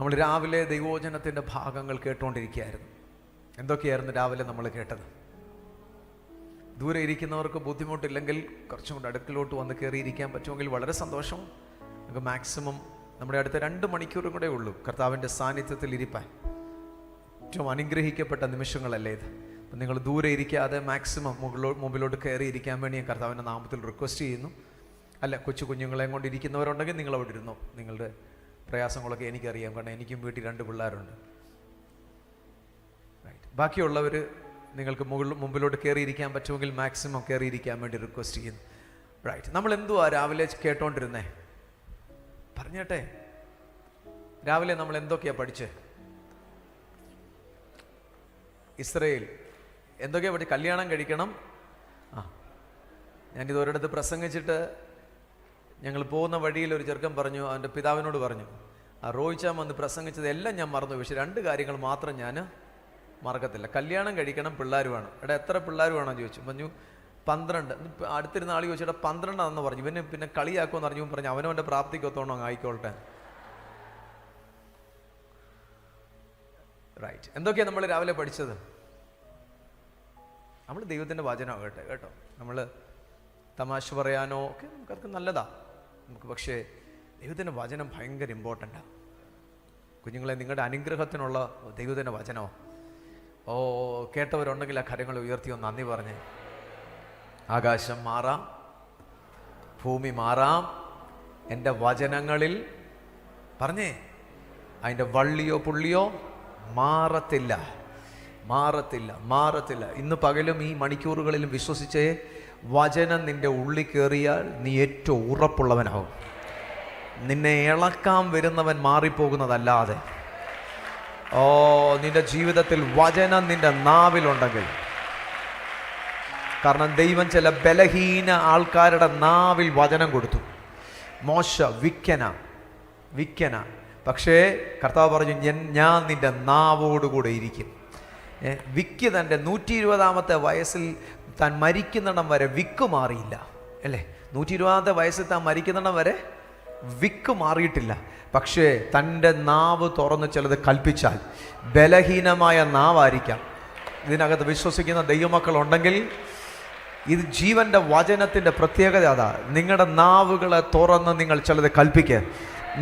നമ്മൾ രാവിലെ ദൈവവചനത്തിൻ്റെ ഭാഗങ്ങൾ കേട്ടുകൊണ്ടിരിക്കുകയായിരുന്നു. എന്തൊക്കെയായിരുന്നു രാവിലെ നമ്മൾ കേട്ടത്? ദൂരെ ഇരിക്കുന്നവർക്ക് ബുദ്ധിമുട്ടില്ലെങ്കിൽ കുറച്ചും കൂടെ അടുക്കിലോട്ട് വന്ന് കയറിയിരിക്കാൻ പറ്റുമെങ്കിൽ വളരെ സന്തോഷം. നമുക്ക് മാക്സിമം നമ്മുടെ അടുത്ത 2 മണിക്കൂറും കൂടെ ഉള്ളൂ കർത്താവിൻ്റെ സാന്നിധ്യത്തിൽ ഇരിപ്പാൻ. ഏറ്റവും അനുഗ്രഹിക്കപ്പെട്ട നിമിഷങ്ങളല്ലേ ഇത്? അപ്പം നിങ്ങൾ ദൂരെ ഇരിക്കാതെ മാക്സിമം മുമ്പിലോട്ട് കയറിയിരിക്കാൻ വേണ്ടി ഞാൻ കർത്താവിൻ്റെ നാമത്തിൽ റിക്വസ്റ്റ് ചെയ്യുന്നു. അല്ല, കൊച്ചു കുഞ്ഞുങ്ങളെയും കൊണ്ടിരിക്കുന്നവരുണ്ടെങ്കിൽ നിങ്ങൾ അവിടെ ഇരുന്നോ. നിങ്ങളുടെ പ്രയാസങ്ങളൊക്കെ എനിക്കറിയാം, കാരണം എനിക്കും വീട്ടിൽ 2 പിള്ളേരുണ്ട്. റൈറ്റ്. ബാക്കിയുള്ളവർ നിങ്ങൾക്ക് മുമ്പിലോട്ട് കയറിയിരിക്കാൻ പറ്റുമെങ്കിൽ മാക്സിമം കയറിയിരിക്കാൻ വേണ്ടി റിക്വസ്റ്റ് ചെയ്യുന്നു. റൈറ്റ്. നമ്മൾ എന്തുവാ രാവിലെ കേട്ടോണ്ടിരുന്നേ? പറഞ്ഞേട്ടെ, രാവിലെ നമ്മൾ എന്തൊക്കെയാ പഠിച്ചേ? ഇസ്രയേൽ എന്തൊക്കെയാ പഠിച്ച്? കല്യാണം കഴിക്കണം. ഞാനിത് ഒരിടത്ത് പ്രസംഗിച്ചിട്ട് ഞങ്ങൾ പോകുന്ന വഴിയിൽ ഒരു ചെറുക്കൻ പറഞ്ഞു, അവൻ്റെ പിതാവിനോട് പറഞ്ഞു, റോയിച്ചാൻ വന്ന് പ്രസംഗിച്ചത് എല്ലാം ഞാൻ മറന്നു, പക്ഷെ 2 കാര്യങ്ങൾ മാത്രം ഞാൻ മറക്കത്തില്ല. കല്യാണം കഴിക്കണം, പിള്ളേർ വേണം. എടാ എത്ര പിള്ളേർ വേണമെന്ന് ചോദിച്ചു. പറഞ്ഞു 12. അടുത്തിരുന്ന ആൾ ചോദിച്ചു, 12 പറഞ്ഞു. ഇവന് പിന്നെ കളിയാക്കുമെന്ന് പറഞ്ഞു അവനവൻ്റെ പ്രാപ്തിക്കൊത്തോണം അങ്ങ് ആയിക്കോട്ടെ. റൈറ്റ്. എന്തൊക്കെയാണ് നമ്മൾ രാവിലെ പഠിച്ചത്? നമ്മൾ ദൈവത്തിൻ്റെ വചനമാകട്ടെ കേട്ടോ. നമ്മൾ തമാശ പറയാനോ ഒക്കെ നമുക്കതൊക്കെ നല്ലതാ നമുക്ക്, പക്ഷേ ദൈവത്തിൻ്റെ വചനം ഭയങ്കര ഇമ്പോർട്ടൻ്റാണ്. കുഞ്ഞുങ്ങളെ, നിങ്ങളുടെ അനുഗ്രഹത്തിനുള്ള ദൈവത്തിൻ്റെ വചനമോ? കേട്ടവരുണ്ടെങ്കിൽ ആ കരങ്ങൾ ഉയർത്തി ഒന്ന് നന്ദി പറഞ്ഞേ. ആകാശം മാറാം, ഭൂമി മാറാം, എൻ്റെ വചനങ്ങളിൽ പറഞ്ഞേ അതിൻ്റെ വള്ളിയോ പുള്ളിയോ മാറത്തില്ല, മാറത്തില്ല, മാറത്തില്ല. ഇന്ന് പകലും ഈ മണിക്കൂറുകളിലും വിശ്വസിച്ചേ, വചനം നിൻ്റെ ഉള്ളിൽ കയറിയാൽ നീ ഏറ്റവും ഉറപ്പുള്ളവനാവും. നിന്നെ ഇളക്കാൻ വരുന്നവൻ മാറിപ്പോകുന്നതല്ലാതെ. നിന്റെ ജീവിതത്തിൽ വചനം നിന്റെ നാവിലുണ്ടെങ്കിൽ, കാരണം ദൈവം ചില ബലഹീന ആൾക്കാരുടെ നാവിൽ വചനം കൊടുത്തു. മോശ വിക്കന, പക്ഷേ കർത്താവ് പറഞ്ഞു, ഞാൻ നിന്റെ നാവോടുകൂടെ ഇരിക്കും. വിക്ക് തൻ്റെ 120-ാമത്തെ വയസ്സിൽ താൻ മരിക്കുന്നിടം വരെ വിക്ക് മാറിയില്ല അല്ലേ? 120-ാമത്തെ വയസ്സിൽ താൻ മരിക്കുന്നിടം വരെ വിക്ക് മാറിയിട്ടില്ല. പക്ഷേ തൻ്റെ നാവ് തുറന്ന് ചിലത് കൽപ്പിച്ചാൽ, ബലഹീനമായ നാവായിരിക്കാം. ഇതിനകത്ത് വിശ്വസിക്കുന്ന ദൈവമക്കളുണ്ടെങ്കിൽ ഇത് ജീവൻ്റെ വചനത്തിൻ്റെ പ്രത്യേകത അതാ. നിങ്ങളുടെ നാവുകളെ തുറന്ന് നിങ്ങൾ ചിലത് കൽപ്പിക്കുക.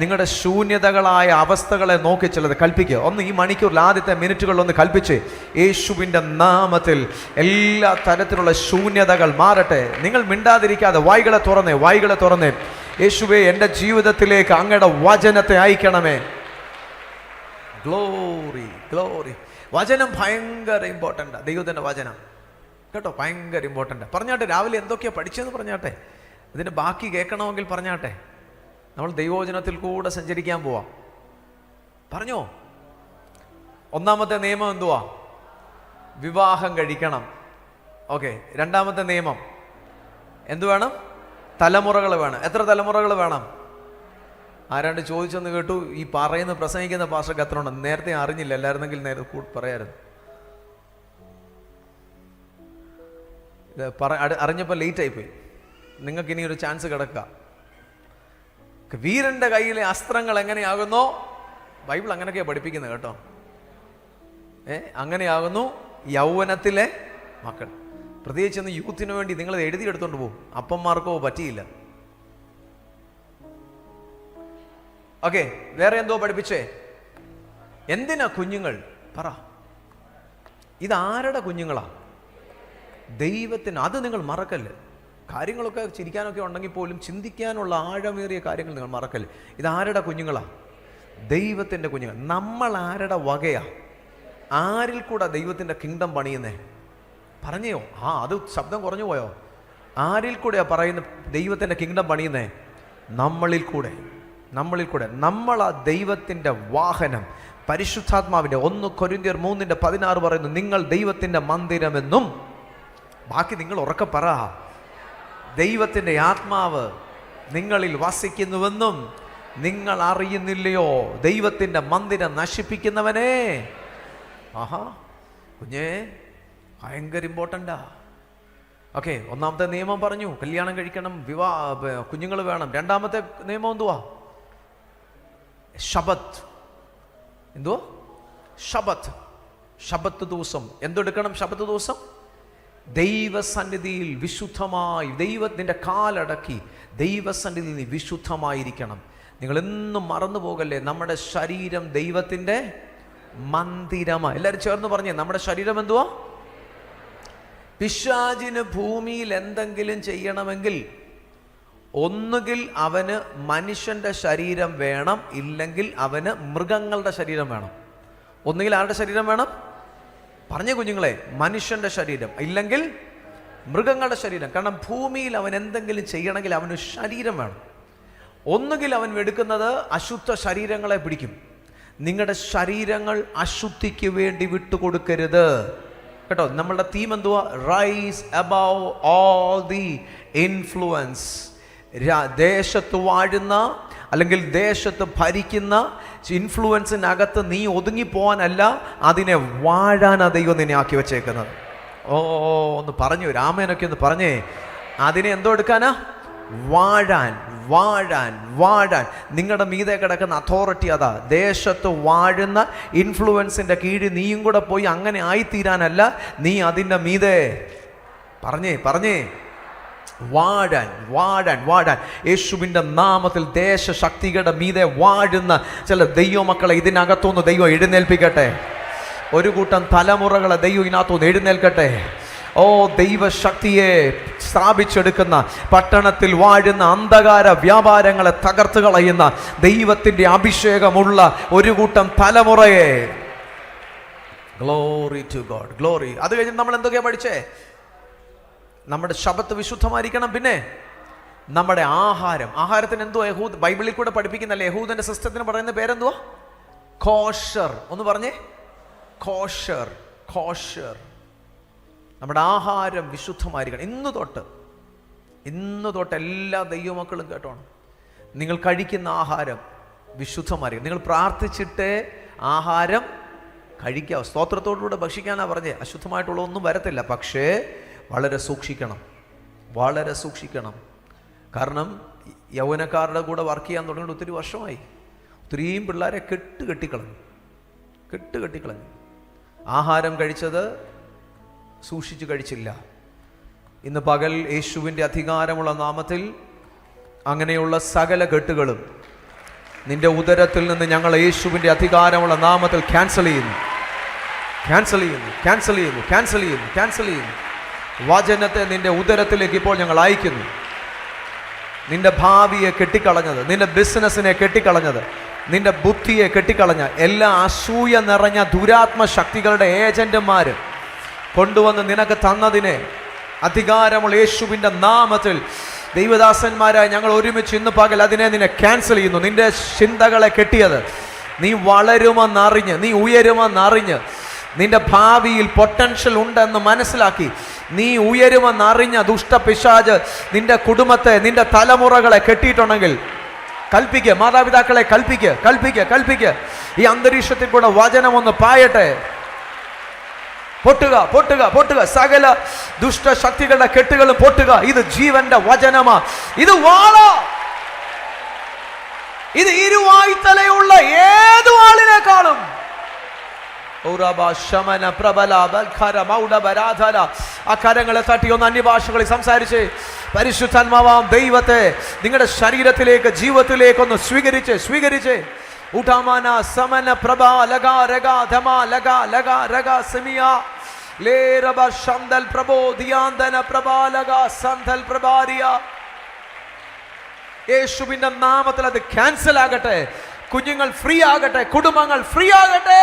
നിങ്ങളുടെ ശൂന്യതകളായ അവസ്ഥകളെ നോക്കി ചിലത് കൽപ്പിക്കുക. ഒന്ന് ഈ മണിക്കൂറിൽ ആദ്യത്തെ മിനിറ്റുകളിലൊന്ന് കൽപ്പിച്ച്, യേശുവിൻ്റെ നാമത്തിൽ എല്ലാ തരത്തിലുള്ള ശൂന്യതകൾ മാറട്ടെ. നിങ്ങൾ മിണ്ടാതിരിക്കാതെ വായ്കളെ തുറന്നേ, യേശുവേ എൻ്റെ ജീവിതത്തിലേക്ക് അങ്ങയുടെ വചനത്തെ അയക്കണമേ. Glory glory. വചനം ഭയങ്കര ഇമ്പോർട്ടൻ്റാണ്. ദൈവത്തിൻ്റെ വചനം കേട്ടോ, ഭയങ്കര ഇമ്പോർട്ടൻ്റ്. പറഞ്ഞാട്ടെ, രാവിലെ എന്തൊക്കെയാണ് പഠിച്ചതെന്ന് പറഞ്ഞാട്ടെ. ഇതിൻ്റെ ബാക്കി കേൾക്കണമെങ്കിൽ പറഞ്ഞാട്ടെ. നമ്മൾ ദൈവവചനത്തിൽ കൂടെ സഞ്ചരിക്കാൻ പോവാം. പറഞ്ഞോ. 1-ാമത്തെ നിയമം എന്തുവാ? വിവാഹം കഴിക്കണം. ഓക്കെ. 2-ാമത്തെ നിയമം എന്തു വേണം? തലമുറകൾ വേണം. എത്ര തലമുറകൾ വേണം? ആരാണ്ട് ചോദിച്ചെന്ന് കേട്ടു. ഈ പ്രസംഗിക്കുന്ന പാസ്റ്റർക്ക് എത്ര ഉണ്ട്? നേരത്തെ അറിഞ്ഞില്ല. എല്ലായിരുന്നെങ്കിൽ നേരത്തെ പറയായിരുന്നു. അറിഞ്ഞപ്പോൾ ലേറ്റായിപ്പോയി. നിങ്ങൾക്ക് ഇനി ഒരു ചാൻസ് കിടക്കുക. വീരന്റെ കയ്യിലെ അസ്ത്രങ്ങൾ എങ്ങനെയാകുന്നോ, ബൈബിൾ അങ്ങനെയൊക്കെയാണ് പഠിപ്പിക്കുന്നത് കേട്ടോ. അങ്ങനെയാകുന്നു യൗവനത്തിലെ മക്കൾ. പ്രത്യേകിച്ച് യൂത്തിന് വേണ്ടി നിങ്ങൾ എഴുതിയെടുത്തോണ്ട് പോകും. അപ്പന്മാർക്കോ പറ്റിയില്ല. ഓക്കെ. വേറെ എന്തോ പഠിപ്പിച്ചേ? എന്തിനാ കുഞ്ഞുങ്ങൾ? പറ. ഇതാരുടെ കുഞ്ഞുങ്ങളാ? ദൈവത്തിന്. അത് നിങ്ങൾ മറക്കല്ലേ. കാര്യങ്ങളൊക്കെ ചിരിക്കാനൊക്കെ ഉണ്ടെങ്കിൽ പോലും ചിന്തിക്കാനുള്ള ആഴമേറിയ കാര്യങ്ങൾ നിങ്ങൾ മറക്കല്ലേ. ഇതാരുടെ കുഞ്ഞുങ്ങളാ? ദൈവത്തിൻ്റെ കുഞ്ഞുങ്ങൾ. നമ്മൾ ആരുടെ വകയാ? ആരിൽ കൂടെ ദൈവത്തിൻ്റെ കിങ്ഡം പണിയുന്നേ? പറഞ്ഞോ. അത് ശബ്ദം കുറഞ്ഞു പോയോ? ആരിൽ കൂടെയാ പറയുന്ന ദൈവത്തിൻ്റെ കിങ്ഡം പണിയുന്നേ? നമ്മളിൽ കൂടെ. നമ്മളാ ദൈവത്തിൻ്റെ വാഹനം. പരിശുദ്ധാത്മാവിൻ്റെ 1 കൊരിന്ത്യർ 3:16 പറയുന്നു, നിങ്ങൾ ദൈവത്തിൻ്റെ മന്ദിരമെന്നും. ബാക്കി നിങ്ങൾ ഉറക്കെ പറ. ദൈവത്തിൻ്റെ ആത്മാവ് നിങ്ങളിൽ വസിക്കുന്നുവെന്നും നിങ്ങൾ അറിയുന്നില്ലയോ? ദൈവത്തിൻ്റെ മന്ദിരം നശിപ്പിക്കുന്നവനെ. കുഞ്ഞേ, ഭയങ്കര ഇമ്പോർട്ടൻ്റാ. ഓക്കെ. 1-ാമത്തെ നിയമം പറഞ്ഞു, കല്യാണം കഴിക്കണം, കുഞ്ഞുങ്ങൾ വേണം. 2-ാമത്തെ നിയമം എന്തുവാ? ശബത്ത്. എന്തോ? ശബത്ത്. ശബത്ത് ദിവസം എന്തെടുക്കണം? ശബത്ത് ദിവസം ദൈവസന്നിധിയിൽ വിശുദ്ധമായി, ദൈവത്തിൻ്റെ കാലടക്കി ദൈവസന്നിധിയിൽ നീ വിശുദ്ധമായിരിക്കണം. നിങ്ങൾ എന്നും മറന്നു പോകല്ലേ, നമ്മുടെ ശരീരം ദൈവത്തിൻ്റെ മന്ദിരമാണ്. എല്ലാവരും ചേർന്ന് പറഞ്ഞേ, നമ്മുടെ ശരീരം എന്തുവാ? പിശാചിന് ഭൂമിയിൽ എന്തെങ്കിലും ചെയ്യണമെങ്കിൽ ഒന്നുകിൽ അവന് മനുഷ്യൻ്റെ ശരീരം വേണം, ഇല്ലെങ്കിൽ അവന് മൃഗങ്ങളുടെ ശരീരം വേണം. ഒന്നുകിൽ ആരുടെ ശരീരം വേണം? പറഞ്ഞ കുഞ്ഞുങ്ങളെ, മനുഷ്യൻ്റെ ശരീരം, ഇല്ലെങ്കിൽ മൃഗങ്ങളുടെ ശരീരം. കാരണം ഭൂമിയിൽ അവൻ എന്തെങ്കിലും ചെയ്യണമെങ്കിൽ അവന് ശരീരം വേണം. ഒന്നുകിൽ അവൻ എടുക്കുന്നത് അശുദ്ധ ശരീരങ്ങളെ പിടിക്കും. നിങ്ങളുടെ ശരീരങ്ങൾ അശുദ്ധിക്ക് വേണ്ടി വിട്ടുകൊടുക്കരുത് കേട്ടോ. നമ്മളുടെ തീം എന്തുവാ? Rise above all the influence. ദേശത്ത് വാഴുന്ന അല്ലെങ്കിൽ ദേശത്ത് ഭരിക്കുന്ന ഇൻഫ്ലുവൻസിനകത്ത് നീ ഒതുങ്ങിപ്പോവാനല്ല, അതിനെ വാഴാനാ ദൈവം നിന്നെ ആക്കി വെച്ചേക്കുന്നത്. ഒന്ന് പറഞ്ഞു, രാമേനൊക്കെ ഒന്ന് പറഞ്ഞേ. അതിനെ എന്തോ എടുക്കാനാ? വാഴാൻ, വാഴാൻ, വാഴാൻ. നിങ്ങളുടെ മീതെ കിടക്കുന്ന അതോറിറ്റി അതാ. ദേശത്ത് വാഴുന്ന ഇൻഫ്ലുവൻസിൻ്റെ കീഴിൽ നീയും കൂടെ പോയി അങ്ങനെ ആയിത്തീരാനല്ല, നീ അതിൻ്റെ മീതെ പറഞ്ഞേ പറഞ്ഞേ വാഴാൻ, വാഴാൻ, വാഴാൻ. യേശുവിൻ്റെ നാമത്തിൽ ദേശശക്തികളുടെ മീതെ വാഴുന്ന ചില ദൈവമക്കളെ ഇതിനകത്തുനിന്ന് ദൈവം എഴുന്നേൽപ്പിക്കട്ടെ. ഒരു കൂട്ടം തലമുറകളെ ദൈവം ഇതിനകത്തുനിന്ന് എഴുന്നേൽക്കട്ടെ. ദൈവശക്തിയെ സ്ഥാപിച്ചെടുക്കുന്ന, പട്ടണത്തിൽ വാഴുന്ന അന്ധകാര വ്യാപാരങ്ങളെ തകർത്ത് കളയുന്ന ദൈവത്തിൻ്റെ അഭിഷേകമുള്ള ഒരു കൂട്ടം തലമുറയെ. Glory to God, glory. അത് കഴിഞ്ഞ് നമ്മൾ എന്തൊക്കെയാ പഠിച്ചേ? നമ്മുടെ ശബത്ത് വിശുദ്ധമായിരിക്കണം. പിന്നെ നമ്മുടെ ആഹാരത്തിന് എന്തുവാ? യഹൂദ് ബൈബിളിൽ കൂടെ പഠിപ്പിക്കുന്നല്ലേ, യഹൂദന്റെ സിസ്റ്റത്തിന് പറയുന്ന പേരെന്തുവാ? കോഷർ. ഒന്ന് പറഞ്ഞേ, കോഷർ, കോഷർ. നമ്മുടെ ആഹാരം വിശുദ്ധമായിരിക്കണം. ഇന്ന് തൊട്ട് എല്ലാ ദൈവമക്കളും കേട്ടോണം, നിങ്ങൾ കഴിക്കുന്ന ആഹാരം വിശുദ്ധമായിരിക്കണം. നിങ്ങൾ പ്രാർത്ഥിച്ചിട്ട് ആഹാരം കഴിക്കുക, സ്തോത്രത്തോടുകൂടെ ഭക്ഷിക്കാനാ പറഞ്ഞേ. അശുദ്ധമായിട്ടുള്ള ഒന്നും വരത്തില്ല. പക്ഷേ വളരെ സൂക്ഷിക്കണം, വളരെ സൂക്ഷിക്കണം. കാരണം യൗവനക്കാരുടെ കൂടെ വർക്ക് ചെയ്യാൻ തുടങ്ങിയിട്ട് ഒത്തിരി വർഷമായി. ഒത്തിരിയും പിള്ളേരെ കെട്ടുകെട്ടിക്കളഞ്ഞു. ആഹാരം കഴിച്ചത് സൂക്ഷിച്ച് കഴിച്ചില്ല. ഇന്ന് പകൽ യേശുവിൻ്റെ അധികാരമുള്ള നാമത്തിൽ അങ്ങനെയുള്ള സകല കെട്ടുകളും നിന്റെ ഉദരത്തിൽ നിന്ന് ഞങ്ങൾ യേശുവിൻ്റെ അധികാരമുള്ള നാമത്തിൽ ക്യാൻസൽ ചെയ്യുന്നു. വചനത്തെ നിന്റെ ഉദരത്തിലേക്ക് ഇപ്പോൾ ഞങ്ങൾ അയക്കുന്നു. നിന്റെ ഭാവിയെ കെട്ടിക്കളഞ്ഞത്, നിന്റെ ബിസിനസ്സിനെ കെട്ടിക്കളഞ്ഞത്, നിന്റെ ബുദ്ധിയെ കെട്ടിക്കളഞ്ഞ എല്ലാ അസൂയ നിറഞ്ഞ ദുരാത്മ ശക്തികളുടെ ഏജന്റുമാര് കൊണ്ടുവന്ന് നിനക്ക് തന്നതിനെ അധികാരമുള്ള യേശുവിൻ്റെ നാമത്തിൽ ദൈവദാസന്മാരായി ഞങ്ങൾ ഒരുമിച്ച് ഇന്ന് പകൽ അതിനെ നിന്നെ ക്യാൻസൽ ചെയ്യുന്നു. നിന്റെ ചിന്തകളെ കെട്ടിയത്, നീ വളരുമെന്നറിഞ്ഞ്, നീ ഉയരുമെന്നറിഞ്ഞ്, നിന്റെ ഭാവിയിൽ പൊട്ടൻഷ്യൽ ഉണ്ടെന്ന് മനസ്സിലാക്കി നീ ഉയരുമെന്നറിഞ്ഞ ദുഷ്ടപിശാച് നിന്റെ കുടുംബത്തെ, നിന്റെ തലമുറകളെ കെട്ടിയിട്ടുണ്ടെങ്കിൽ കൽപ്പിക്കുക, മാതാപിതാക്കളെ കൽപ്പിക്കുക. ഈ അന്തരീക്ഷത്തിൽ കൂടെ വചനം ഒന്ന് പായട്ടെ. പൊട്ടുക. സകല ദുഷ്ടശക്തികളുടെ കെട്ടുകളും പൊട്ടുക. ഇത് ജീവന്റെ വചനമാ. ഇത് വാള. ഇത് ഇരുവായ്ത്തലയുള്ള ഏതു ആളിനേക്കാളും കരങ്ങളെ തട്ടി ഒന്ന് അന്യഭാഷകളിൽ സംസാരിച്ച് പരിശുദ്ധാത്മാവാം ദൈവത്തെ നിങ്ങളുടെ ശരീരത്തിലേക്ക്, ജീവിതത്തിലേക്ക് ഒന്ന് സ്വീകരിച്ച് ഉഠാമാന സമന പ്രഭ ലഗ രഗ ധമ ലഗ ലഗ രഗ സെമിയ ലേ രബ ശന്തൽ പ്രഭോ ദിയാന്തന പ്രഭ ലഗ സന്തൽ പ്രഭാരിയ. യേശുവിന്റെ നാമത്തിൽ അത് ക്യാൻസൽ ആകട്ടെ. കുഞ്ഞുങ്ങൾ ഫ്രീ ആകട്ടെ, കുടുംബങ്ങൾ ഫ്രീ ആകട്ടെ.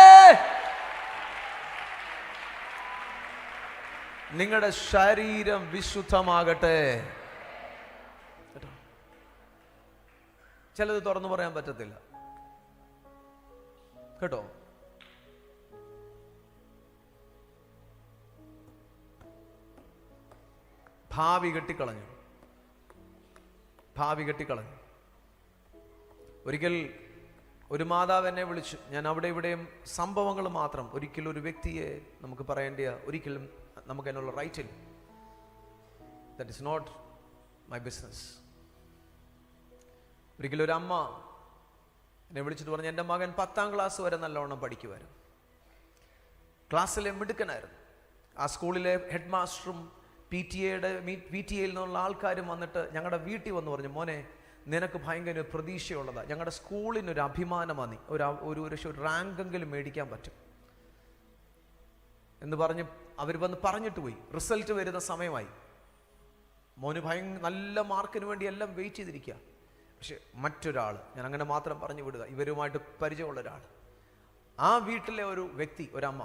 നിങ്ങളുടെ ശരീരം വിശുദ്ധമാകട്ടെ. ചിലത് തുറന്നു പറയാൻ പറ്റത്തില്ല കേട്ടോ. ഭാവി കെട്ടിക്കളഞ്ഞു. ഒരിക്കൽ ഒരു മാതാവ് എന്നെ വിളിച്ചു. ഞാൻ അവിടെ ഇവിടെയും സംഭവങ്ങൾ മാത്രം, ഒരിക്കലും ഒരു വ്യക്തിയെ നമുക്ക് പറയേണ്ട, ഒരിക്കലും നമുക്ക് അതിനുള്ള റൈറ്റ് ഇല്ല. That is not my business. ഒരിക്കലും ഒരു അമ്മ എന്നെ വിളിച്ചിട്ട് പറഞ്ഞു, എൻ്റെ മകൻ 10ാം ക്ലാസ് വരെ നല്ലവണ്ണം പഠിക്കുമായിരുന്നു, ക്ലാസ്സിലെ മിടുക്കനായിരുന്നു. ആ സ്കൂളിലെ ഹെഡ് മാസ്റ്ററും പി ടി എയിൽ നിന്നുള്ള ആൾക്കാരും വന്നിട്ട് ഞങ്ങളുടെ വീട്ടിൽ വന്ന് പറഞ്ഞു, മോനെ നിനക്ക് ഭയങ്കര പ്രതീക്ഷയുള്ളതാണ്, ഞങ്ങളുടെ സ്കൂളിനൊരു അഭിമാനമാണ്, നീ ഒരു റാങ്കെങ്കിലും മേടിക്കാൻ പറ്റും എന്ന് പറഞ്ഞ് അവർ വന്ന് പറഞ്ഞിട്ട് പോയി. റിസൾട്ട് വരുന്ന സമയമായി. മോന് നല്ല മാർക്കിന് വേണ്ടി എല്ലാം വെയിറ്റ് ചെയ്തിരിക്കുക. പക്ഷെ മറ്റൊരാൾ, ഞാൻ അങ്ങനെ മാത്രം പറഞ്ഞു വിടുക, ഇവരുമായിട്ട് പരിചയമുള്ള ഒരാൾ, ആ വീട്ടിലെ ഒരു വ്യക്തി, ഒരമ്മ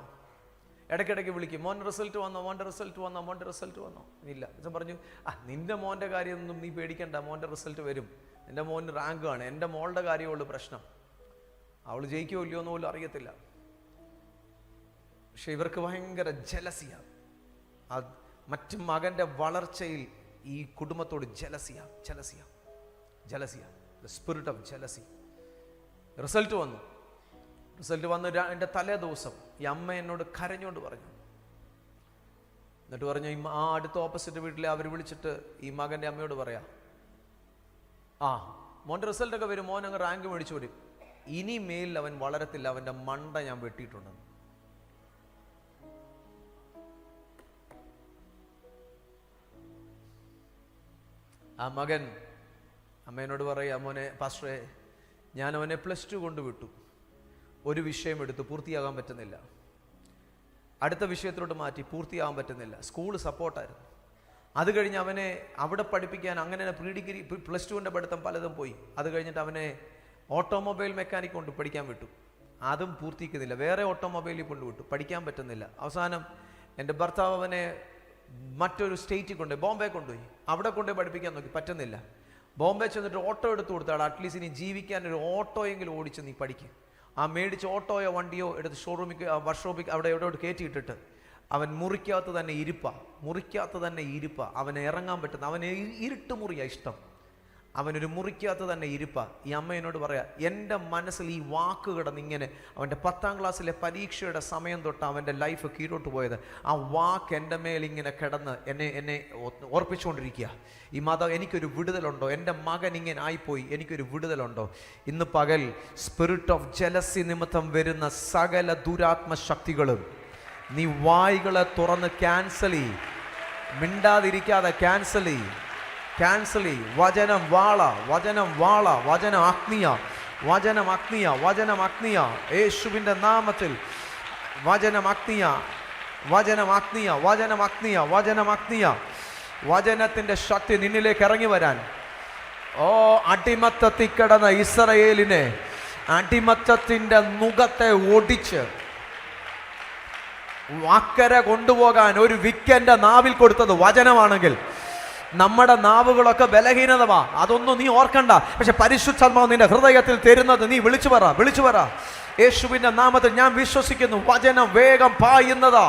ഇടയ്ക്കിടയ്ക്ക് വിളിക്കും, മോൻ്റെ റിസൾട്ട് വന്നോ, മോൻ്റെ റിസൾട്ട് വന്നോ, മോൻ്റെ റിസൾട്ട് വന്നോ. ഇല്ല. ഞാൻ പറഞ്ഞു, നിന്റെ മോൻ്റെ കാര്യമൊന്നും നീ പേടിക്കണ്ട, മോൻ്റെ റിസൾട്ട് വരും, എൻ്റെ മോന് റാങ്ക് ആണ്, എൻ്റെ മോളുടെ കാര്യമുള്ളൂ പ്രശ്നം, അവൾ ജയിക്കുമോ ഇല്ലയോ എന്ന് പോലും അറിയത്തില്ല. പക്ഷെ ഇവർക്ക് ഭയങ്കര ജലസിയാണ്. മറ്റു മകൻ്റെ വളർച്ചയിൽ ഈ കുടുംബത്തോട് ജലസിയ സ്പിരിറ്റ് ഓഫ് ജലസി. റിസൾട്ട് വന്നു എൻ്റെ തലേ ദിവസം ഈ അമ്മ എന്നോട് കരഞ്ഞുകൊണ്ട് പറഞ്ഞു, എന്നിട്ട് പറഞ്ഞു, ആ അടുത്ത ഓപ്പോസിറ്റ് വീട്ടിലെ അവർ വിളിച്ചിട്ട് ഈ മകൻ്റെ അമ്മയോട് പറയാ, മോൻ്റെ റിസൾട്ടൊക്കെ വരും, മോൻ അങ്ങ് റാങ്ക് മേടിച്ചു വരും, ഇനി മേലിൽ അവൻ വളരത്തില്ല, അവൻ്റെ മണ്ട ഞാൻ വെട്ടിയിട്ടുണ്ടെന്ന്. ആ മകൻ അമ്മേനോട് പറയാ, മോനെ പാസ്റ്ററെ, ഞാൻ അവനെ +2 കൊണ്ടുവിട്ടു, ഒരു വിഷയം എടുത്തു, പൂർത്തിയാകാൻ പറ്റുന്നില്ല, അടുത്ത വിഷയത്തിലോട്ട് മാറ്റി, പൂർത്തിയാകാൻ പറ്റുന്നില്ല, സ്കൂൾ സപ്പോർട്ടായിരുന്നു. അത് കഴിഞ്ഞ് അവനെ അവിടെ പഠിപ്പിക്കാൻ അങ്ങനെ പ്രീ ഡിഗ്രി +2ൻ്റെ പഠിത്തം പലതും പോയി. അത് കഴിഞ്ഞിട്ട് അവനെ ഓട്ടോമൊബൈൽ മെക്കാനിക് കൊണ്ട് പഠിക്കാൻ വിട്ടു, അതും പൂർത്തിക്കുന്നില്ല, വേറെ ഓട്ടോമൊബൈലിൽ കൊണ്ടുവിട്ടു, പഠിക്കാൻ പറ്റുന്നില്ല. അവസാനം എൻ്റെ ഭർത്താവ് അവനെ മറ്റൊരു സ്റ്റേറ്റിൽ കൊണ്ടുപോയി, ബോംബെ കൊണ്ടുപോയി, അവിടെ കൊണ്ടുപോയി പഠിപ്പിക്കാൻ നോക്കി, പറ്റുന്നില്ല. ബോംബെ ചെന്നിട്ട് ഓട്ടോ എടുത്ത് കൊടുത്താൽ അറ്റ്ലീസ്റ്റ് ഇനി ജീവിക്കാൻ ഒരു ഓട്ടോയെങ്കിലും ഓടിച്ച് നീ പഠിക്കും. ആ മേടിച്ച് ഓട്ടോയോ വണ്ടിയോ എടുത്ത് ഷോറൂമിൽ വർക്ക്ഷോപ്പിൽ അവിടെ എവിടെയോട്ട് കയറ്റിയിട്ടിട്ട് അവൻ മുറിക്കകത്ത് തന്നെ ഇരിപ്പ, അവന് ഇറങ്ങാൻ പറ്റുന്ന, അവന് ഇരുട്ട് മുറിയാ ഇഷ്ടം, അവനൊരു മുറിക്കകത്ത് തന്നെ ഇരിപ്പ. ഈ അമ്മ എന്നോട് പറയാ, എൻ്റെ മനസ്സിൽ ഈ വാക്ക് കിടന്ന് ഇങ്ങനെ, അവൻ്റെ 10ാം ക്ലാസ്സിലെ പരീക്ഷയുടെ സമയം തൊട്ട് അവൻ്റെ ലൈഫ് കീഴോട്ട് പോയത്, ആ വാക്ക് എൻ്റെ മേൽ ഇങ്ങനെ കിടന്ന് എന്നെ ഓർപ്പിച്ചുകൊണ്ടിരിക്കുക. ഈ മാതാവ്, എനിക്കൊരു വിടുതലുണ്ടോ, എൻ്റെ മകൻ ഇങ്ങനെ ആയിപ്പോയി, എനിക്കൊരു വിടുതലുണ്ടോ. ഇന്ന് പകൽ സ്പിരിറ്റ് ഓഫ് ജലസി നിമിത്തം വരുന്ന സകല ദുരാത്മ ശക്തികളും നീ വായ്കളെ തുറന്ന് ക്യാൻസൽ ചെയ്യ്, മിണ്ടാതിരിക്കാതെ ക്യാൻസൽ ചെയ്യ്. വചനം വാള, വചനം അഗ്നിയ, യേശുവിൻ്റെ നാമത്തിൽ വചനം അഗ്നിയ. വചനത്തിൻ്റെ ശക്തി നിന്നിലേക്ക് ഇറങ്ങി വരാൻ. അടിമത്തത്തിൽ കിടന്ന ഇസ്രായേലിനെ അടിമത്തത്തിൻ്റെ നുകത്തെ ഒടിച്ച് അക്കരെ കൊണ്ടുപോകാൻ ഒരു വിക്കൻ്റെ നാവിൽ കൊടുത്തത് വചനമാണെങ്കിൽ, നമ്മുടെ നാവുകളൊക്കെ ബലഹീനതമാ, അതൊന്നും നീ ഓർക്കണ്ട. പക്ഷെ പരിശുദ്ധാത്മാവ് നിന്റെ ഹൃദയത്തിൽ തരുന്നത് നീ വിളിച്ചു പറ. യേശുവിന്റെ നാമത്തിൽ ഞാൻ വിശ്വസിക്കുന്നു, വചനം വേഗം പായുന്നതാ.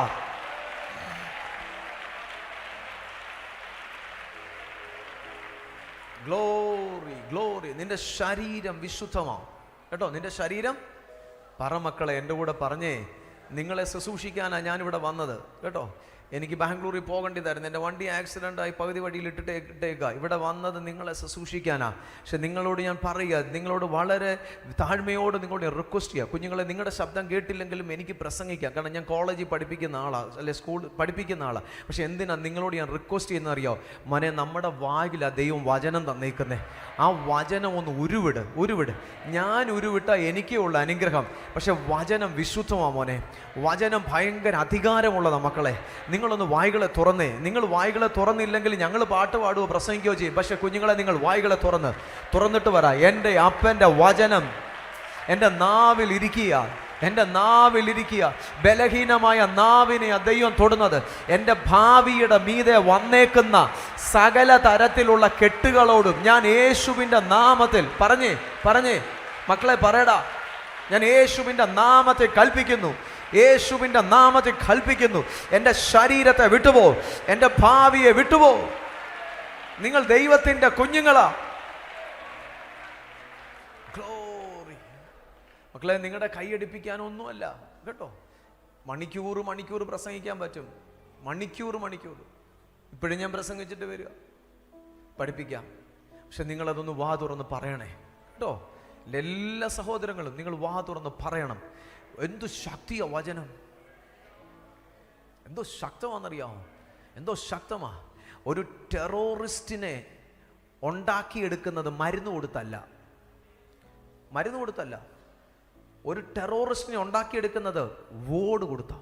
ഗ്ലോറി. നിന്റെ ശരീരം വിശുദ്ധമാണ് കേട്ടോ, നിന്റെ ശരീരം. മക്കളെ എൻ്റെ കൂടെ പറഞ്ഞേ, നിങ്ങളെ ശുശ്രൂഷിക്കാനാണ് ഞാനിവിടെ വന്നത് കേട്ടോ. എനിക്ക് ബാംഗ്ലൂരിൽ പോകേണ്ടതായിരുന്നു, എൻ്റെ വണ്ടി ആക്സിഡൻ്റായി പകുതി വഴിയിൽ ഇട്ടേക്കുക. ഇവിടെ വന്നത് നിങ്ങളെ ശുശ്രൂഷിക്കാനാ. പക്ഷെ നിങ്ങളോട് ഞാൻ പറയുക, നിങ്ങളോട് വളരെ താഴ്മയോട് നിങ്ങളോട് റിക്വസ്റ്റ് ചെയ്യുക, കുഞ്ഞുങ്ങളെ, നിങ്ങളുടെ ശബ്ദം കേട്ടില്ലെങ്കിലും എനിക്ക് പ്രസംഗിക്കാം, കാരണം ഞാൻ കോളേജിൽ പഠിപ്പിക്കുന്ന ആളാണ്, അല്ലെ സ്കൂൾ പഠിപ്പിക്കുന്ന ആളാണ്. പക്ഷെ എന്തിനാ നിങ്ങളോട് ഞാൻ റിക്വസ്റ്റ് ചെയ്യുന്ന അറിയോ? മോനെ, നമ്മുടെ വായിലാ ദൈവം വചനം തന്നേക്കുന്നേ. ആ വചനം ഒന്ന് ഉരുവിട്. ഞാൻ ഉരുവിട്ട എനിക്കേ ഉള്ള അനുഗ്രഹം. പക്ഷെ വചനം വിശുദ്ധമാ മോനെ, വചനം ഭയങ്കര അധികാരമുള്ളതാണ്. മക്കളെ, നിങ്ങളൊന്ന് വായികളെ തുറന്നേ. നിങ്ങൾ വായികളെ തുറന്നില്ലെങ്കിൽ ഞങ്ങൾ പാട്ട് പാടുകയോ പ്രസംഗിക്കുകയോ ചെയ്യും. പക്ഷെ കുഞ്ഞുങ്ങളെ, നിങ്ങൾ വായികളെ തുറന്നിട്ട് വരാ. എൻ്റെ അപ്പൻ്റെ വചനം എൻ്റെ നാവിൽ ഇരിക്കുക. ബലഹീനമായ നാവിനെ ദൈവം തൊടുന്നത്, എൻ്റെ ഭാവിയുടെ മീതെ വന്നേക്കുന്ന സകല തരത്തിലുള്ള കെട്ടുകളോടും ഞാൻ യേശുവിൻ്റെ നാമത്തിൽ പറഞ്ഞേ മക്കളെ പറയടാ, ഞാൻ യേശുവിൻ്റെ നാമത്തിൽ കൽപ്പിക്കുന്നു. എൻ്റെ ശരീരത്തെ വിട്ടുപോ, എൻ്റെ ഭാവിയെ വിട്ടുപോ. നിങ്ങൾ ദൈവത്തിൻ്റെ കുഞ്ഞുങ്ങളാ. മക്കളെ, നിങ്ങളുടെ കൈയടിപ്പിക്കാനൊന്നുമല്ല കേട്ടോ. മണിക്കൂർ പ്രസംഗിക്കാൻ പറ്റും, മണിക്കൂർ. ഇപ്പോഴും ഞാൻ പ്രസംഗിച്ചിട്ട് വരിക, പഠിപ്പിക്കാം. പക്ഷെ നിങ്ങളതൊന്ന് വാ തുറന്ന് പറയണേ കേട്ടോ. എല്ലാ സഹോദരങ്ങളും നിങ്ങൾ വാ തുറന്ന് പറയണം, എന്തു ശക്തിയാ വചനം, എന്തോ ശക്തമാണെന്നറിയാമോ? എന്തോ ശക്തമാ. ഒരു ടെററിസ്റ്റിനെ ഉണ്ടാക്കിയെടുക്കുന്നത് മരുന്ന് കൊടുത്തല്ല. മരുന്ന് കൊടുത്തല്ല. ഒരു ടെററിസ്റ്റിനെ ഉണ്ടാക്കിയെടുക്കുന്നത് വോർഡ് കൊടുത്ത,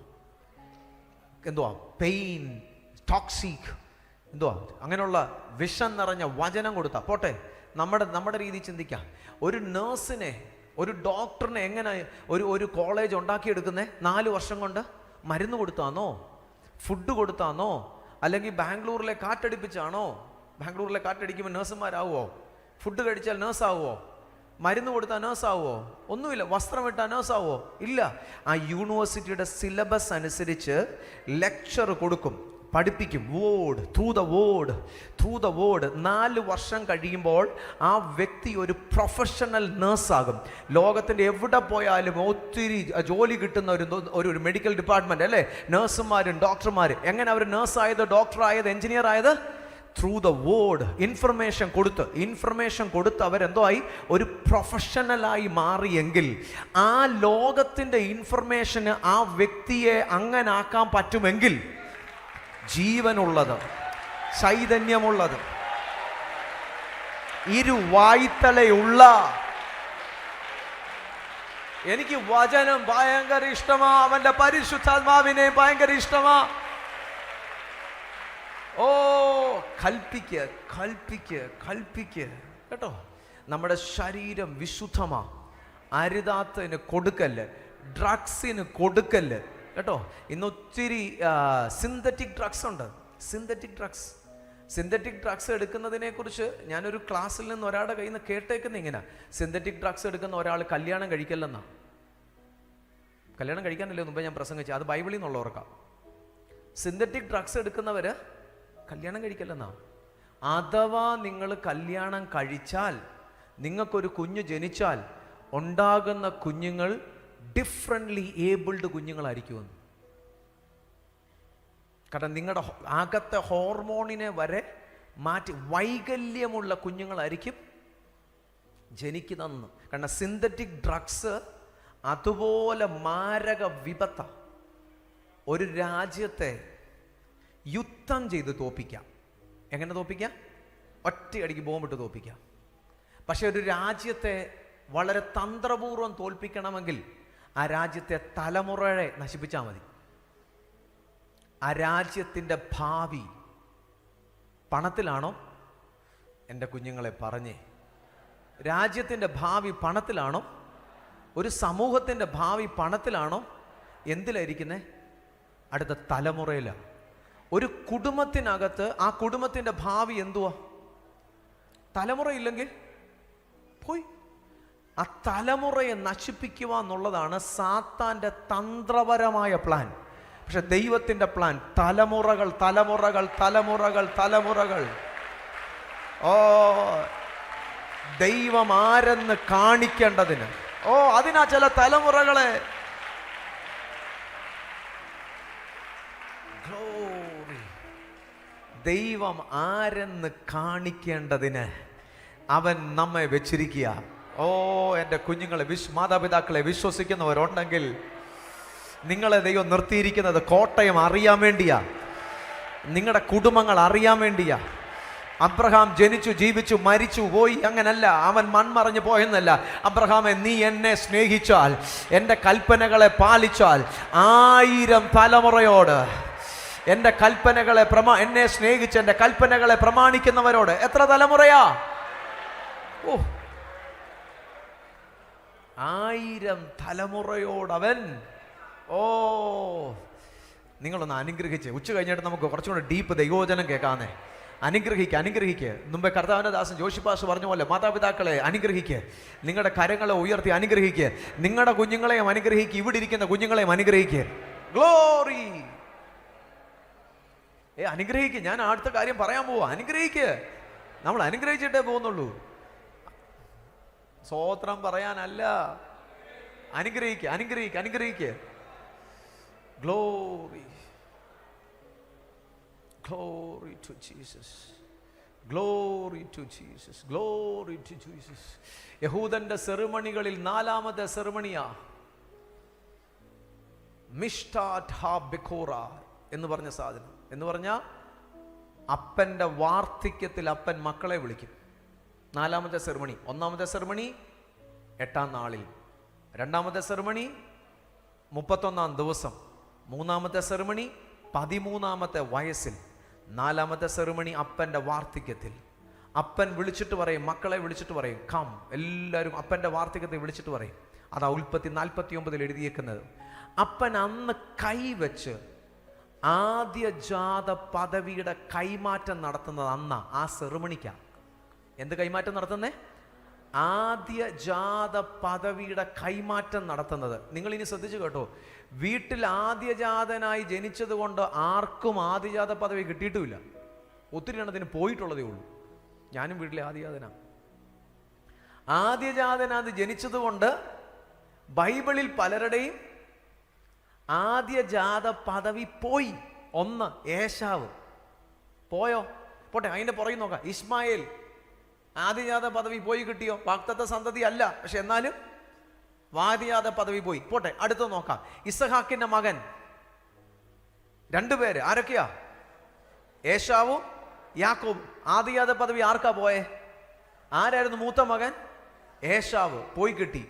എന്തുവാ, പെയിൻ, ടോക്സിക്, എന്തുവാ, അങ്ങനെയുള്ള വിഷം നിറഞ്ഞ വചനം കൊടുത്ത. പോട്ടെ, നമ്മുടെ രീതി ചിന്തിക്കാം. ഒരു നേഴ്സിനെ, ഒരു ഡോക്ടറിനെ എങ്ങനെ ഒരു കോളേജ് ഉണ്ടാക്കിയെടുക്കുന്നേ? 4 വർഷം കൊണ്ട് മരുന്ന് കൊടുത്താന്നോ, ഫുഡ് കൊടുത്താന്നോ, അല്ലെങ്കിൽ ബാംഗ്ലൂരിലെ കാറ്റടിപ്പിച്ചാണോ? ബാംഗ്ലൂരിലെ കാറ്റടിക്കുമ്പോൾ നേഴ്സുമാരാവുമോ? ഫുഡ് കഴിച്ചാൽ നേഴ്സാവുമോ? മരുന്ന് കൊടുത്താൽ നേഴ്സാവുമോ? ഒന്നുമില്ല. വസ്ത്രമിട്ടാൽ നേഴ്സാവുമോ? ഇല്ല. ആ യൂണിവേഴ്സിറ്റിയുടെ സിലബസ് അനുസരിച്ച് ലെക്ചർ കൊടുക്കും, പഠിപ്പിക്കും. വേർഡ്, ത്രൂ ദ വേർഡ് 4 വർഷം കഴിയുമ്പോൾ ആ വ്യക്തി ഒരു പ്രൊഫഷണൽ നേഴ്സാകും. ലോകത്തിൻ്റെ എവിടെ പോയാലും ഒത്തിരി ജോലി കിട്ടുന്ന ഒരു മെഡിക്കൽ ഡിപ്പാർട്ട്മെൻറ്റ് അല്ലേ? നേഴ്സുമാരും ഡോക്ടർമാരും. എങ്ങനെ അവർ നേഴ്സായത്, ഡോക്ടറായത്, എഞ്ചിനീയർ ആയത്? Through the word. ഇൻഫർമേഷൻ കൊടുത്ത് അവരെന്തോ ആയി? ഒരു പ്രൊഫഷണലായി മാറിയെങ്കിൽ ആ ലോകത്തിൻ്റെ ഇൻഫർമേഷന് ആ വ്യക്തിയെ അങ്ങനെ ആക്കാൻ പറ്റുമെങ്കിൽ, ജീവനുള്ളത്, ചൈതന്യമുള്ളത്, ഇരുവായ്ത്തലയുള്ള, എനിക്ക് വചനം ഭയങ്കര ഇഷ്ടമാ, അവന്റെ പരിശുദ്ധാത്മാവിനെ ഭയങ്കര ഇഷ്ടമാ. ഓ, കൽപ്പിക്ക് കേട്ടോ. നമ്മുടെ ശരീരം വിശുദ്ധമാ. അരുതാത്തതിന് കൊടുക്കല്ല്, ഡ്രഗ്സിന് കൊടുക്കല്ല് കേട്ടോ. ഇന്ന് ഒത്തിരി സിന്തറ്റിക് ഡ്രഗ്സ് ഉണ്ട്. സിന്തറ്റിക് ഡ്രഗ്സ് എടുക്കുന്നതിനെ കുറിച്ച് ഞാനൊരു ക്ലാസ്സിൽ നിന്ന് ഒരാളുടെ കയ്യിൽ നിന്ന് കേട്ടേക്കുന്ന ഇങ്ങനെ: സിന്തറ്റിക് ഡ്രഗ്സ് എടുക്കുന്ന ഒരാൾ കല്യാണം കഴിക്കല്ലെന്നാ. കല്യാണം കഴിക്കാനല്ലേ മുമ്പേ ഞാൻ പ്രസംഗിച്ചു, അത് ബൈബിളിൽ നിന്നുള്ളവർക്കാ. സിന്തറ്റിക് ഡ്രഗ്സ് എടുക്കുന്നവര് കല്യാണം കഴിക്കല്ലെന്നാ. അഥവാ നിങ്ങൾ കല്യാണം കഴിച്ചാൽ, നിങ്ങൾക്കൊരു കുഞ്ഞ് ജനിച്ചാൽ ഉണ്ടാകുന്ന കുഞ്ഞുങ്ങൾ ഡിഫറെൻ്റ്ലി ഏബിൾഡ് കുഞ്ഞുങ്ങളായിരിക്കുമെന്ന്. കാരണം നിങ്ങളുടെ അകത്തെ ഹോർമോണിനെ വരെ മാറ്റി വൈകല്യമുള്ള കുഞ്ഞുങ്ങളായിരിക്കും ജനിക്കുന്നതെന്ന്. കാരണം സിന്തറ്റിക് ഡ്രഗ്സ് അതുപോലെ മാരക വിപത്ത. ഒരു രാജ്യത്തെ യുദ്ധം ചെയ്ത് തോപ്പിക്കാം. എങ്ങനെ തോപ്പിക്കാം? ഒറ്റയടിക്ക് ബോംബിട്ട് തോപ്പിക്കാം. പക്ഷെ ഒരു രാജ്യത്തെ വളരെ തന്ത്രപൂർവ്വം തോൽപ്പിക്കണമെങ്കിൽ ആ രാജ്യത്തെ തലമുറയെ നശിപ്പിച്ചാൽ മതി. ആ രാജ്യത്തിൻ്റെ ഭാവി പണത്തിലാണോ? എൻ്റെ കുഞ്ഞുങ്ങളെ പറഞ്ഞേ, രാജ്യത്തിൻ്റെ ഭാവി പണത്തിലാണോ? ഒരു സമൂഹത്തിൻ്റെ ഭാവി പണത്തിലാണോ? എന്തിലായിരിക്കുന്നേ? അടുത്ത തലമുറയിലാണ്. ഒരു കുടുംബത്തിനകത്ത് ആ കുടുംബത്തിൻ്റെ ഭാവി എന്തുവാ? തലമുറയില്ലെങ്കിൽ പോയി. ആ തലമുറയെ നശിപ്പിക്കുക എന്നുള്ളതാണ് സാത്താൻ്റെ തന്ത്രപരമായ പ്ലാൻ. പക്ഷെ ദൈവത്തിൻ്റെ പ്ലാൻ തലമുറകൾ. ഓ, ദൈവം ആരെന്ന് കാണിക്കേണ്ടതിന്. ഓ, അതിനാ ചില തലമുറകളെ. ദൈവം ആരെന്ന് കാണിക്കേണ്ടതിന് അവൻ നമ്മെ വെച്ചിരിക്കുക. ഓ, എൻ്റെ കുഞ്ഞുങ്ങളെ, മാതാപിതാക്കളെ വിശ്വസിക്കുന്നവരുണ്ടെങ്കിൽ നിങ്ങളെ ദൈവം നിർത്തിയിരിക്കുന്നത് കോട്ടയം അറിയാൻ വേണ്ടിയാ, നിങ്ങളുടെ കുടുംബങ്ങൾ അറിയാൻ വേണ്ടിയാ. അബ്രഹാം ജനിച്ചു, ജീവിച്ചു, മരിച്ചു, പോയി, അങ്ങനല്ല. അവൻ മൺമറഞ്ഞു പോയെന്നല്ല. അബ്രഹാമെ, നീ എന്നെ സ്നേഹിച്ചാൽ, എൻ്റെ കൽപ്പനകളെ പാലിച്ചാൽ 1000 തലമുറയോട് എൻ്റെ കൽപ്പനകളെ എന്നെ സ്നേഹിച്ച് എൻ്റെ കൽപ്പനകളെ പ്രമാണിക്കുന്നവരോട് എത്ര തലമുറയാ? ഓ, 1000 തലമുറയോടവൻ. ഓ, നിങ്ങളൊന്ന് അനുഗ്രഹിച്ച് ഉച്ച കഴിഞ്ഞിട്ട് നമുക്ക് കുറച്ചുകൂടെ ഡീപ്പ് ദൈവവചനം കേൾക്കാന്നേ. അനുഗ്രഹിക്കുക. മുമ്പേ കർത്താവിൻ്റെ ദാസൻ ജോഷിപ്പാസ് പറഞ്ഞ പോലെ മാതാപിതാക്കളെ അനുഗ്രഹിക്കുക, നിങ്ങളുടെ കരങ്ങളെ ഉയർത്തി അനുഗ്രഹിക്കുക, നിങ്ങളുടെ കുഞ്ഞുങ്ങളെയും അനുഗ്രഹിക്കുക, ഇവിടെ ഇരിക്കുന്ന കുഞ്ഞുങ്ങളെയും അനുഗ്രഹിക്കുക. ഗ്ലോറി. അനുഗ്രഹിക്കുക. ഞാൻ അടുത്ത കാര്യം പറയാൻ പോവാ. അനുഗ്രഹിക്കുക. നമ്മൾ അനുഗ്രഹിച്ചിട്ടേ പോകുന്നുള്ളൂ, സ്തോത്രം പറയാനല്ല. അനുഗ്രഹിക്കുക. Glory to Jesus. Glory to Jesus, glory to Jesus. യഹൂദന്റെ സെറിമണികളിൽ 4ാമത്തെ സെറിമണിയാ മിഷ്ടാറ്റ് ഹാ ബെഖോറ എന്ന് പറഞ്ഞ സാധനം. എന്ന് പറഞ്ഞാൽ അപ്പൻ്റെ വാർദ്ധക്യത്തിൽ അപ്പൻ മക്കളെ വിളിക്കും. 4ാമത്തെ സെറിമണി. 1ാമത്തെ സെറിമണി 8ാം നാളിൽ, 2ാമത്തെ സെറിമണി 31ാം ദിവസം, 3ാമത്തെ സെറിമണി 13ാമത്തെ വയസ്സിൽ, 4ാമത്തെ സെറിമണി അപ്പൻ്റെ വാർദ്ധക്യത്തിൽ. അപ്പൻ വിളിച്ചിട്ട് പറയും, മക്കളെ വിളിച്ചിട്ട് പറയും, കം. എല്ലാവരും അപ്പൻ്റെ വാർദ്ധക്യത്തെ വിളിച്ചിട്ട് പറയും. അതാ ഉൽപ്പത്തി 49 എഴുതിയേക്കുന്നത്. അപ്പൻ അന്ന് കൈവച്ച് ആദ്യജാത പദവിയുടെ കൈമാറ്റം നടത്തുന്നത് അന്നാ, ആ സെറിമണിക്കാ. എന്ത് കൈമാറ്റം നടത്തുന്നേ? ആദ്യജാത പദവിയുടെ കൈമാറ്റം നടത്തുന്നത്. നിങ്ങൾ ഇനി ശ്രദ്ധിച്ചു കേട്ടോ, വീട്ടിൽ ആദ്യജാതനായി ജനിച്ചത് കൊണ്ട് ആർക്കും ആദ്യജാത പദവി കിട്ടിയിട്ടുമില്ല. ഒത്തിരി എണ്ണത്തിന് പോയിട്ടുള്ളതേ ഉള്ളൂ. ഞാനും വീട്ടിലെ ആദ്യജാതനാണ്. ആദ്യജാതനാത് ജനിച്ചത് കൊണ്ട് ബൈബിളിൽ പലരുടെയും ആദ്യജാത പദവി പോയി. 1 ഏശാവ് പോയോ? പോട്ടെ, അതിന്റെ പുറകെ നോക്കാം. ഇസ്മായേൽ ആദ്യജാത പദവി പോയി, കിട്ടിയോ? വാഗ്ദത്ത സന്തതി അല്ല, പക്ഷെ എന്നാലും ആദ്യജാത പദവി പോയി. പോട്ടെ, അടുത്ത് നോക്കാം. ഇസഹാക്കിന്റെ മകൻ 2 പേര് ആരൊക്കെയാ? ഏശാവും യാക്കോബും. ആദ്യജാത പദവി ആർക്കാ പോയേ? ആരായിരുന്നു മൂത്ത മകൻ? ഏശാവ്. പോയി കിട്ടി,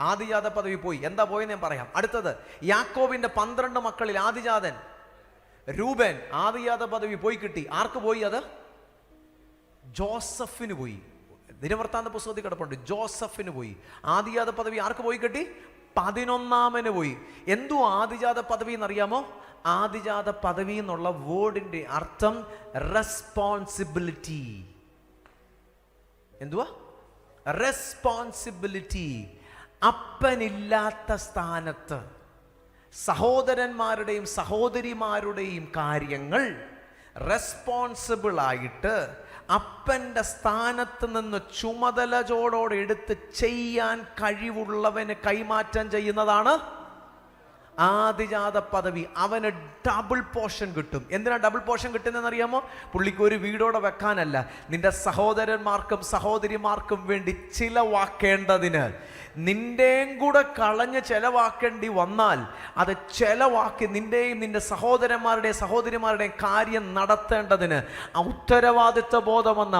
ആദിജാത പദവി പോയി. എന്താ പോയെന്ന് ഞാൻ പറയാം. അടുത്തത് യാക്കോബിന്റെ 12 മക്കളിൽ ആദിജാതൻ രൂബൻ. ആദിജാത പദവി പോയി കിട്ടി. ആർക്ക് പോയി? അത് ജോസഫിന് പോയി. ദിനവൃത്താന്ത പുസ്തകത്തിൽ കിടപ്പുണ്ട്. ജോസഫിന് പോയി. ആദിജാത പദവി ആർക്ക് പോയി കിട്ടി? 11ാമന് പോയി. എന്തോ ആദിജാത പദവി എന്നറിയാമോ? ആദിജാത പദവി എന്നുള്ള വേർഡിന്റെ അർത്ഥം റെസ്പോൺസിബിലിറ്റി. എന്തുവാ? റെസ്പോൺസിബിലിറ്റി. അപ്പനില്ലാത്ത സ്ഥാനത്ത് സഹോദരന്മാരുടെയും സഹോദരിമാരുടെയും കാര്യങ്ങൾ റെസ്പോൺസിബിൾ ആയിട്ട് അപ്പൻ്റെ സ്ഥാനത്ത് നിന്ന് ചുമതലയോടെ എടുത്ത് ചെയ്യാൻ കഴിവുള്ളവന് കൈമാറ്റം ചെയ്യുന്നതാണ് ആദിജാത പദവി. അവന് ഡബിൾ പോർഷൻ കിട്ടും. എന്തിനാ ഡബിൾ പോർഷൻ കിട്ടുന്നതെന്ന് അറിയാമോ? പുള്ളിക്ക് ഒരു വീടോടെ വെക്കാനല്ല, നിന്റെ സഹോദരന്മാർക്കും സഹോദരിമാർക്കും വേണ്ടി ചിലവാക്കേണ്ടതിന്. നിന്റെയും കൂടെ കളഞ്ഞ് ചെലവാക്കേണ്ടി വന്നാൽ അത് ചെലവാക്കി നിന്റെയും നിന്റെ സഹോദരന്മാരുടെയും സഹോദരിമാരുടെയും കാര്യം നടത്തേണ്ടതിന് ഉത്തരവാദിത്വ ബോധമെന്ന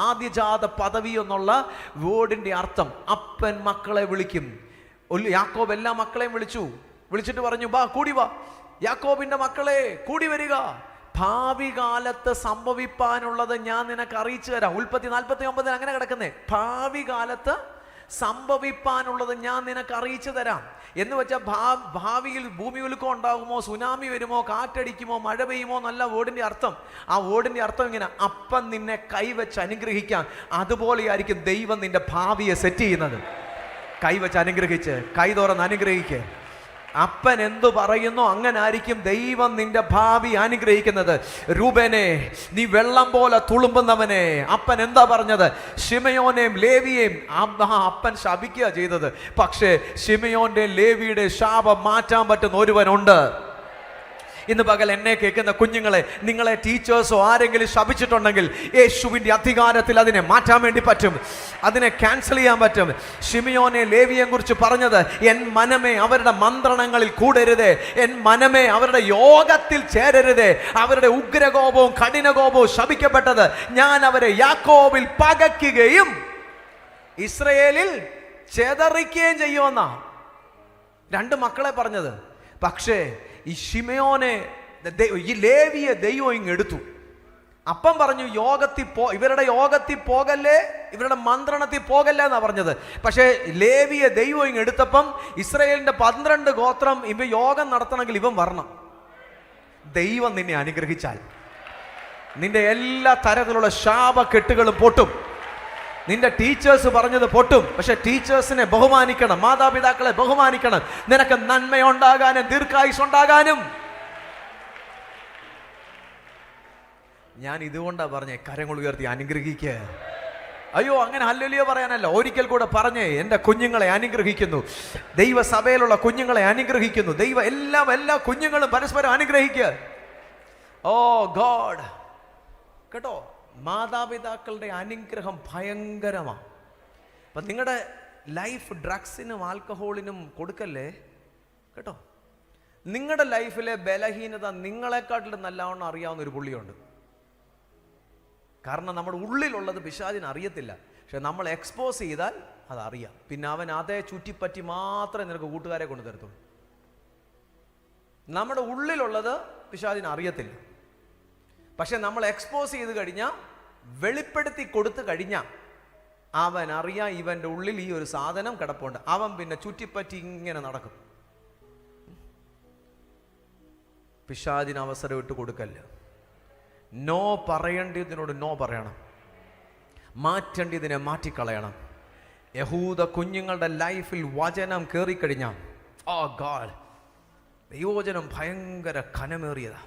ആദ്യജാത പദവി എന്നുള്ള വേർഡിന്റെ അർത്ഥം. അപ്പൻ മക്കളെ വിളിക്കും. യാക്കോബ് എല്ലാ മക്കളെയും വിളിച്ചിട്ട് പറഞ്ഞു, വാ, കൂടി വാ, യാക്കോബിന്റെ മക്കളെ കൂടി വരിക, ഭാവി കാലത്ത് സംഭവിപ്പാനുള്ളത് ഞാൻ നിനക്ക് അറിയിച്ചു തരാം. ഉൽപ്പത്തി 49 അങ്ങനെ കിടക്കുന്നേ. ഭാവി കാലത്ത് സംഭവിപ്പാനുള്ളത് ഞാൻ നിനക്ക് അറിയിച്ചു തരാം എന്ന് വെച്ചാൽ ഭാവിയിൽ ഭൂമി ഉലുക്കം ഉണ്ടാകുമോ, സുനാമി വരുമോ, കാറ്റടിക്കുമോ, മഴ പെയ്യുമോ എന്നല്ല വേർഡിന്റെ അർത്ഥം. ആ വേർഡിന്റെ അർത്ഥം ഇങ്ങനെ, അപ്പൻ നിന്നെ കൈവച്ച് അനുഗ്രഹിക്കാം. അതുപോലെയായിരിക്കും ദൈവം നിന്റെ ഭാവിയെ സെറ്റ് ചെയ്യുന്നത്. കൈവച്ച് അനുഗ്രഹിച്ച്, കൈ തുറന്ന് അനുഗ്രഹിക്ക്. അപ്പൻ എന്തു പറയുന്നു അങ്ങനെ ആയിരിക്കും ദൈവം നിന്റെ ഭാവി അനുഗ്രഹിക്കുന്നത്. രൂബനെ, നീ വെള്ളം പോലെ തുളുമ്പുന്നവനെ. അപ്പൻ എന്താ പറഞ്ഞത്? ശിമയോനെയും ലേവിയെയും അപ്പൻ ശപിക്കുക ചെയ്തത്. പക്ഷേ ശിമയോന്റെ ലേവിയുടെ ശാപം മാറ്റാൻ പറ്റുന്ന ഒരുവനുണ്ട്. ഇന്ന് പകൽ എന്നെ കേൾക്കുന്ന കുഞ്ഞുങ്ങളെ, നിങ്ങളെ ടീച്ചേഴ്സോ ആരെങ്കിലും ശപിച്ചിട്ടുണ്ടെങ്കിൽ യേശുവിൻ്റെ അധികാരത്തിൽ അതിനെ മാറ്റാൻ വേണ്ടി പറ്റും, അതിനെ ക്യാൻസൽ ചെയ്യാൻ പറ്റും. ശിമിയോനെ ലേവിയെ കുറിച്ച് പറഞ്ഞത്, എൻ മനമേ അവരുടെ മന്ത്രണങ്ങളിൽ കൂടരുതേ, എൻ മനമേ അവരുടെ യോഗത്തിൽ ചേരരുതേ. അവരുടെ ഉഗ്രകോപവും കഠിനകോപവും ശപിക്കപ്പെട്ടത്. ഞാൻ അവരെ യാക്കോബിൽ പകയ്ക്കുകയും ഇസ്രയേലിൽ ചെതറിക്കുകയും ചെയ്യുമെന്നാ 2 മക്കളെ പറഞ്ഞത്. പക്ഷേ ഈ ശിമയോനെ, ഈ ലേവിയെ ദൈവം ഇങ്ങ് എടുത്തു. അപ്പം പറഞ്ഞു, ഇവരുടെ യോഗത്തിൽ പോകല്ലേ, ഇവരുടെ മന്ത്രണത്തിൽ പോകല്ലേ എന്നാ പറഞ്ഞത്. പക്ഷേ ലേവിയെ ദൈവം ഇങ്ങ് എടുത്തപ്പം ഇസ്രായേലിന്റെ 12 ഗോത്രം ഇവ യോഗം നടത്തണമെങ്കിൽ ഇവൻ വരണം. ദൈവം നിന്നെ അനുഗ്രഹിച്ചാൽ നിന്റെ എല്ലാ തരത്തിലുള്ള ശാപക്കെട്ടുകളും പൊട്ടും. നിന്റെ ടീച്ചേഴ്സ് പറഞ്ഞത് പൊട്ടും. പക്ഷെ ടീച്ചേഴ്സിനെ ബഹുമാനിക്കണം, മാതാപിതാക്കളെ ബഹുമാനിക്കണം, നിനക്ക് നന്മയുണ്ടാകാനും ദീർഘായുസ് ഉണ്ടാകാനും. ഞാൻ ഇതുകൊണ്ടാ പറഞ്ഞേ, കരങ്ങൾ ഉയർത്തി അനുഗ്രഹിക്കുക. അയ്യോ, അങ്ങനെ ഹല്ലേലൂയ പറയാനല്ല, ഒരിക്കൽ കൂടെ പറഞ്ഞേ, എൻ്റെ കുഞ്ഞുങ്ങളെ അനുഗ്രഹിക്കുന്നു, ദൈവസഭയിലുള്ള കുഞ്ഞുങ്ങളെ അനുഗ്രഹിക്കുന്നു. എല്ലാ കുഞ്ഞുങ്ങളും പരസ്പരം അനുഗ്രഹിക്കുക. ഓ ഗോഡ്, കേട്ടോ. മാതാപിതാക്കളുടെ അനുഗ്രഹം ഭയങ്കരമാണ്. അപ്പം നിങ്ങളുടെ ലൈഫ് ഡ്രഗ്സിനും ആൽക്കഹോളിനും കൊടുക്കല്ലേ കേട്ടോ. നിങ്ങളുടെ ലൈഫിലെ ബലഹീനത നിങ്ങളെക്കാട്ടിലും നല്ലവണ്ണം അറിയാവുന്ന ഒരു പുള്ളിയുണ്ട്. കാരണം നമ്മുടെ ഉള്ളിലുള്ളത് പിശാചിന് അറിയത്തില്ല, പക്ഷെ നമ്മൾ എക്സ്പോസ് ചെയ്താൽ അതറിയാം. പിന്നെ അവൻ അതേ ചുറ്റിപ്പറ്റി മാത്രമേ നിനക്ക് കൂട്ടുകാരെ കൊണ്ടു തരത്തുള്ളൂ. നമ്മുടെ ഉള്ളിലുള്ളത് പിശാചിന് അറിയത്തില്ല, പക്ഷെ നമ്മൾ എക്സ്പോസ് ചെയ്ത് കഴിഞ്ഞാൽ, വെളിപ്പെടുത്തി കൊടുത്തു കഴിഞ്ഞാൽ അവൻ അറിയാം ഇവൻ്റെ ഉള്ളിൽ ഈ ഒരു സാധനം കിടപ്പുണ്ട്. അവൻ പിന്നെ ചുറ്റിപ്പറ്റി ഇങ്ങനെ നടക്കും. പിശാചിന് അവസരം ഇട്ട് കൊടുക്കല്ല. നോ പറയേണ്ടതിനോട് നോ പറയണം, മാറ്റേണ്ടതിനെ മാറ്റിക്കളയണം. യഹൂദ കുഞ്ഞുങ്ങളുടെ ലൈഫിൽ വചനം കയറിക്കഴിഞ്ഞാൽ ഗാഡ്, ദൈവവചനം ഭയങ്കര ഘനമേറിയതാ.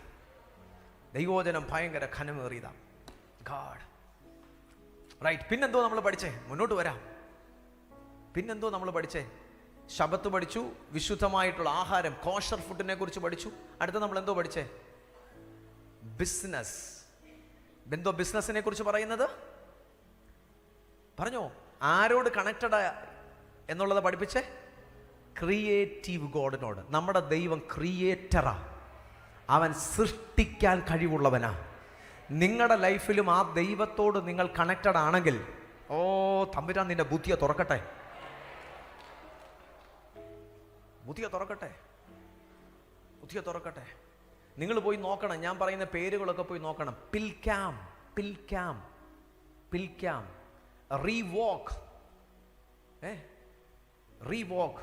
ദൈവവചനം ഭയങ്കര ഘനമേറിയതാ. God right. പിന്നെന്തോ നമ്മൾ പഠിച്ചേ? മുന്നോട്ട് വരാം. പിന്നെന്തോ നമ്മൾ പഠിച്ചേ? ശബത്ത് പഠിച്ചു, വിശുദ്ധമായിട്ടുള്ള ആഹാരം, കോഷർ ഫുഡിനെ കുറിച്ച് പഠിച്ചു. അടുത്ത നമ്മൾ എന്തോ പഠിച്ചേ? ബിസിനസ്. എന്തോ ബിസിനസിനെ കുറിച്ച് പറയുന്നത്? പറഞ്ഞോ, ആരോട് കണക്റ്റഡ് എന്നുള്ളത് പഠിപ്പിച്ചേ? ക്രിയേറ്റീവ് ഗോഡിനോട്. നമ്മുടെ ദൈവം ക്രിയേറ്ററാ, അവൻ സൃഷ്ടിക്കാൻ കഴിവുള്ളവനാ. നിങ്ങളുടെ ലൈഫിലും ആ ദൈവത്തോട് നിങ്ങൾ കണക്റ്റഡ് ആണെങ്കിൽ, തമ്പുരാൻ നിന്റെ ബുദ്ധിയെ തുറക്കട്ടെ, ബുദ്ധിയെ തുറക്കട്ടെ, ബുദ്ധിയെ തുറക്കട്ടെ. നിങ്ങൾ പോയി നോക്കണം, ഞാൻ പറയുന്ന പേരുകളൊക്കെ പോയി നോക്കണം. പിൽക്കാം, പിൽക്കാം, പിൽക്കാം, റീവോക്ക്, റീവോക്ക്,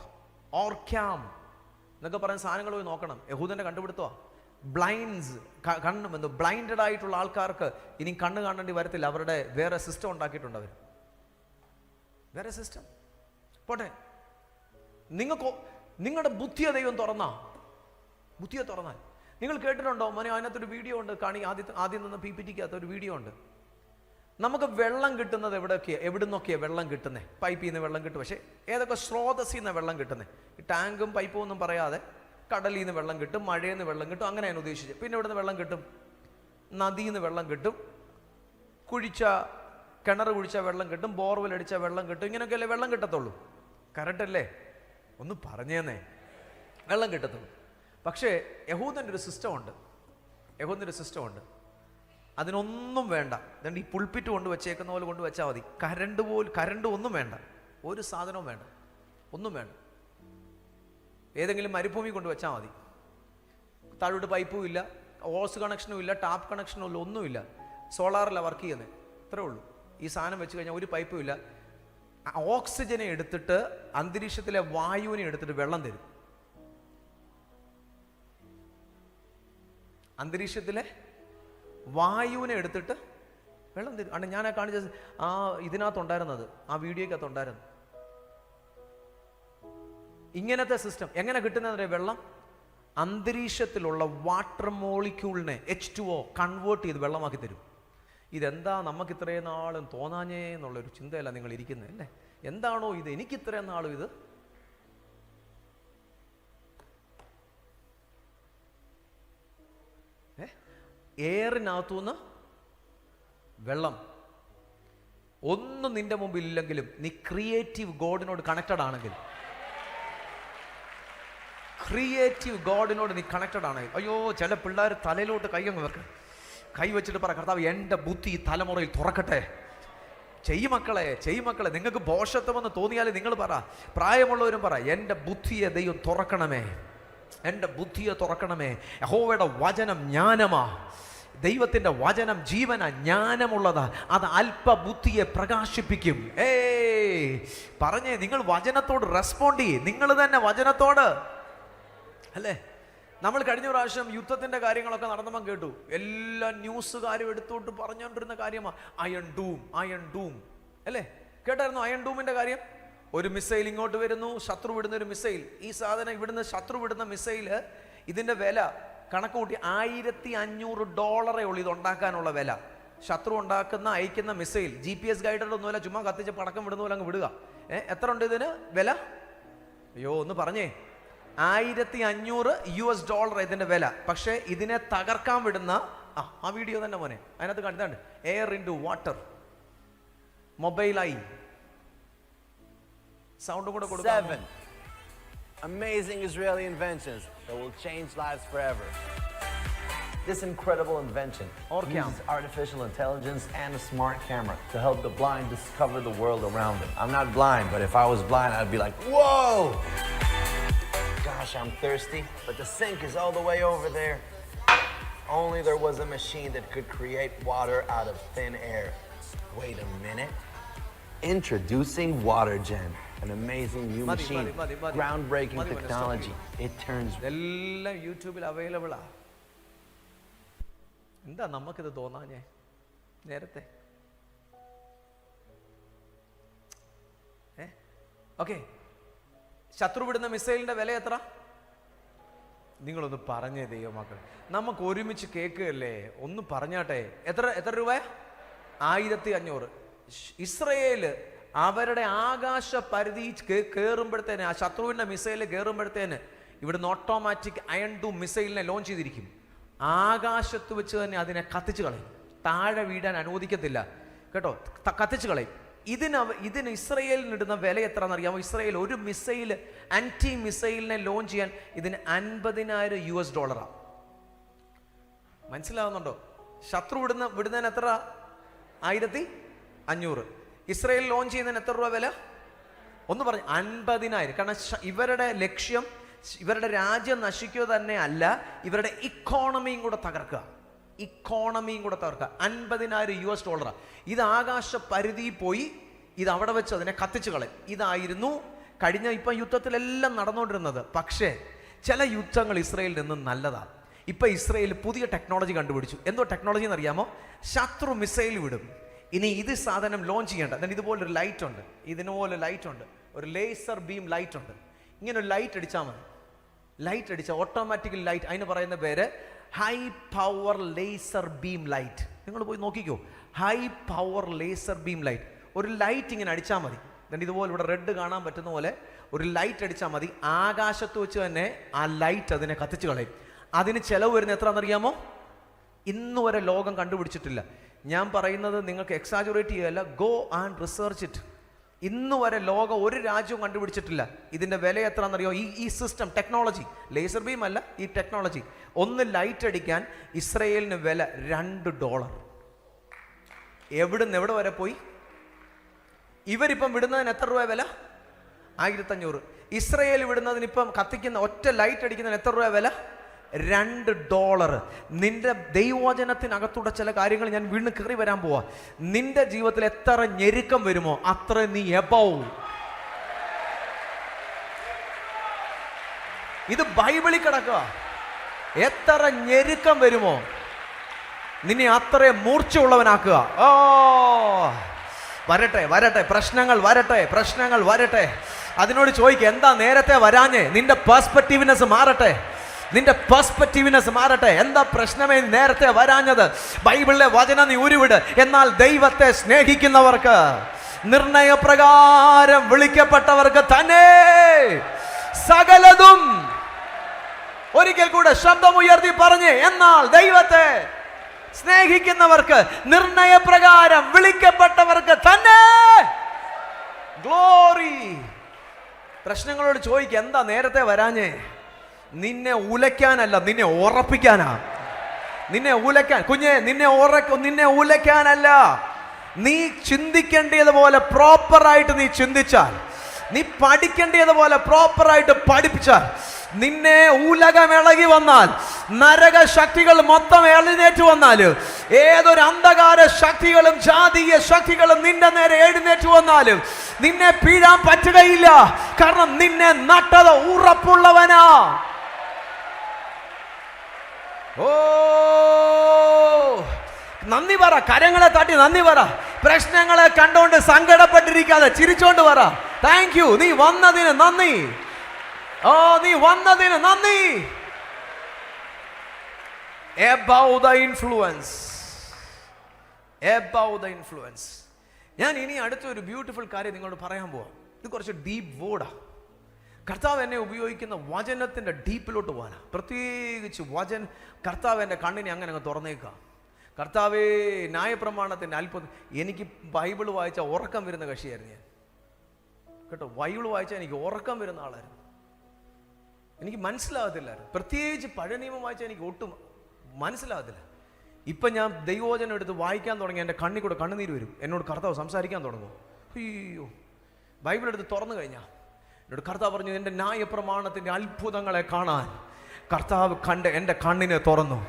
ഓർക്കാം എന്നൊക്കെ പറയുന്ന സാധനങ്ങൾ പോയി നോക്കണം. യഹൂദന്റെ കണ്ടുപിടുത്തോ. ബ്ലൈൻഡ്സ്, കണ്ണ് ബ്ലൈൻഡഡ് ആയിട്ടുള്ള ആൾക്കാർക്ക് ഇനി കണ്ണ് കാണേണ്ടി വരത്തില്ല. അവരുടെ വേറെ സിസ്റ്റം ഉണ്ടാക്കിയിട്ടുണ്ട് അവർ, വേറെ സിസ്റ്റം. പോട്ടെ, നിങ്ങളുടെ ബുദ്ധിയെ ദൈവം തുറന്നാ, ബുദ്ധിയെ തുറന്നാൽ. നിങ്ങൾ കേട്ടിട്ടുണ്ടോ മോനെ, അതിനകത്തൊരു വീഡിയോ ഉണ്ട്, ആദ്യം നിന്ന് PPTക്കകത്ത് ഒരു വീഡിയോ ഉണ്ട്. നമുക്ക് വെള്ളം കിട്ടുന്നത് എവിടുന്നൊക്കെയാണ് വെള്ളം കിട്ടുന്നത്? പൈപ്പിൽ നിന്ന് വെള്ളം കിട്ടും, പക്ഷേ ഏതൊക്കെ സ്രോതസ്സിൽ നിന്ന് വെള്ളം കിട്ടുന്നത്? ഈ ടാങ്കും പൈപ്പും ഒന്നും പറയാതെ കടലിൽ നിന്ന് വെള്ളം കിട്ടും, മഴയിൽ നിന്ന് വെള്ളം കിട്ടും, അങ്ങനെയാണ് ഉദ്ദേശിച്ചത്. പിന്നെ ഇവിടെ നിന്ന് വെള്ളം കിട്ടും, നദിയിൽ നിന്ന് വെള്ളം കിട്ടും, കിണർ കുഴിച്ച വെള്ളം കിട്ടും, ബോർവെൽ അടിച്ച വെള്ളം കിട്ടും. ഇങ്ങനെയൊക്കെയല്ലേ വെള്ളം കിട്ടത്തുള്ളൂ? കറക്റ്റല്ലേ? ഒന്ന് പറഞ്ഞേന്നേ, വെള്ളം കിട്ടത്തുള്ളൂ. പക്ഷേ യഹൂദൻ്റെ ഒരു സിസ്റ്റമുണ്ട്, യഹൂദൻ്റെ ഒരു സിസ്റ്റമുണ്ട്. അതിനൊന്നും വേണ്ട. അതുകൊണ്ട് ഈ പുൾപ്പിറ്റ് കൊണ്ട് വെച്ചേക്കുന്ന പോലെ കൊണ്ട് വെച്ചാൽ മതി. കരണ്ട് ഒന്നും വേണ്ട, ഒരു സാധനവും വേണ്ട, ഒന്നും വേണ്ട. ഏതെങ്കിലും മരുഭൂമി കൊണ്ട് വെച്ചാൽ മതി. താഴോട്ട് പൈപ്പും ഇല്ല, ഓസ് കണക്ഷനും ഇല്ല, ടാപ്പ് കണക്ഷനും ഇല്ല, ഒന്നുമില്ല. സോളാറിലാണ് വർക്ക് ചെയ്യുന്നത്, ഇത്രേ ഉള്ളൂ. ഈ സാധനം വെച്ച് കഴിഞ്ഞാൽ ഒരു പൈപ്പും ഇല്ല. ഓക്സിജനെ എടുത്തിട്ട് അന്തരീക്ഷത്തിലെ വായുവിനെ എടുത്തിട്ട് വെള്ളം തരും. അന്തരീക്ഷത്തിലെ വായുവിനെ എടുത്തിട്ട് വെള്ളം തരും. ആണ് ഞാൻ കാണിച്ചത് ഇതിനകത്തുണ്ടായിരുന്നത്, ആ വീഡിയോക്കകത്ത് ഉണ്ടായിരുന്നു. ഇങ്ങനത്തെ സിസ്റ്റം എങ്ങനെ കിട്ടുന്നതിന്റെ വെള്ളം? അന്തരീക്ഷത്തിലുള്ള വാട്ടർ മോളിക്യൂളിനെ H2O കൺവേർട്ട് ചെയ്ത് വെള്ളമാക്കി തരും. ഇതെന്താ നമുക്ക് ഇത്രയും നാളും തോന്നാഞ്ഞേ എന്നുള്ളൊരു ചിന്തയല്ല നിങ്ങൾ ഇരിക്കുന്നത് അല്ലേ? എന്താണോ ഇത്? എനിക്ക് ഇത്രയും നാളും ഇത് എയറിനകത്തുനിന്ന് വെള്ളം. ഒന്നും നിന്റെ മുമ്പിൽ ഇല്ലെങ്കിലും നീ ക്രിയേറ്റീവ് ഗോഡിനോട് കണക്റ്റഡ് ആണെങ്കിൽ, ക്രിയേറ്റീവ് ഗോഡിനോട് നീ കണക്റ്റഡ് ആണെങ്കിൽ, അയ്യോ ചില പിള്ളേർ തലയിലോട്ട് കൈ വെച്ചിട്ട് പറ, കർത്താവ് എൻ്റെ ബുദ്ധി ഈ തലമുറയിൽ തുറക്കട്ടെ. മക്കളെ, നിങ്ങൾക്ക് ഭോഷത്വമെന്ന് തോന്നിയാൽ നിങ്ങൾ പറ, പ്രായമുള്ളവരും പറ, എൻ്റെ ബുദ്ധിയെ ദൈവം തുറക്കണമേ, എൻ്റെ ബുദ്ധിയെ തുറക്കണമേ. യഹോവയുടെ വചനം ജ്ഞാനമാ, ദൈവത്തിൻ്റെ വചനം ജീവന, ജ്ഞാനമുള്ളതാ, അത് അല്പബുദ്ധിയെ പ്രകാശിപ്പിക്കും. പറഞ്ഞേ, നിങ്ങൾ വചനത്തോട് റെസ്പോണ്ട് ചെയ്യേ, നിങ്ങൾ തന്നെ വചനത്തോട് അല്ലേ? നമ്മൾ കഴിഞ്ഞ പ്രാവശ്യം യുദ്ധത്തിൻ്റെ കാര്യങ്ങളൊക്കെ നടന്നപ്പോൾ കേട്ടു, എല്ലാ ന്യൂസുകാരും എടുത്തോട്ട് പറഞ്ഞുകൊണ്ടിരുന്ന കാര്യമാണ് അയൺ ഡൂം അല്ലേ? കേട്ടായിരുന്നു അയൺ ഡൂമിൻ്റെ കാര്യം? ഒരു മിസൈൽ ഇങ്ങോട്ട് വരുന്നു, ശത്രു വിടുന്ന ഒരു മിസൈൽ. ഈ സാധനം ഇവിടുന്ന് ശത്രു വിടുന്ന മിസൈല്, ഇതിൻ്റെ വില കണക്ക് കൂട്ടി $1500 ഉള്ളൂ ഇത് ഉണ്ടാക്കാനുള്ള വില. ശത്രു അയക്കുന്ന മിസൈൽ GPS ഗൈഡഡ് ഒന്നുമല്ല, ചുമ്മാ കത്തിച്ച് പടക്കം വിടുന്ന പോലെ അങ്ങ് വിടുക. എത്ര ഉണ്ട് ഇതിന് വില? അയ്യോ ഒന്ന് പറഞ്ഞേ. $1500 ഇതിന്റെ വില. പക്ഷേ ഇതിനെ തകർക്കാൻ വിടുന്ന ആ വീഡിയോ തന്നെ മോനെ, അതിനകത്ത് കണ്ടാണ്ട് എയർ ഇൻ ടു വാട്ടർ, മൊബൈലായി സൗണ്ട് കൂടെ കൊടുക്കാം. 7 amazing Israeli inventions that will change lives forever. This incredible invention uses artificial intelligence and a smart camera to help the blind discover the world around them. I'm not blind, but if I was blind, I'd be like, whoa! Gosh, I'm thirsty, but the sink is all the way over there. Only there was a machine that could create water out of thin air. Wait a minute. Introducing WaterGen, an amazing new machine, groundbreaking technology. It turns... എല്ലാം യൂട്യൂബിൽ അവൈലബിളാ. എന്താ നമുക്കിത് തോന്നാഞ്ഞേ നേരത്തെ? Okay, ശത്രു വിടുന്ന മിസൈലിന്റെ വില എത്ര? നിങ്ങളൊന്ന് പറഞ്ഞേ ദൈവമക്കൾ, നമുക്ക് ഒരുമിച്ച് കേൾക്കുകയല്ലേ, ഒന്ന് പറഞ്ഞാട്ടെ. എത്ര രൂപ? 1500. ഇസ്രയേല് അവരുടെ ആകാശ പരിധി കയറുമ്പോഴത്തേന്, ആ ശത്രുവിന്റെ മിസൈല് കയറുമ്പോഴത്തേന് ഇവിടുന്ന് ഓട്ടോമാറ്റിക് അയൺ ടു മിസൈലിനെ ലോഞ്ച് ചെയ്തിരിക്കും. ആകാശത്ത് വെച്ച് തന്നെ അതിനെ കത്തിച്ച് കളയും, താഴെ വീഴാൻ അനുവദിക്കത്തില്ല കേട്ടോ, കത്തിച്ച് കളയും. ഇതിന് ഇസ്രയേലിന് ഇടുന്ന വില എത്രയെന്ന് അറിയാമോ? ഇസ്രയേൽ ഒരു മിസൈല്, ആന്റി മിസൈലിനെ ലോഞ്ച് ചെയ്യാൻ ഇതിന് $50,000. മനസ്സിലാവുന്നുണ്ടോ? ശത്രു വിടുന്നതിന് എത്ര? 1500. ഇസ്രയേൽ ലോഞ്ച് ചെയ്യുന്നതിന് എത്ര രൂപ വില? ഒന്ന് പറഞ്ഞു, 50,000. കാരണം ഇവരുടെ ലക്ഷ്യം ഇവരുടെ രാജ്യം നശിക്കുക തന്നെ അല്ല, ഇവരുടെ ഇക്കോണമിയും കൂടെ തകർക്കുക. $50,000. ഇത് ആകാശ പരിധി പോയി ഇത് അവിടെ വെച്ച് അതിനെ കത്തിച്ചു കളയും. ഇതായിരുന്നു കഴിഞ്ഞ ഇപ്പം യുദ്ധത്തിലെല്ലാം നടന്നുകൊണ്ടിരുന്നത്. പക്ഷേ ചില യുദ്ധങ്ങൾ ഇസ്രയേലിൽ നിന്ന് നല്ലതാണ്. ഇപ്പം ഇസ്രയേൽ പുതിയ ടെക്നോളജി കണ്ടുപിടിച്ചു. എന്തോ ടെക്നോളജി എന്നറിയാമോ? ശത്രു മിസൈൽ വിടും, ഇനി ഇത് സാധനം ലോഞ്ച് ചെയ്യേണ്ട, then ഇതുപോലൊരു ലൈറ്റ് ഉണ്ട്, ഇതിനുപോലെ ലൈറ്റ് ഉണ്ട്, ഒരു ലേസർ ബീം ലൈറ്റ് ഉണ്ട്. ഇങ്ങനെ ഒരു ലൈറ്റ് അടിച്ചാൽ മതി. ലൈറ്റ് അടിച്ചാൽ ഓട്ടോമാറ്റിക്കൽ ലൈറ്റ്, അതിന് പറയുന്ന പേര് high power laser beam light. നിങ്ങൾ പോയി നോക്കിക്കോ, high power laser beam light. ഒരു ലൈറ്റ് ഇങ്ങനെ അടിച്ചാൽ മതി, ഇതുപോലെ ഇവിടെ റെഡ് കാണാൻ പറ്റുന്ന പോലെ ഒരു ലൈറ്റ് അടിച്ചാൽ മതി. ആകാശത്ത് വെച്ച് തന്നെ ആ ലൈറ്റ് അതിനെ കത്തിച്ച് കളയും. അതിന് ചിലവ് വരുന്ന എത്രയാണെന്നറിയാമോ? ഇന്ന് വരെ ലോകം കണ്ടുപിടിച്ചിട്ടില്ല. ഞാൻ പറയുന്നത് നിങ്ങൾക്ക് എക്സാജുറേറ്റ് ചെയ്യല്ല, ഗോ ആൻഡ് റിസർച്ച് ഇറ്റ്. ഇന്ന് വരെ ലോകം ഒരു രാജ്യവും കണ്ടുപിടിച്ചിട്ടില്ല. ഇതിൻ്റെ വില എത്രയാണെന്നറിയോ? ഈ സിസ്റ്റം, ടെക്നോളജി, ലേസർ ബീം അല്ല, ഈ ടെക്നോളജി. ഒന്ന് ലൈറ്റ് അടിക്കാൻ ഇസ്രയേലിന് വില $2. എവിടെ വരെ പോയി? ഇവരിപ്പം വിടുന്നതിന് എത്ര രൂപ വില? 1500. ഇസ്രയേൽ വിടുന്നതിന് ഇപ്പം കത്തിക്കുന്ന ഒറ്റ ലൈറ്റ് അടിക്കുന്നതിന് എത്ര രൂപ വില? $2. നിന്റെ ദൈവവചനത്തിനകത്തൂടെ ചില കാര്യങ്ങൾ ഞാൻ വീണ്ടും കയറി വരാൻ പോവാ. നിന്റെ ജീവിതത്തിൽ എത്ര ഞെരുക്കം വരുമോ അത്ര നീ എബവ്. ഇത് ബൈബിളിൽ കിടക്കുക. എത്ര ഞെരുക്കം വരുമോ നിന്നെ അത്രേ മൂർച്ചയുള്ളവനാക്കുക. ഓ വരട്ടെ, പ്രശ്നങ്ങൾ വരട്ടെ. അതിനോട് ചോദിക്കുക, എന്താ നേരത്തെ വരാഞ്ഞേ? നിന്റെ പെർസ്പെക്റ്റീവ്നെസ് മാറട്ടെ. എന്താ പ്രശ്നമേ നേരത്തെ വരാഞ്ഞത്? ബൈബിളിലെ വചനം നീ ഉരുവിട്. എന്നാൽ ദൈവത്തെ സ്നേഹിക്കുന്നവർക്ക്, നിർണയപ്രകാരം വിളിക്കപ്പെട്ടവർക്ക് തന്നെ സകലതും. ഒരിക്കൽ കൂടെ ശബ്ദമുയർത്തി പറഞ്ഞേ, എന്നാൽ ദൈവത്തെ സ്നേഹിക്കുന്നവർക്ക്, നിർണയപ്രകാരം വിളിക്കപ്പെട്ടവർക്ക് തന്നെ ഗ്ലോറി. പ്രശ്നങ്ങളോട് ചോദിക്കുക, എന്താ നേരത്തെ വരാഞ്ഞേ? നിന്നെ ഉലയ്ക്കാനല്ല, നിന്നെ ഉറപ്പിക്കാനാ. കുഞ്ഞെ, നിന്നെ ഉലയ്ക്കാനല്ല. നീ ചിന്തിക്കേണ്ടതുപോലെ പ്രോപ്പറായിട്ട് നീ ചിന്തിച്ചാൽ, നീ പഠിക്കേണ്ടതുപോലെ പ്രോപ്പറായിട്ട് പഠിപ്പിച്ചാൽ, നിന്നെ ഉലകം ഇളകി വന്നാൽ, നരക ശക്തികൾ മൊത്തം എഴുന്നേറ്റ് വന്നാൽ, ഏതൊരു അന്ധകാര ശക്തികളും ജാതീയ ശക്തികളും നിന്റെ നേരെ എഴുന്നേറ്റ് വന്നാലും നിന്നെ വീഴാൻ പറ്റുകയില്ല. കാരണം നിന്നെ നട്ടത് ഉറപ്പുള്ളവനാ. ഓ നന്ദി പറ, കരങ്ങളെ തട്ടി നന്ദി പറ. പ്രശ്നങ്ങളെ കണ്ടോണ്ട് സങ്കടപ്പെട്ടിരിക്കാതെ ചിരിച്ചോണ്ട് പറ, താങ്ക് യു, നീ വന്നതിന് നന്ദി. നീ വന്നതിന് നന്ദി. Above the influence. ഞാൻ ഇനി അടുത്തൊരു ബ്യൂട്ടിഫുൾ കാര്യം നിങ്ങളോട് പറയാൻ പോവാം. ഇത് കുറച്ച് ഡീപ്പ് വേർഡാ. കർത്താവ് എന്നെ ഉപയോഗിക്കുന്ന വചനത്തിൻ്റെ ഡീപ്പിലോട്ട് പോകാനാണ്. പ്രത്യേകിച്ച് കർത്താവ് എൻ്റെ കണ്ണിനെ അങ്ങനെ അങ്ങ് തുറന്നേക്കാം. കർത്താവേ, ന്യായപ്രമാണത്തിൻ്റെ അത്ഭുതം. എനിക്ക് ബൈബിൾ വായിച്ചാൽ ഉറക്കം വരുന്ന കക്ഷിയായിരുന്നു ഞാൻ കേട്ടോ. ബൈബിൾ വായിച്ചാൽ എനിക്ക് ഉറക്കം വരുന്ന ആളായിരുന്നു. എനിക്ക് മനസ്സിലാകത്തില്ലായിരുന്നു. പ്രത്യേകിച്ച് പഴയ നിയമം വായിച്ചാൽ എനിക്ക് ഒട്ടും മനസ്സിലാകത്തില്ല. ഇപ്പം ഞാൻ ദൈവവചനം എടുത്ത് വായിക്കാൻ തുടങ്ങി എൻ്റെ കണ്ണിൽ കൂടെ കണ്ണുനീര് വരും. എന്നോട് കർത്താവ് സംസാരിക്കാൻ തുടങ്ങും. അയ്യോ, ബൈബിൾ എടുത്ത് തുറന്നു കഴിഞ്ഞാൽ എന്നോട് കർത്താവ് പറഞ്ഞു, എൻ്റെ ന്യായപ്രമാണത്തിൻ്റെ അത്ഭുതങ്ങളെ കാണാൻ കർത്താവ് എൻ്റെ കണ്ണിനെ തുറന്നു.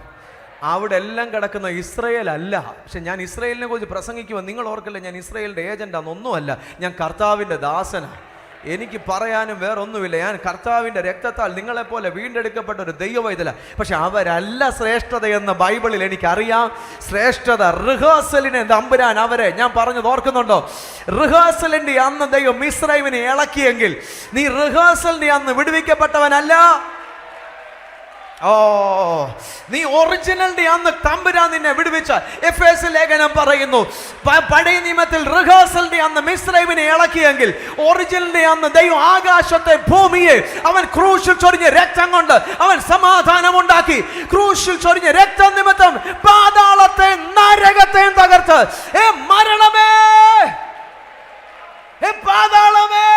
അവിടെ എല്ലാം കിടക്കുന്ന ഇസ്രയേൽ അല്ല. പക്ഷെ ഞാൻ ഇസ്രയേലിനെ കുറിച്ച് പ്രസംഗിക്കുമ്പോൾ നിങ്ങൾ ഓർക്കല്ലേ, ഞാൻ ഇസ്രയേലിൻ്റെ ഏജൻ്റാന്നൊന്നുമല്ല. ഞാൻ കർത്താവിൻ്റെ ദാസനാണ്. എനിക്ക് പറയാനും വേറൊന്നുമില്ല. ഞാൻ കർത്താവിൻ്റെ രക്തത്താൽ നിങ്ങളെപ്പോലെ വീണ്ടെടുക്കപ്പെട്ട ഒരു ദൈവവൈതല. പക്ഷെ അവരല്ല ശ്രേഷ്ഠതയെന്ന് ബൈബിളിൽ എനിക്കറിയാം. ശ്രേഷ്ഠത റിഹേഴ്സലിനെ തമ്പുരാൻ അവരെ, ഞാൻ പറഞ്ഞത് ഓർക്കുന്നുണ്ടോ? റിഹേഴ്സലിൻ്റെ അന്ന് ദൈവം മിസ്രൈമിനെ ഇളക്കിയെങ്കിൽ നീ റിഹേഴ്സലിൻ്റെ അന്ന് വിടുവിക്കപ്പെട്ടവനല്ല. നീ ഒറിജിനലിന്റെ അന്ന് തമ്പുരാൻ നിന്നെ വിടുവിച്ച. എഫേസ്യ ലേഖനം പറയുന്നു, പഴയ നിയമത്തിൽ റിഹേഴ്സലിന്റെ അന്ന് മിസ്രൈമിനെ ഇളക്കിയെങ്കിൽ ഒറിജിനലിന്റെ അന്ന് ദൈവം ആകാശത്തെ ഭൂമിയെ അവൻ ക്രൂശിൽ ചൊരിഞ്ഞ രക്തം കൊണ്ട് അവൻ സമാധാനം ഉണ്ടാക്കി. ക്രൂശിൽ ചൊരിഞ്ഞ രക്തം നിമിത്തം പാതാളത്തെ നരകത്തെയും തകർത്ത്, മരണമേ, പാതാളമേ,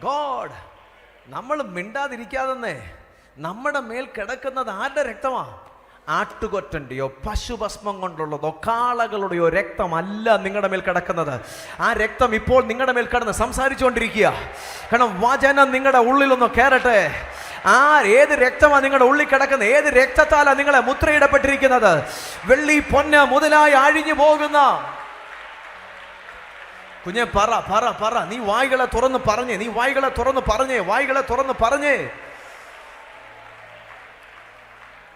ഗോഡ്, നമ്മൾ മിണ്ടാതിരിക്കാതെ നമ്മുടെ മേൽ കിടക്കുന്നത് ആരുടെ രക്തമാ? ആട്ടുകൊറ്റൻ്റെയോ പശുഭസ്മം കൊണ്ടുള്ളതോ കാളകളുടെയോ രക്തമല്ല നിങ്ങളുടെ മേൽ കിടക്കുന്നത്. ആ രക്തം ഇപ്പോൾ നിങ്ങളുടെ മേൽ കിടന്ന് സംസാരിച്ചുകൊണ്ടിരിക്കുക. കാരണം വചനം നിങ്ങളുടെ ഉള്ളിലൊന്ന് കയറട്ടെ. ഏത് രക്തമാണ് നിങ്ങളുടെ ഉള്ളിൽ കിടക്കുന്നത്? ഏത് രക്തത്താലാണ് നിങ്ങളെ മുദ്രയിടപ്പെട്ടിരിക്കുന്നത്? വെള്ളി പൊന്ന് മുതലായി അഴിഞ്ഞു പോകുന്ന കുഞ്ഞെ പറ പറ പറ. നീ വായ്കളെ തുറന്ന് പറഞ്ഞേ, നീ വായ്കളെ തുറന്ന് പറഞ്ഞേ, വായ്കളെ തുറന്ന് പറഞ്ഞേ.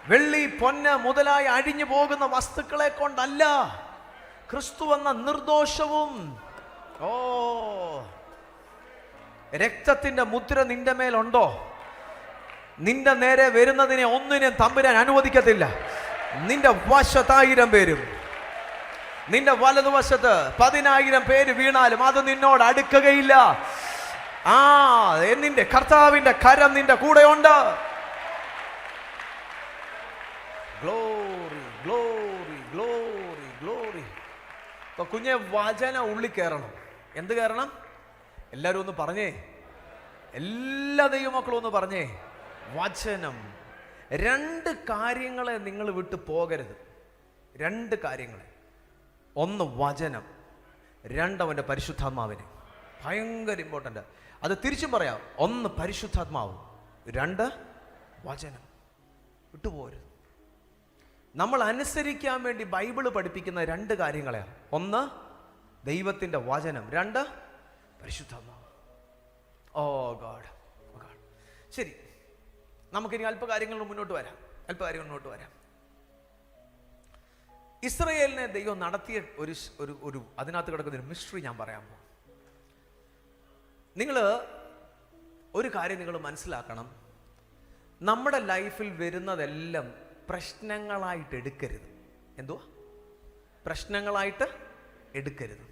വെള്ളി പൊന്ന് മുതലായി അഴിഞ്ഞു പോകുന്ന വസ്തുക്കളെ കൊണ്ടല്ല, ക്രിസ്തു എന്ന നിർദോഷവും രക്തത്തിന്റെ മുദ്ര നിന്റെ മേലുണ്ടോ? നിന്റെ നേരെ വരുന്നതിനെ ഒന്നിനെ തമ്പുരാൻ അനുവദിക്കത്തില്ല. നിന്റെ വശത്ത് 1000 പേരും നിന്റെ വലതുവശത്ത് 10,000 പേര് വീണാലും അത് നിന്നോട് അടുക്കുകയില്ല. നിന്റെ കർത്താവിന്റെ കരം നിന്റെ കൂടെ ഉണ്ട്. Glory glory glory glory. ഇപ്പൊ കുഞ്ഞെ വചന ഉള്ളിൽ കയറണം. എന്ത് കയറണം? എല്ലാവരും ഒന്ന് പറഞ്ഞേ, എല്ലാ ദൈവമക്കളും ഒന്ന് പറഞ്ഞേ, വചനം. 2 കാര്യങ്ങളെ നിങ്ങൾ വിട്ടു പോകരുത്. 2 കാര്യങ്ങളെ. 1 വചനം, 2 അവൻ്റെ പരിശുദ്ധാത്മാവിന്. ഭയങ്കര ഇമ്പോർട്ടൻ്റ്. അത് തിരിച്ചും പറയാം. 1 പരിശുദ്ധാത്മാവ്, 2 വചനം. വിട്ടുപോകരുത്. നമ്മൾ അനുസരിക്കാൻ വേണ്ടി ബൈബിള് പഠിപ്പിക്കുന്ന 2 കാര്യങ്ങളെയാണ്. 1 ദൈവത്തിൻ്റെ വചനം, 2 പരിശുദ്ധാത്മാവ്. ഗോഡ്. ശരി, നമുക്കിനി അല്പകാര്യങ്ങൾ മുന്നോട്ട് വരാം. ഇസ്രയേലിനെ ദൈവം നടത്തിയ ഒരു അതിനകത്ത് കിടക്കുന്ന ഒരു മിസ്റ്ററി ഞാൻ പറയാൻ പോകും. ഒരു കാര്യം നിങ്ങൾ മനസ്സിലാക്കണം. നമ്മുടെ ലൈഫിൽ വരുന്നതെല്ലാം പ്രശ്നങ്ങളായിട്ട് എടുക്കരുത്. എന്തുവാ? പ്രശ്നങ്ങളായിട്ട് എടുക്കരുത്.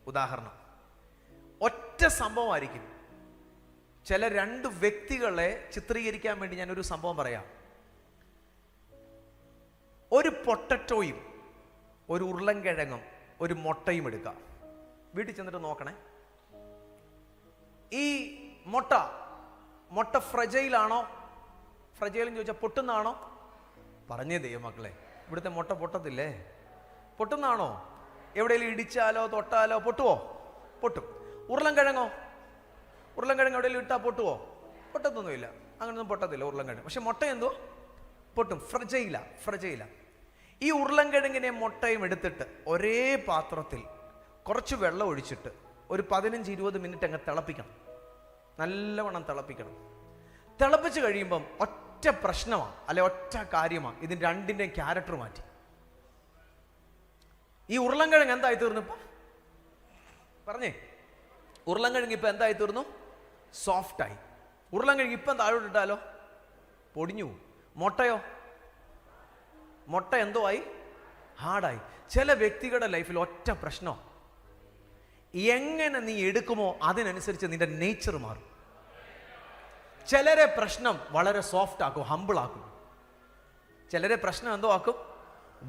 ഉദാഹരണം, ഒറ്റ സംഭവമായിരിക്കും. ചില 2 വ്യക്തികളെ ചിത്രീകരിക്കാൻ വേണ്ടി ഞാനൊരു സംഭവം പറയാം. ഒരു പൊട്ടറ്റോയും ഒരു ഉരുളൻകിഴങ്ങും ഒരു മുട്ടയും എടുക്കാം. വീട്ടിൽ ചെന്നിട്ട് നോക്കണേ. ഈ മുട്ട ഫ്രജൈലാണോ? ഫ്രജൈലെന്ന് ചോദിച്ചാൽ പൊട്ടുന്നാണോ? പറഞ്ഞേ ദൈവമക്കളെ, ഇവിടുത്തെ മുട്ട പൊട്ടത്തില്ലേ? പൊട്ടുന്നാണോ? എവിടെയെങ്കിലും ഇടിച്ചാലോ തൊട്ടാലോ പൊട്ടുവോ? പൊട്ടും. ഉരുളൻകിഴങ്ങോ? ഉരുളൻകിഴങ്ങ് എവിടെയെങ്കിലും ഇട്ടാൽ പൊട്ടുവോ? പൊട്ടത്തൊന്നുമില്ല. അങ്ങനൊന്നും പൊട്ടത്തില്ല ഉരുളൻകിഴങ്ങ്. പക്ഷെ മുട്ട എന്തോ പൊട്ടും. ഫ്രജൈല. ഈ ഉരുളൻകിഴങ്ങിനെ മുട്ടയും എടുത്തിട്ട് ഒരേ പാത്രത്തിൽ കുറച്ച് വെള്ളം ഒഴിച്ചിട്ട് ഒരു 15-20 മിനിറ്റ് അങ്ങ് തിളപ്പിക്കണം. നല്ലവണ്ണം തിളപ്പിക്കണം. തിളപ്പിച്ച് കഴിയുമ്പം ഒറ്റ പ്രശ്നമാണ്, അല്ലെ ഒറ്റ കാര്യമാണ്. ഇതിന് 2ൻ്റെയും ക്യാരക്ടർ മാറ്റി. ഈ ഉരുളൻകിഴങ്ങ് എന്തായി തീർന്നു? ഇപ്പം പറഞ്ഞേ, ഉരുളൻകിഴങ്ങ് ഇപ്പം എന്തായി തീർന്നു? സോഫ്റ്റായി. ഉരുളൻകിഴങ്ങ് ഇപ്പം താഴോട്ടിട്ടാലോ പൊടിഞ്ഞു. മുട്ട എന്തോ ആയി? ഹാർഡായി. ചില വ്യക്തികളുടെ ലൈഫിൽ ഒറ്റ പ്രശ്നം, എങ്ങനെ നീ എടുക്കുമോ അതിനനുസരിച്ച് നിന്റെ നേച്ചർ മാറും. ചിലരെ പ്രശ്നം വളരെ സോഫ്റ്റ് ആക്കും, ഹമ്പിൾ ആക്കും. ചിലരെ പ്രശ്നം എന്തോ ആക്കും,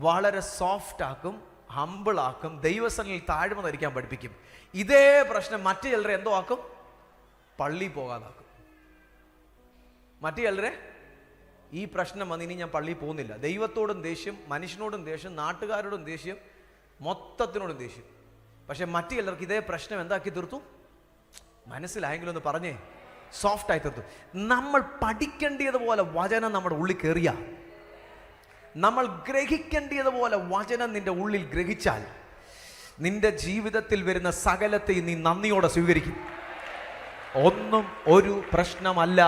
വളരെ സോഫ്റ്റ് ആക്കും, ഹമ്പിൾ ആക്കും, ദൈവസന്നിധിയിൽ താഴ്മ ധരിക്കാൻ പഠിപ്പിക്കും. ഇതേ പ്രശ്നം മറ്റു ചിലരെ എന്തോ ആക്കും, പള്ളി പോകാതാക്കും. മറ്റു ചിലരെ ഈ പ്രശ്നം വന്ന് ഇനി ഞാൻ പള്ളിയിൽ പോകുന്നില്ല, ദൈവത്തോടും ദേഷ്യം, മനുഷ്യനോടും ദേഷ്യം, നാട്ടുകാരോടും ദേഷ്യം, മൊത്തത്തിനോടും ദേഷ്യം. പക്ഷെ മറ്റു ചിലർക്ക് ഇതേ പ്രശ്നം എന്താക്കി തീർത്തു, മനസ്സിലായെങ്കിലും ഒന്ന് പറഞ്ഞേ, സോഫ്റ്റായി തീർത്തു. നമ്മൾ പഠിക്കേണ്ടതുപോലെ വചനം നമ്മുടെ ഉള്ളിൽ കയറിയ, നമ്മൾ ഗ്രഹിക്കേണ്ടതുപോലെ വചനം നിന്റെ ഉള്ളിൽ ഗ്രഹിച്ചാൽ നിന്റെ ജീവിതത്തിൽ വരുന്ന സകലത്തെയും നീ നന്ദിയോടെ സ്വീകരിക്കും. ഒന്നും ഒരു പ്രശ്നമല്ല.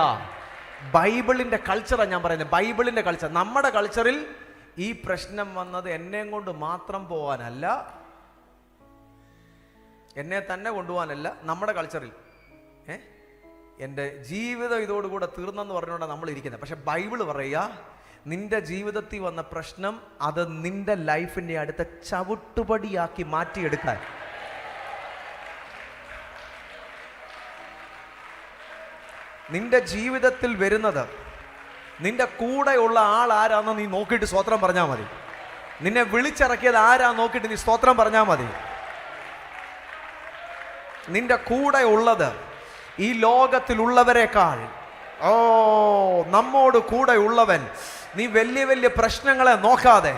ബൈബിളിന്റെ കൾച്ചറാണ് ഞാൻ പറയുന്നത്, ബൈബിളിന്റെ കൾച്ചർ. നമ്മുടെ കൾച്ചറിൽ ഈ പ്രശ്നം വന്നത് എന്നെ കൊണ്ട് മാത്രം പോകാനല്ല, എന്നെ തന്നെ കൊണ്ടുപോകാനല്ല. നമ്മുടെ കൾച്ചറിൽ എൻ്റെ ജീവിതം ഇതോടുകൂടെ തീർന്നെന്ന് പറഞ്ഞുകൊണ്ടാണ് നമ്മൾ ഇരിക്കുന്നത്. പക്ഷെ ബൈബിള് പറയുക, നിന്റെ ജീവിതത്തിൽ വന്ന പ്രശ്നം അത് നിന്റെ ലൈഫിൻ്റെ അടുത്ത ചവിട്ടുപടിയാക്കി മാറ്റിയെടുക്കാൻ. നിന്റെ ജീവിതത്തിൽ വരുന്നത് നിന്റെ കൂടെയുള്ള ആൾ ആരാന്ന് നീ നോക്കിയിട്ട് സ്തോത്രം പറഞ്ഞാൽ മതി. നിന്നെ വിളിച്ചിറക്കിയത് ആരാ നോക്കിയിട്ട് നീ സ്തോത്രം പറഞ്ഞാൽ മതി. നിന്റെ കൂടെ ഉള്ളത് ഈ ലോകത്തിലുള്ളവരെക്കാൾ നമ്മോട് കൂടെ ഉള്ളവൻ. നീ വലിയ വലിയ പ്രശ്നങ്ങളെ നോക്കാതെ,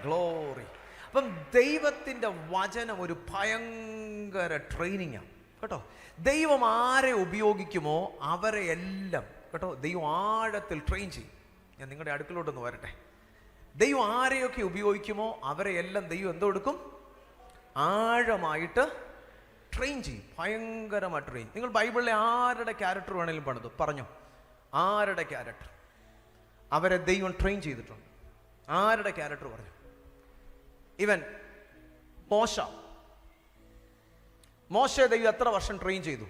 ഗ്ലോറി. അപ്പം ദൈവത്തിൻ്റെ വചനം ഒരു ഭയങ്കര ട്രെയിനിങ് ആണ് കേട്ടോ. ദൈവം ആരെ ഉപയോഗിക്കുമോ അവരെ എല്ലാം കേട്ടോ ദൈവം ആഴത്തിൽ ട്രെയിൻ ചെയ്യും. ഞാൻ നിങ്ങളുടെ അടുക്കലോട്ടൊന്ന് വരട്ടെ. ദൈവം ആരെയൊക്കെ ഉപയോഗിക്കുമോ അവരെ എല്ലാം ദൈവം എന്തോ എടുക്കും, ആഴമായിട്ട് ട്രെയിൻ ചെയ്യും, ഭയങ്കരമായിട്ട് ട്രെയിൻ. നിങ്ങൾ ബൈബിളിലെ ആരുടെ ക്യാരക്ടർ വേണമെങ്കിലും പണിതു പറഞ്ഞോ, ആരുടെ ക്യാരക്ടർ അവരെ ദൈവം ട്രെയിൻ ചെയ്തിട്ടുണ്ട്. ആരുടെ ക്യാരക്ടർ പറഞ്ഞു? ഇവൻ മോശയെ ദൈവം എത്ര വർഷം ട്രെയിൻ ചെയ്തു?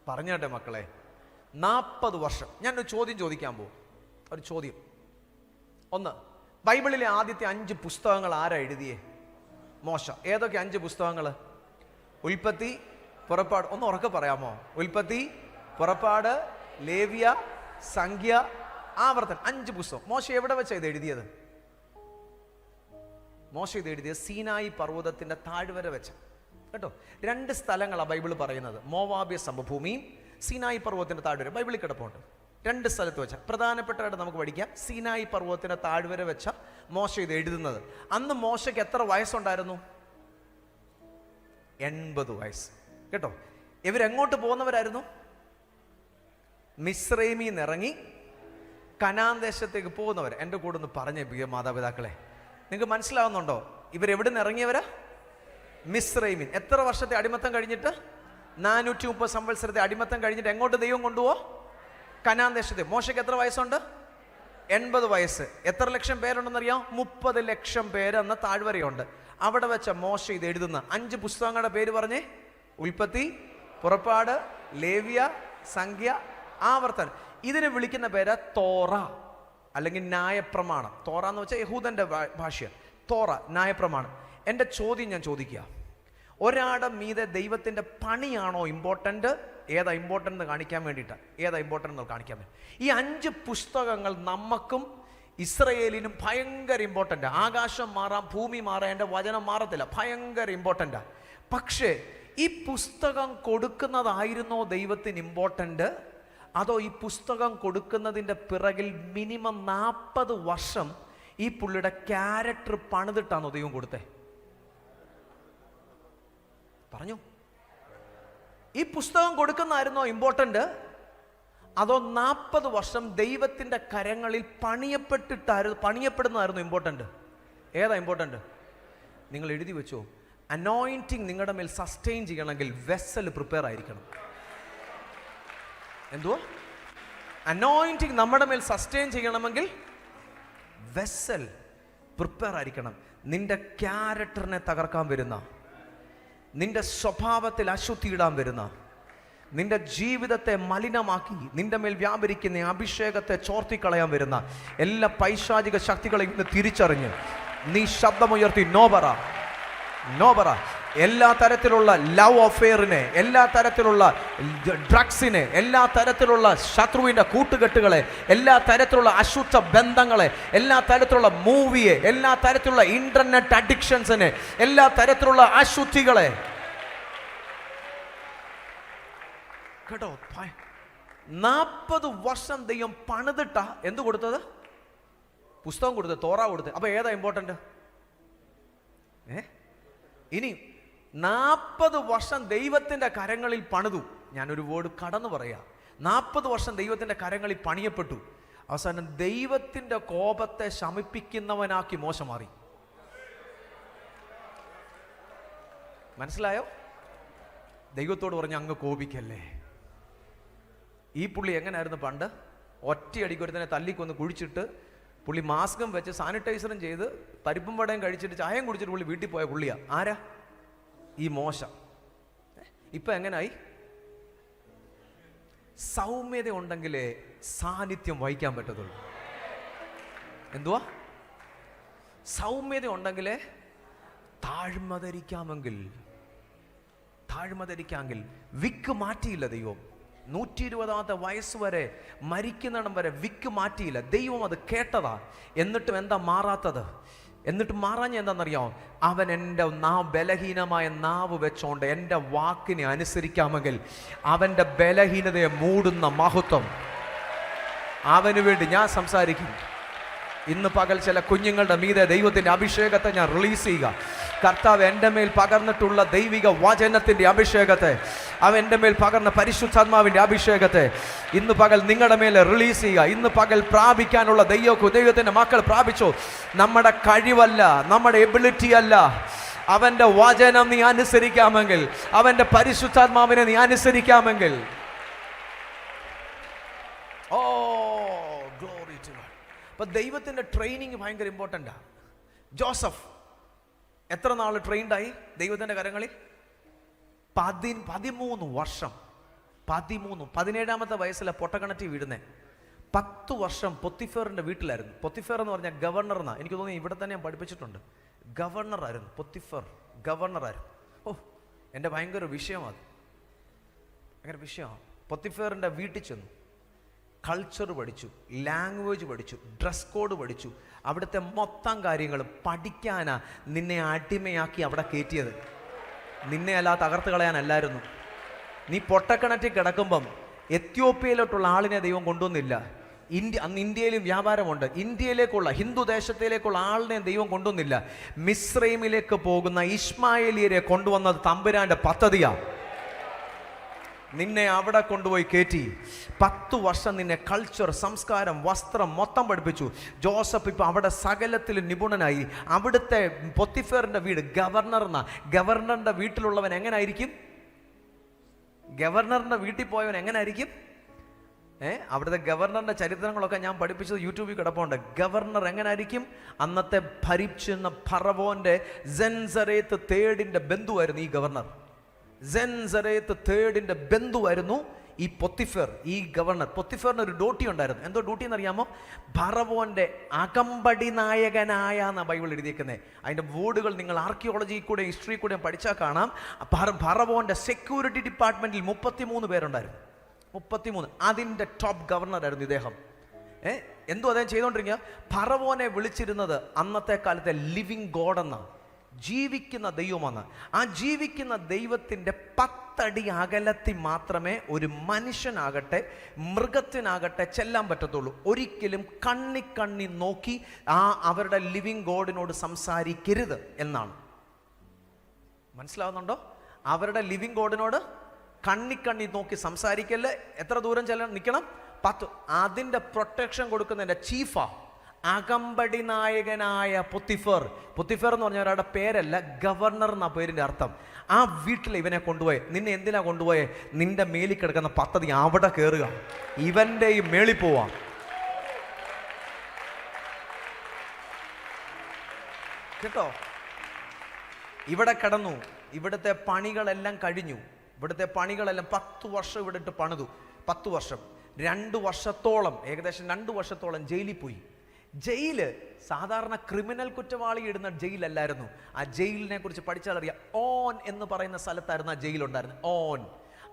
പറഞ്ഞാട്ടെ മക്കളെ, 40 വർഷം. ഞാനൊരു ചോദ്യം ചോദിക്കാൻ പോകും. ഒരു ചോദ്യം. ഒന്ന്, ബൈബിളിലെ ആദ്യത്തെ 5 പുസ്തകങ്ങൾ ആരാ എഴുതിയേ? മോശ. ഏതൊക്കെ 5 പുസ്തകങ്ങൾ? ഉൽപ്പത്തി, പുറപ്പാട്. ഒന്ന് ഉറക്കെ പറയാമോ? ഉൽപ്പത്തി, പുറപ്പാട്, ലേവ്യ, സംഖ്യ, ആവർത്തനം. 5 പുസ്തകം. മോശ എവിടെ വെച്ചാണ് ഇത് എഴുതിയത്? മോശ ഇത് എഴുതിയത് സീനായി പർവ്വതത്തിന്റെ താഴ്വര വെച്ച കേട്ടോ. 2 സ്ഥലങ്ങളാണ് ബൈബിൾ പറയുന്നത്, മോവാബ്യ സമഭൂമിയും സീനായി പർവ്വതത്തിന്റെ താഴ്വര. ബൈബിളിൽ കിടപ്പുണ്ട്. 2 സ്ഥലത്ത് വെച്ച പ്രധാനപ്പെട്ടതായിട്ട് നമുക്ക് പഠിക്കാം. സീനായി പർവ്വതത്തിന്റെ താഴ്വര വെച്ച മോശ ഇത് എഴുതുന്നത്. അന്ന് മോശയ്ക്ക് എത്ര വയസ്സുണ്ടായിരുന്നു? 80 വയസ്സ് കേട്ടോ. ഇവരെങ്ങോട്ട് പോകുന്നവരായിരുന്നു? മിസ്രൈമിൽ നിന്ന് ഇറങ്ങി കനാൻ ദേശത്തേക്ക് പോകുന്നവർ. എൻ്റെ കൂടെ ഒന്ന് പറഞ്ഞേ പ്രിയ മാതാപിതാക്കളെ, നിങ്ങൾക്ക് മനസ്സിലാവുന്നുണ്ടോ? ഇവരെവിടെ നിന്ന് ഇറങ്ങിയവരാ? മിസ്രൈമിൻ. എത്ര വർഷത്തെ അടിമത്തം കഴിഞ്ഞിട്ട്? 430 സംവത്സരത്തെ അടിമത്തം കഴിഞ്ഞിട്ട് എങ്ങോട്ട് ദൈവം കൊണ്ടുപോവാ? കനാൻ ദേശത്ത്. മോശയ്ക്ക് എത്ര വയസ്സുണ്ട്? 80 വയസ്സ്. എത്ര ലക്ഷം പേരുണ്ടെന്നറിയാം? 30 ലക്ഷം പേര് എന്ന താഴ്വരയുണ്ട്. അവിടെ വെച്ച മോശ ഇത് എഴുതുന്ന 5 പുസ്തകങ്ങളുടെ പേര് പറഞ്ഞേ. ഉൽപ്പത്തി, പുറപ്പാട്, ലേവ്യ, സംഖ്യ, ആവർത്തനം. ഇതിനെ വിളിക്കുന്ന പേര് തോറ അല്ലെങ്കിൽ ന്യായപ്രമാണം. തോറ എന്ന് വെച്ചാൽ യഹൂദന്റെ ഭാഷ. തോറ, ന്യായപ്രമാണം. എൻ്റെ ചോദ്യം ഞാൻ ചോദിക്കുക, ഒരാടെ മീതെ ദൈവത്തിൻ്റെ പണിയാണോ ഇമ്പോർട്ടൻ്റ്? ഏതാ ഇമ്പോർട്ടൻ്റ് എന്ന് കാണിക്കാൻ വേണ്ടിയിട്ടാണ്. ഏതാ ഇമ്പോർട്ടൻ്റ് എന്ന് കാണിക്കാൻ വേണ്ടി ഈ 5 പുസ്തകങ്ങൾ നമുക്കും ഇസ്രയേലിനും ഭയങ്കര ഇമ്പോർട്ടൻ്റ്. ആകാശം മാറാം, ഭൂമി മാറാം, എൻ്റെ വചനം മാറത്തില്ല, ഭയങ്കര ഇമ്പോർട്ടൻ്റാണ്. പക്ഷേ ഈ പുസ്തകം കൊടുക്കുന്നതായിരുന്നോ ദൈവത്തിന് ഇമ്പോർട്ടൻ്റ്? അതോ ഈ പുസ്തകം കൊടുക്കുന്നതിൻ്റെ പിറകിൽ മിനിമം 40 വർഷം ഈ പുള്ളിയുടെ ക്യാരക്ടർ പണിതിട്ടാണോ ദൈവം കൊടുത്തേ? പറഞ്ഞു. ഈ പുസ്തകം കൊടുക്കുന്നതായിരുന്നോ ഇമ്പോർട്ടൻ്റ്? അതോ 40 വർഷം ദൈവത്തിൻ്റെ കരങ്ങളിൽ പണിയപ്പെടുന്നതായിരുന്നു ഇമ്പോർട്ടൻ്റ്? ഏതാ ഇമ്പോർട്ടൻ്റ്? നിങ്ങൾ എഴുതി വെച്ചോ. അനോയിൻറ്റിങ് നിങ്ങളുടെ മേൽ സസ്റ്റെയിൻ ചെയ്യണമെങ്കിൽ വെസൽ പ്രിപ്പയർ ആയിരിക്കണം. എന്തുവാ? അനോയിൻറ്റിങ് നമ്മുടെ മേൽ സസ്റ്റെയിൻ ചെയ്യണമെങ്കിൽ വെസൽ പ്രിപ്പയർ ആയിരിക്കണം. നിന്റെ ക്യാരക്ടറിനെ തകർക്കാൻ വരുന്ന, നിന്റെ സ്വഭാവത്തിൽ അശുദ്ധി ഇടാൻ വരുന്ന, നിന്റെ ജീവിതത്തെ മലിനമാക്കി നിന്റെ മേൽ വ്യാപരിക്കുന്ന അഭിഷേകത്തെ ചോർത്തിക്കളയാൻ വരുന്ന എല്ലാ പൈശാചിക ശക്തികളെയും ഇന്ന് തിരിച്ചറിഞ്ഞ് നീ ശബ്ദമുയർത്തി നോബറ നോബറ. എല്ലാ തരത്തിലുള്ള ലവ് അഫെയറിനെ, എല്ലാ തരത്തിലുള്ള ഡ്രഗ്സിനെ, എല്ലാ തരത്തിലുള്ള ശത്രുവിൻ്റെ കൂട്ടുകെട്ടുകളെ, എല്ലാ തരത്തിലുള്ള അശുദ്ധ ബന്ധങ്ങളെ, എല്ലാ തരത്തിലുള്ള മൂവിയെ, എല്ലാ തരത്തിലുള്ള ഇന്റർനെറ്റ് അഡിക്ഷൻസിനെ, എല്ലാ തരത്തിലുള്ള അശുദ്ധികളെ കേട്ടോ. 40 വർഷം ദൈവം പണിതിട്ട എന്ത് കൊടുത്തത്? പുസ്തകം കൊടുത്തത്, തോറ കൊടുത്തത്. അപ്പൊ ഏതാ ഇമ്പോർട്ടന്റ്? ഇനി 40 വർഷം ദൈവത്തിന്റെ കരങ്ങളിൽ പണിതു. ഞാനൊരു വേർഡ് കടന്നു പറയാം. 40 വർഷം ദൈവത്തിന്റെ കരങ്ങളിൽ പണിയപ്പെട്ടു. അവസാനം ദൈവത്തിന്റെ കോപത്തെ ശമിപ്പിക്കുന്നവനാക്കി മോശ മാറി. മനസ്സിലായോ? ദൈവത്തോട് പറഞ്ഞ് അങ്ങ് കോപിക്കല്ലേ. ഈ പുള്ളി എങ്ങനെയായിരുന്നു പണ്ട്? ഒറ്റയടിക്ക് ഒരുത്തനെ തല്ലിക്കൊന്ന് കുഴിച്ചിട്ട് പുള്ളി മാസ്കും വെച്ച് സാനിറ്റൈസറും ചെയ്ത് പരിപ്പും വടയും കഴിച്ചിട്ട് ചായയും കുടിച്ചിട്ട് പുള്ളി വീട്ടിൽ പോയ പുള്ളിയാ. ആരാ? ഈ മോശ. ഇപ്പൊ എങ്ങനായി? സൗമ്യത ഉണ്ടെങ്കിലേ സാന്നിധ്യം വഹിക്കാൻ പറ്റത്തുള്ളൂ. എന്തുവാ? സൗമ്യത ഉണ്ടെങ്കിലേ താഴ്മ ധരിക്കാമെങ്കിൽ വിക്ക് മാറ്റിയില്ല ദൈവം. 120 വയസ്സ് വരെ, മരിക്കുന്നിടം വരെ വിക്ക് മാറ്റിയില്ല ദൈവം. അത് കേട്ടതാ. എന്നിട്ടും എന്താ മാറാത്തത്? എന്നിട്ട് മാറാഞ്ഞ എന്താണെന്നറിയാമോ? അവൻ എൻ്റെ ബലഹീനമായ നാവ് വെച്ചോണ്ട് എൻ്റെ വാക്കിനെ അനുസരിക്കാമെങ്കിൽ അവൻ്റെ ബലഹീനതയെ മൂടുന്ന മഹത്വം അവന് വേണ്ടി ഞാൻ സംസാരിക്കും. ഇന്ന് പകൽ ചില കുഞ്ഞുങ്ങളുടെ മീതെ ദൈവത്തിൻ്റെ അഭിഷേകത്തെ ഞാൻ റിലീസ് ചെയ്യുക. കർത്താവ് എൻ്റെ മേൽ പകർന്നിട്ടുള്ള ദൈവിക വചനത്തിൻ്റെ അഭിഷേകത്തെ, അവൻ എൻ്റെ മേൽ പകർന്ന പരിശുദ്ധാത്മാവിൻ്റെ അഭിഷേകത്തെ ഇന്ന് പകൽ നിങ്ങളുടെ മേലെ റിലീസ് ചെയ്യുക. ഇന്ന് പകൽ പ്രാപിക്കാനുള്ള ദൈവത്തിൻ്റെ മക്കൾ പ്രാപിച്ചോ. നമ്മുടെ കഴിവല്ല, നമ്മുടെ എബിലിറ്റി അല്ല, അവൻ്റെ വചനം നീ അനുസരിക്കാമെങ്കിൽ, അവൻ്റെ പരിശുദ്ധാത്മാവിനെ നീ അനുസരിക്കാമെങ്കിൽ, ഓ ഗ്ലോറി ടു ഗോഡ്. അപ്പൊ ദൈവത്തിൻ്റെ ട്രെയിനിങ് ഭയങ്കര ഇമ്പോർട്ടൻ്റാ. ജോസഫ് എത്ര നാൾ ട്രെയിൻഡായി ദൈവത്തിൻ്റെ കരങ്ങളിൽ? 13 വർഷം. 17-ാമത്തെ വയസ്സിലെ പൊട്ടക്കണറ്റി വീടുന്നേ. 10 വർഷം പൊത്തിഫേറിൻ്റെ വീട്ടിലായിരുന്നു. പൊത്തിഫേർ എന്ന് പറഞ്ഞാൽ ഗവർണർ എന്നാ. എനിക്ക് തോന്നി ഇവിടെ തന്നെ ഞാൻ പഠിപ്പിച്ചിട്ടുണ്ട്. ഗവർണറായിരുന്നു പൊത്തിഫേർ, ഗവർണറായിരുന്നു. ഓ, എൻ്റെ ഭയങ്കര വിഷയമാണ്, ഭയങ്കര വിഷയമാണ്. പൊത്തിഫേറിൻ്റെ വീട്ടിൽ ചെന്നു, കൾച്ചർ പഠിച്ചു, ലാംഗ്വേജ് പഠിച്ചു, ഡ്രസ് കോഡ് പഠിച്ചു. അവിടുത്തെ മൊത്തം കാര്യങ്ങളും പഠിക്കാനാ നിന്നെ അടിമയാക്കി അവിടെ കയറ്റിയത്. നിന്നെ അല്ല തകർത്ത് കളയാനല്ലായിരുന്നു. നീ പൊട്ടക്കിണറ്റിൽ കിടക്കുമ്പം എത്യോപ്യയിലോട്ടുള്ള ആളിനെ ദൈവം കൊണ്ടുവന്നില്ല. അന്ന് ഇന്ത്യയിലും വ്യാപാരമുണ്ട്. ഇന്ത്യയിലേക്കുള്ള, ഹിന്ദു ദേശത്തിലേക്കുള്ള ആളിനെ ദൈവം കൊണ്ടുവന്നില്ല. മിസ്രൈമിലേക്ക് പോകുന്ന ഇസ്മായേലിയരെ കൊണ്ടുവന്നത് തമ്പുരാന്റെ പദ്ധതിയാണ്. നിന്നെ അവിടെ കൊണ്ടുപോയി കയറ്റി 10 വർഷം നിന്നെ കൾച്ചർ, സംസ്കാരം, വസ്ത്രം മൊത്തം പഠിപ്പിച്ചു. ജോസഫ് ഇപ്പം അവിടെ സകലത്തിലും നിപുണനായി. അവിടുത്തെ പൊത്തിഫേറിൻ്റെ വീട് ഗവർണർന്നാ. ഗവർണറിൻ്റെ വീട്ടിലുള്ളവൻ എങ്ങനായിരിക്കും? ഗവർണറിൻ്റെ വീട്ടിൽ പോയവൻ എങ്ങനായിരിക്കും? അവിടുത്തെ ഗവർണറിൻ്റെ ചരിത്രങ്ങളൊക്കെ ഞാൻ പഠിപ്പിച്ചത് യൂട്യൂബിൽ കിടപ്പുണ്ട്. ഗവർണർ എങ്ങനായിരിക്കും? അന്നത്തെ ഭരിച്ചിരുന്ന ഫറവോന്റെ സെൻസറേത്ത് തേർഡിൻ്റെ ബന്ധുവായിരുന്നു ഈ ഗവർണർ. സെൻസറേത്ത് തേർഡിൻ്റെ ബന്ധുവായിരുന്നു ഈ പൊത്തിഫേർ, ഈ ഗവർണർ. പൊത്തിഫേറിന് ഒരു ഡ്യൂട്ടി ഉണ്ടായിരുന്നു. എന്തോ ഡ്യൂട്ടി എന്നറിയാമോ? ഫറവോന്റെ അകമ്പടി നായകനായ എന്നാ ബൈബിൾ എഴുതിയേക്കുന്നത്. അതിൻ്റെ വേർഡുകൾ നിങ്ങൾ ആർക്കിയോളജി കൂടെ ഹിസ്റ്ററി കൂടെ പഠിച്ചാൽ കാണാം. ഫറവോന്റെ സെക്യൂരിറ്റി ഡിപ്പാർട്ട്മെന്റിൽ 33 പേരുണ്ടായിരുന്നു. 33. അതിൻ്റെ ടോപ്പ് ഗവർണറായിരുന്നു ഇദ്ദേഹം. എന്തോ അദ്ദേഹം ചെയ്തുകൊണ്ടിരിക്കുക? ഫറവോനെ വിളിച്ചിരുന്നത് അന്നത്തെ കാലത്തെ ലിവിങ് ഗോഡ് എന്ന, ജീവിക്കുന്ന ദൈവമാണ്. ആ ജീവിക്കുന്ന ദൈവത്തിൻ്റെ 10 അടി അകലത്തിൽ മാത്രമേ ഒരു മനുഷ്യനാകട്ടെ മൃഗത്തിനാകട്ടെ ചെല്ലാൻ പറ്റത്തുള്ളൂ. ഒരിക്കലും കണ്ണി നോക്കി അവരുടെ ലിവിങ് ഗോഡിനോട് സംസാരിക്കരുത് എന്നാണ്. മനസ്സിലാവുന്നുണ്ടോ? അവരുടെ ലിവിങ് ഗോഡിനോട് കണ്ണി നോക്കി സംസാരിക്കല്ലേ. എത്ര ദൂരം നിൽക്കണം? 10. അതിൻ്റെ പ്രൊട്ടക്ഷൻ കൊടുക്കുന്നതിൻ്റെ ചീഫാ അകമ്പടി നായകനായ പൊത്തിഫേർ. പൊത്തിഫേർ എന്ന് പറഞ്ഞ ഒരാളുടെ പേരല്ല, ഗവർണർ എന്ന പേരിൻ്റെ അർത്ഥം. ആ വീട്ടിൽ ഇവനെ കൊണ്ടുപോയെ. നിന്നെ എന്തിനാ കൊണ്ടുപോയെ? നിന്റെ മേലിൽ കിടക്കുന്ന പദ്ധതി അവിടെ കയറുക, ഇവന്റെ ഈ മേളിൽ പോവാം. കേട്ടോ? ഇവിടെ കിടന്നു, ഇവിടുത്തെ പണികളെല്ലാം കഴിഞ്ഞു. ഇവിടുത്തെ പണികളെല്ലാം 10 വർഷം ഇവിടെ ഇട്ട് പണിതു. 10 വർഷം, 2 വർഷത്തോളം, ഏകദേശം 2 വർഷത്തോളം ജയിലിൽ പോയി. ജയില് സാധാരണ ക്രിമിനൽ കുറ്റവാളി ഇടുന്ന ജയിലല്ലായിരുന്നു. ആ ജയിലിനെ കുറിച്ച് പഠിച്ചാൽ അറിയാം. ഓൻ എന്ന് പറയുന്ന സ്ഥലത്തായിരുന്നു ആ ജയിലുണ്ടായിരുന്നത്. ഓൻ.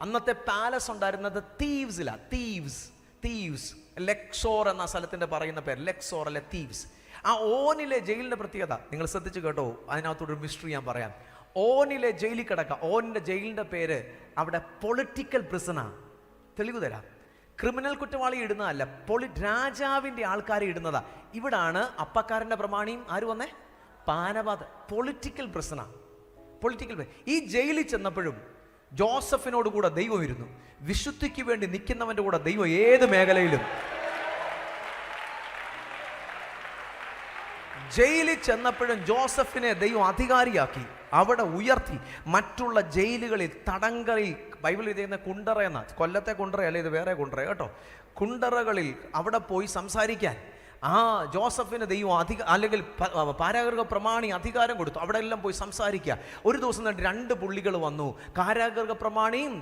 അന്നത്തെ പാലസ് ഉണ്ടായിരുന്നത് തീവ്സിലാ. തീവ്സ് ലെക്സോർ എന്ന സ്ഥലത്തിന്റെ പറയുന്ന പേര് ലെക്സോർ അല്ലെ തീവ്സ്. ആ ഓനിലെ ജയിലിന്റെ പ്രത്യേകത നിങ്ങൾ ശ്രദ്ധിച്ചു കേട്ടോ. അതിനകത്തൊരു മിസ്റ്ററി ഞാൻ പറയാം. ഓനിലെ ജയിലിൽ കിടക്കുക. ഓനിന്റെ ജയിലിന്റെ പേര് അവിടെ പൊളിറ്റിക്കൽ പ്രിസണാ. തെളിവ് തരാം. ക്രിമിനൽ കുറ്റവാളി ഇടുന്നതല്ല, രാജാവിന്റെ ആൾക്കാരെ ഇടുന്നതാ. ഇവിടാണ് അപ്പക്കാരന്റെ പ്രമാണിയും ആര് വന്നേ? പാനപാത. പൊളിറ്റിക്കൽ പ്രിസണാ. ഈ ജയിലിൽ ചെന്നപ്പോഴും ജോസഫിനോട് കൂടെ ദൈവം ഇരുന്നു. വിശുദ്ധിക്ക് വേണ്ടി നിൽക്കുന്നവന്റെ കൂടെ ദൈവം ഏത് മേഖലയിലും. ജയിലിൽ ചെന്നപ്പോഴും ജോസഫിനെ ദൈവം അധികാരിയാക്കി, അവിടെ ഉയർത്തി. മറ്റുള്ള ജയിലുകളിൽ, തടങ്കലിൽ, ബൈബിളിൽ എഴുതിയിരുന്ന കുണ്ടറ എന്ന, കൊല്ലത്തെ കുണ്ടറയല്ല, ഇത് വേറെ കുണ്ടറ കേട്ടോ, കുണ്ടറകളിൽ അവിടെ പോയി സംസാരിക്കാൻ ജോസഫിന് ദൈവം അല്ലെങ്കിൽ കാരാഗൃഹ പ്രമാണി അധികാരം കൊടുത്തു. അവിടെ എല്ലാം പോയി സംസാരിക്കുക. ഒരു ദിവസം 2 പുള്ളികൾ വന്നു. കാരാഗൃഹ പ്രമാണിയും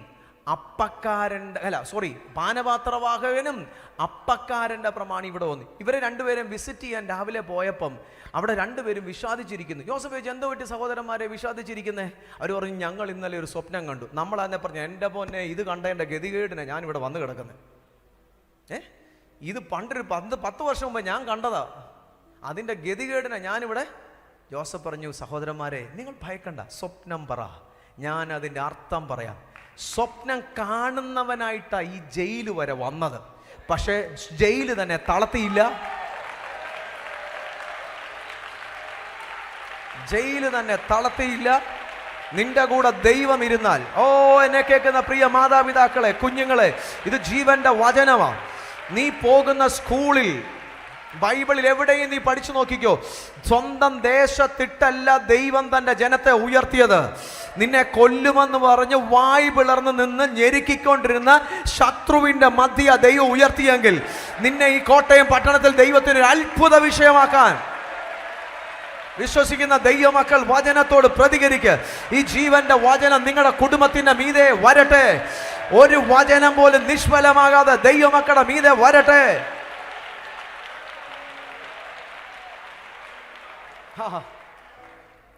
പാനപാത്രവാഹകനും അപ്പക്കാരൻ്റെ പ്രമാണി ഇവിടെ വന്നു. ഇവരെ രണ്ടുപേരും വിസിറ്റ് ചെയ്യാൻ രാവിലെ പോയപ്പം അവിടെ രണ്ടുപേരും വിഷാദിച്ചിരിക്കുന്നു. ജോസഫ് ചോദിച്ചു, എന്തോ പറ്റി സഹോദരന്മാരെ വിഷാദിച്ചിരിക്കുന്നേ? അവർ പറഞ്ഞു, ഞങ്ങൾ ഇന്നലെ ഒരു സ്വപ്നം കണ്ടു. നമ്മൾ അതിനെ പറഞ്ഞു, എൻ്റെ പൊന്നെ, ഇത് കണ്ടതിൻ്റെ ഗതികേടിനെ ഞാനിവിടെ വന്ന് കിടക്കുന്നത്. ഇത് പണ്ടൊരു 10 വർഷം മുമ്പ് ഞാൻ കണ്ടതാ, അതിൻ്റെ ഗതികേടിനെ ഞാനിവിടെ. ജോസഫ് പറഞ്ഞു, സഹോദരന്മാരെ നിങ്ങൾ ഭയക്കണ്ട, സ്വപ്നം പറ, ഞാൻ അതിൻ്റെ അർത്ഥം പറയാം. സ്വപ്നം കാണുന്നവനായിട്ടാ ഈ ജയില് വരെ വന്നത്. പക്ഷേ ജയില് തന്നെ തളർത്തിയില്ല. ജയില് തന്നെ തളർത്തിയില്ല. നിന്റെ കൂടെ ദൈവം ഇരുന്നാൽ, എന്നെ കേൾക്കുന്ന പ്രിയ മാതാപിതാക്കളെ, കുഞ്ഞുങ്ങളെ, ഇത് ജീവന്റെ വചനമാണ്. നീ പോകുന്ന സ്കൂളിൽ, ബൈബിളിൽ എവിടെയും നീ പഠിച്ചു നോക്കിക്കോ, സ്വന്തം ദേശത്തിട്ടല്ല ദൈവം തന്റെ ജനത്തെ ഉയർത്തിയത്. നിന്നെ കൊല്ലുമെന്ന് പറഞ്ഞ് വായ് പിളർന്ന് നിന്ന് ഞെരുക്കിക്കൊണ്ടിരുന്ന ശത്രുവിന്റെ മധ്യ ദൈവം ഉയർത്തിയെങ്കിൽ നിന്നെ ഈ കോട്ടയം പട്ടണത്തിൽ ദൈവത്തിന് ഒരു അത്ഭുത വിഷയമാക്കാൻ വിശ്വസിക്കുന്ന ദൈവമക്കൾ വചനത്തോട് പ്രതികരിക്കുക. ഈ ജീവന്റെ വചനം നിങ്ങളുടെ കുടുംബത്തിന്റെ മീതെ വരട്ടെ. ഒരു വചനം പോലും നിഷ്ഫലമാകാതെ ദൈവമക്കളുടെ മീതെ വരട്ടെ.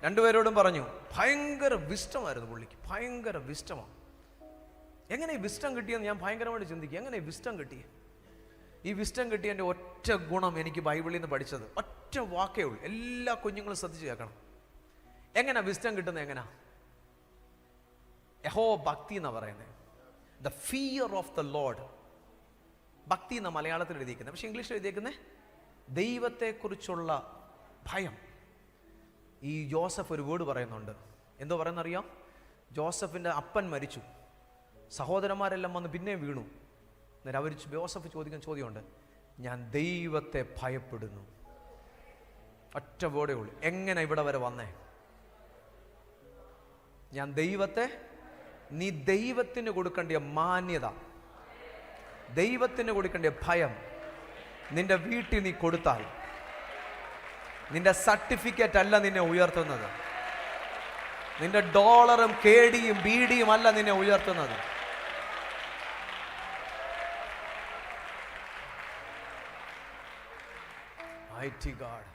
രണ്ടുപേരോടും പറഞ്ഞു. ഭയങ്കര വിസ്റ്റമായിരുന്നു പുള്ളിക്ക്, ഭയങ്കര വിസ്റ്റമാണ്. എങ്ങനെ ഈ വിസ്റ്റം കിട്ടിയെന്ന് ഞാൻ ഭയങ്കരമായിട്ട് ചിന്തിക്കുക. എങ്ങനെ ഈ വിസ്റ്റം കിട്ടി? ഈ വിസ്റ്റം കിട്ടിയതിൻ്റെ ഒറ്റ ഗുണം എനിക്ക് ബൈബിളിൽ നിന്ന് പഠിച്ചത് ഒറ്റ വാക്കേ ഉള്ളൂ. എല്ലാ കുഞ്ഞുങ്ങളും ശ്രദ്ധിച്ച് കേൾക്കണം. എങ്ങനെ വിസ്റ്റം കിട്ടുന്നത്? എങ്ങനെയാ? യഹോ ഭക്തി എന്നാ പറയുന്നത്. The fear of the Lord. ഭക്തി എന്ന മലയാളത്തിൽ എഴുതിയിരിക്കുന്നത്, പക്ഷെ ഇംഗ്ലീഷിൽ എഴുതിയിരിക്കുന്നത് ദൈവത്തെക്കുറിച്ചുള്ള ഭയം. ഈ ജോസഫ് ഒരു വേർഡ് പറയുന്നുണ്ട്. എന്തോ പറയുന്നറിയാം? ജോസഫിൻ്റെ അപ്പൻ മരിച്ചു, സഹോദരന്മാരെല്ലാം വന്ന് പിന്നെ വീണു. അന്നേരം അവർ ജോസഫ് ചോദിക്കുന്ന ചോദ്യമുണ്ട്, ഞാൻ ദൈവത്തെ ഭയപ്പെടുന്നു. ഒറ്റ വേർഡേ ഉള്ളൂ. എങ്ങനെ ഇവിടെ വരെ വന്നേ? ഞാൻ ദൈവത്തെ, നീ ദൈവത്തിന് കൊടുക്കേണ്ട മാന്യത, ദൈവത്തിന് കൊടുക്കേണ്ട ഭയം നിന്റെ വീട്ടിൽ നീ കൊടുത്താൽ, നിന്റെ സർട്ടിഫിക്കറ്റ് അല്ല നിന്നെ ഉയർത്തുന്നത്, നിന്റെ ഡോളറും കേടിയും ബീഡിയും അല്ല നിന്നെ ഉയർത്തുന്നത്. മൈറ്റി ഗോഡ്,